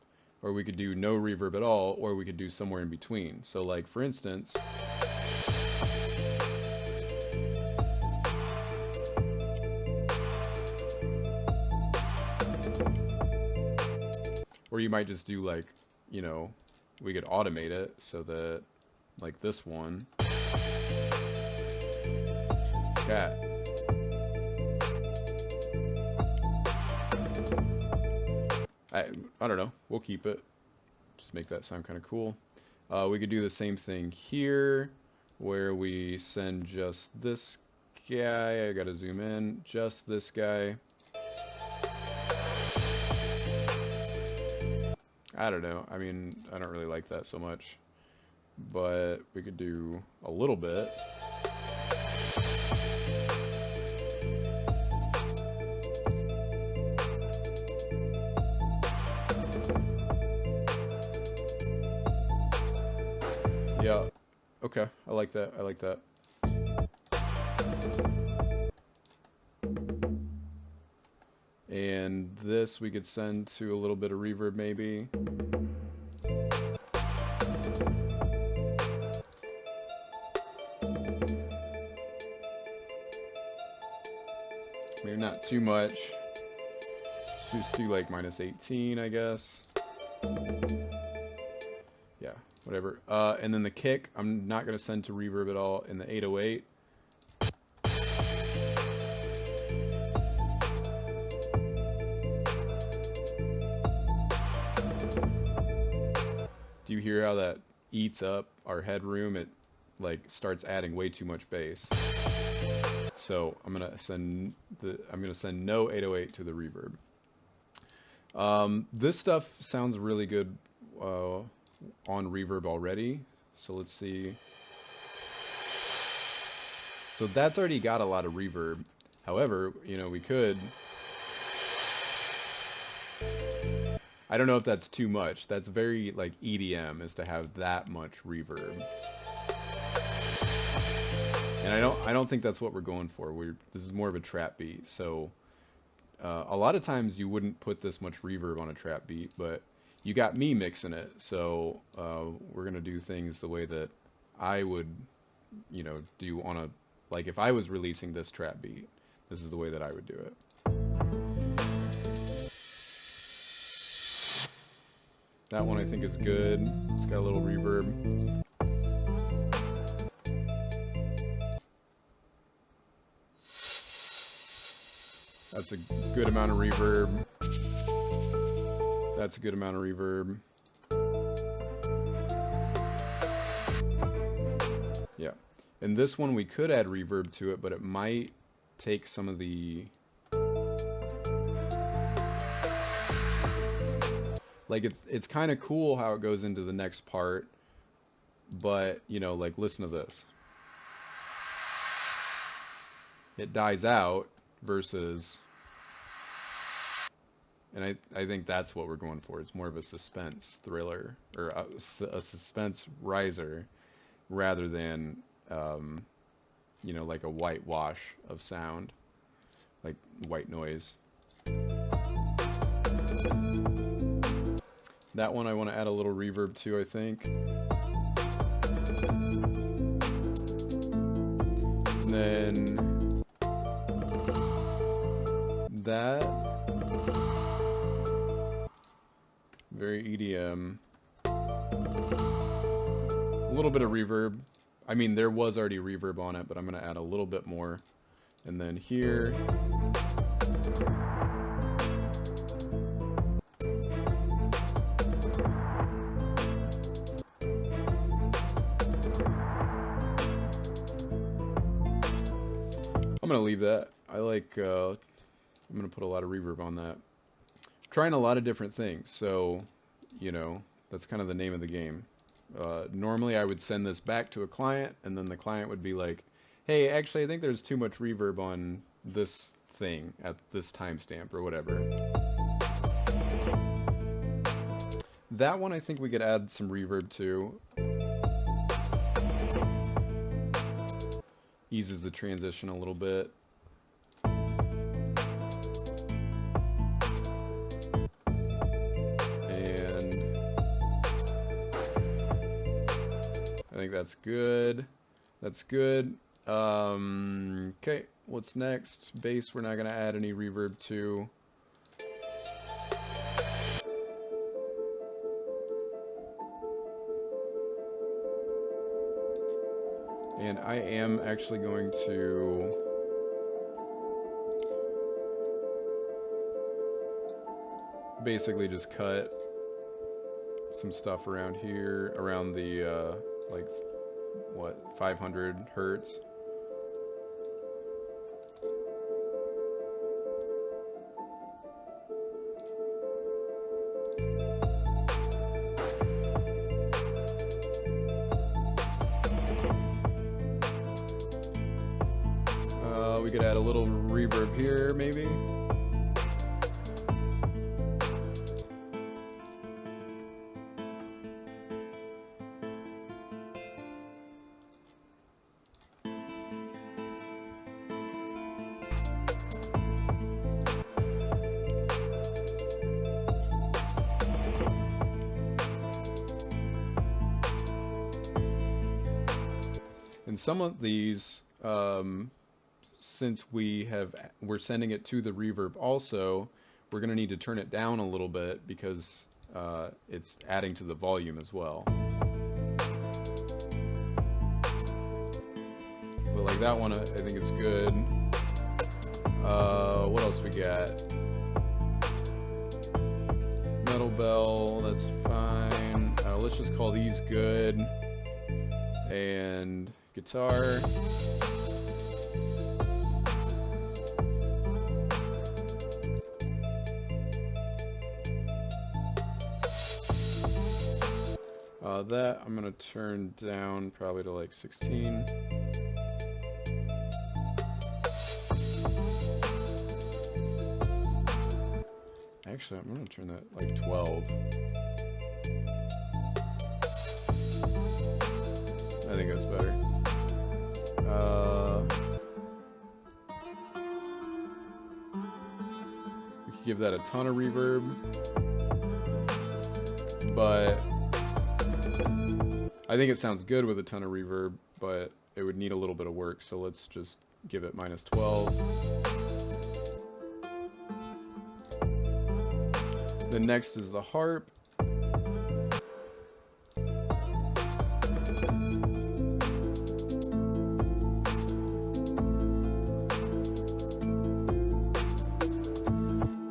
or we could do no reverb at all, or we could do somewhere in between. So like, for instance, or you might just do like, you know, we could automate it so that, like this one. Cat. I don't know. We'll keep it. Just make that sound kind of cool. We could do the same thing here, where we send just this guy. I gotta zoom in. Just this guy. I don't know. I mean, I don't really like that so much. But we could do a little bit. Yeah. Okay. I like that. I like that. And this we could send to a little bit of reverb maybe. Maybe not too much. Let's just do like minus 18, I guess. Yeah, whatever. And then the kick, I'm not going to send to reverb at all in the 808. Do you hear how that eats up our headroom? It like starts adding way too much bass. So I'm gonna send no 808 to the reverb. This stuff sounds really good on reverb already. So let's see. So that's already got a lot of reverb. However, you know, we could. I don't know if that's too much. That's very like EDM, is to have that much reverb. And I don't think that's what we're going for. This is more of a trap beat. So a lot of times you wouldn't put this much reverb on a trap beat, but you got me mixing it. So we're gonna do things the way that I would, you know, do on a, like if I was releasing this trap beat, this is the way that I would do it. That one I think is good. It's got a little reverb. That's a good amount of reverb. That's a good amount of reverb. Yeah. And this one we could add reverb to it, but it might take some of the Like it's kind of cool how it goes into the next part, but you know, like listen to this. It dies out versus, and I think that's what we're going for. It's more of a suspense thriller or a suspense riser rather than you know, like a whitewash of sound, like white noise. That one I want to add a little reverb to, I think. And then that, very EDM. A little bit of reverb. I mean, there was already reverb on it, but I'm going to add a little bit more. And then here. I'm going to leave that. I like, I'm going to put a lot of reverb on that. Trying a lot of different things, so, you know, that's kind of the name of the game. Normally I would send this back to a client, and then the client would be like, hey, actually I think there's too much reverb on this thing at this timestamp or whatever. That one I think we could add some reverb to. Eases the transition a little bit. I think that's good. That's good. Okay, what's next? Bass, we're not going to add any reverb to. And I am actually going to basically just cut some stuff around here, around the like what, 500 hertz. We could add a little reverb here, maybe. And some of these, since we're sending it to the reverb also, we're going to need to turn it down a little bit because it's adding to the volume as well. But like that one, I think is good. What else we got? Metal bell, that's fine. Let's just call these good. And guitar. That I'm gonna turn down probably to like 16. Actually, I'm gonna turn that like 12. I think that's better. We could give that a ton of reverb, but I think it sounds good with a ton of reverb, but it would need a little bit of work, so let's just give it minus 12. The next is the harp.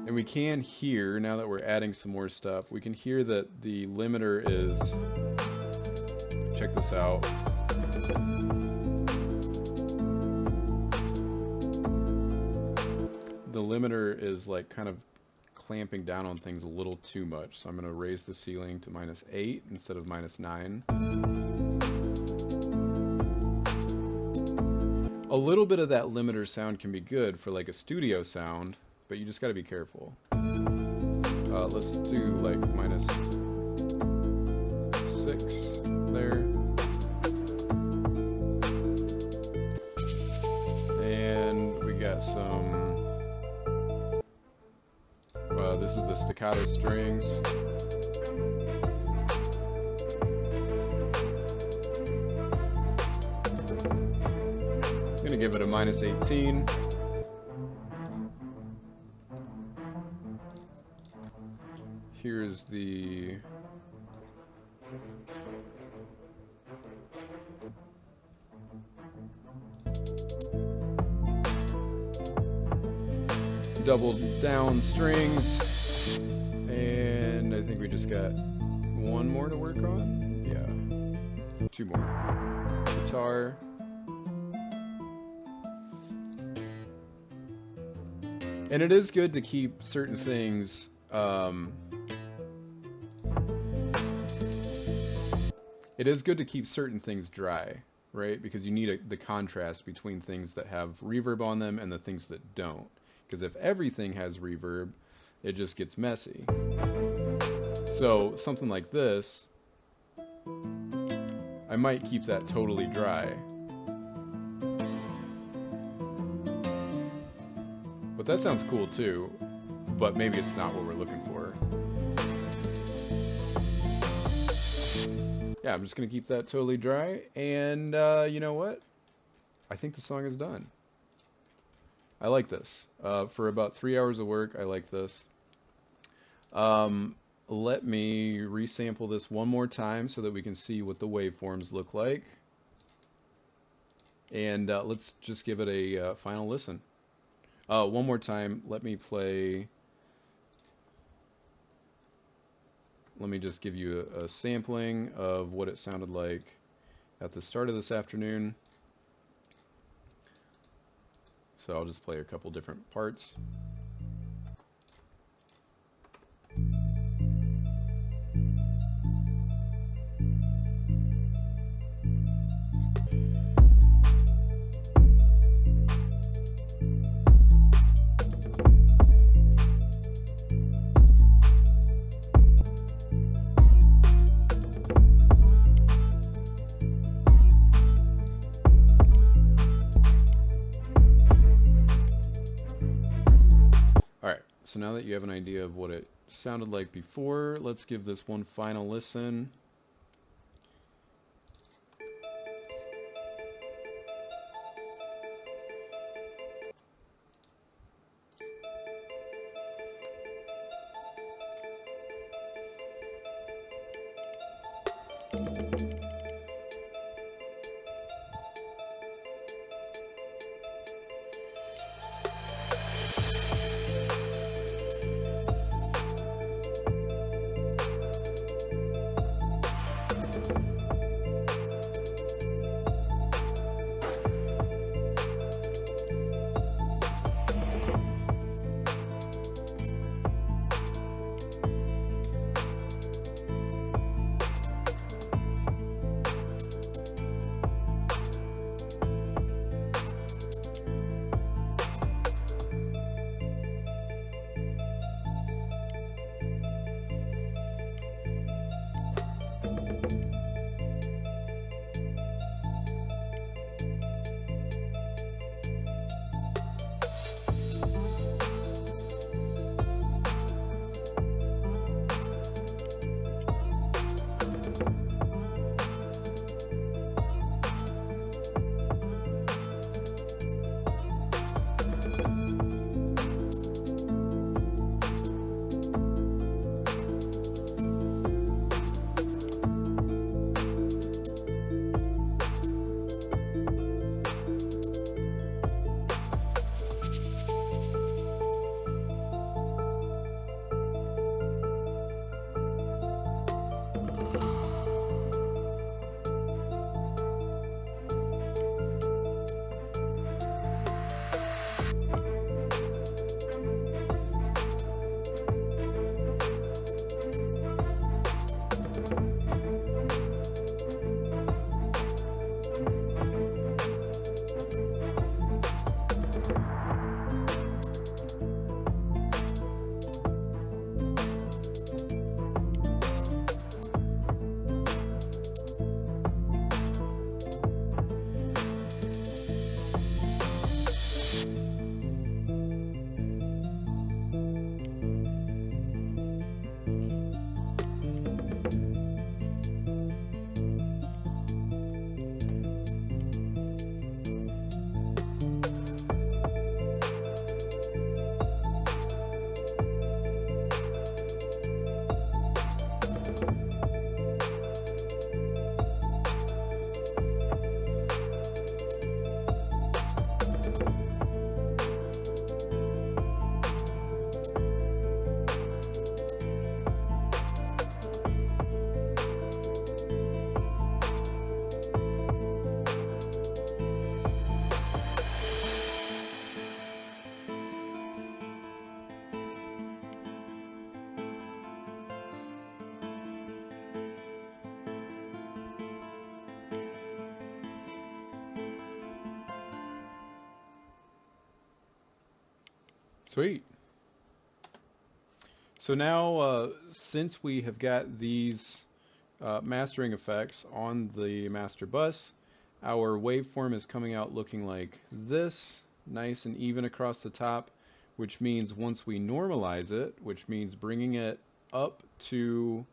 And we can hear, now that we're adding some more stuff, we can hear that the limiter is, check this out. The limiter is like kind of clamping down on things a little too much. So I'm going to raise the ceiling to -8 instead of -9. A little bit of that limiter sound can be good for like a studio sound, but you just got to be careful. Let's do like -6 there. And we got some, this is the staccato strings. I'm gonna give it a -18. Here's the double down strings, and I think we just got one more to work on. Yeah, 2 more. Guitar. And it is good to keep certain things dry, right? Because you need the contrast between things that have reverb on them and the things that don't. Because if everything has reverb, it just gets messy. So something like this, I might keep that totally dry. But that sounds cool too, but maybe it's not what we're looking for. Yeah, I'm just gonna keep that totally dry, and you know what? I think the song is done. I like this. For about 3 hours of work, I like this. Let me resample this one more time so that we can see what the waveforms look like. And let's just give it a final listen. One more time, let me just give you a sampling of what it sounded like at the start of this afternoon. So I'll just play a couple different parts. So now that you have an idea of what it sounded like before, let's give this one final listen. Sweet. So now, since we have got these mastering effects on the master bus, our waveform is coming out looking like this, nice and even across the top, which means once we normalize it, which means bringing it up to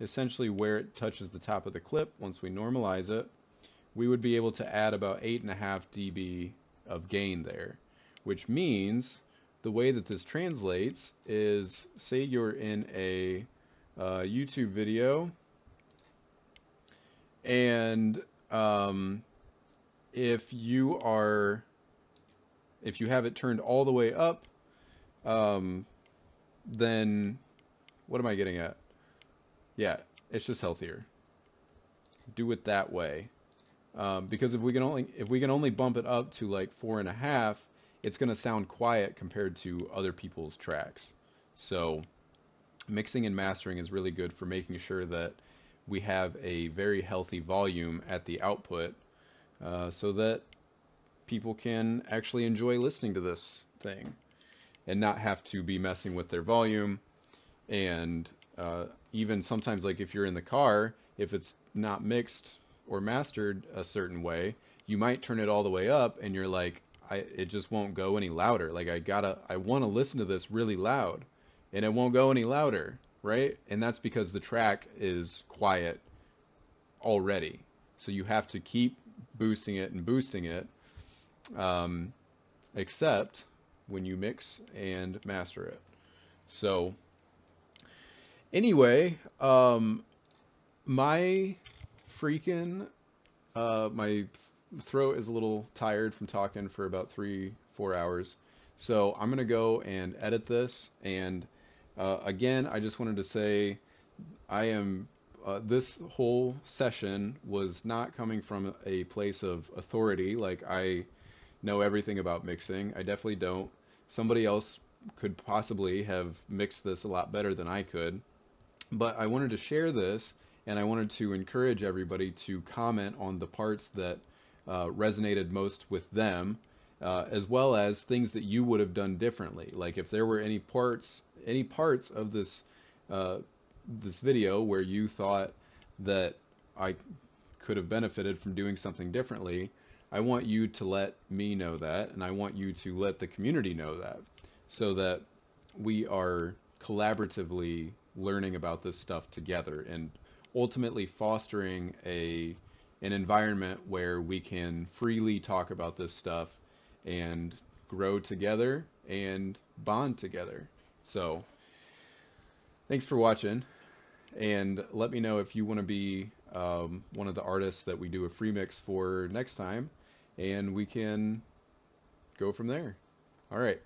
essentially where it touches the top of the clip, once we normalize it, we would be able to add about 8.5 dB of gain there, which means the way that this translates is, say you're in a YouTube video, and if you have it turned all the way up, then what am I getting at? Yeah, it's just healthier. Do it that way. Because if we can only bump it up to like 4.5, it's going to sound quiet compared to other people's tracks. So mixing and mastering is really good for making sure that we have a very healthy volume at the output, so that people can actually enjoy listening to this thing and not have to be messing with their volume. And even sometimes, like if you're in the car, if it's not mixed or mastered a certain way, you might turn it all the way up and you're like, it just won't go any louder. Like I want to listen to this really loud and it won't go any louder, right? And that's because the track is quiet already. So you have to keep boosting it and boosting it, except when you mix and master it. So anyway, my freaking my throat is a little tired from talking for about 3-4 hours. So I'm gonna go and edit this. And again, I just wanted to say I am this whole session was not coming from a place of authority, like I know everything about mixing. I definitely don't. Somebody else could possibly have mixed this a lot better than I could. But I wanted to share this, and I wanted to encourage everybody to comment on the parts that resonated most with them, as well as things that you would have done differently. Like if there were any parts of this this video where you thought that I could have benefited from doing something differently, I want you to let me know that, and I want you to let the community know that, so that we are collaboratively learning about this stuff together and ultimately fostering an environment where we can freely talk about this stuff and grow together and bond together. So thanks for watching, and let me know if you want to be one of the artists that we do a free mix for next time, and we can go from there. All right.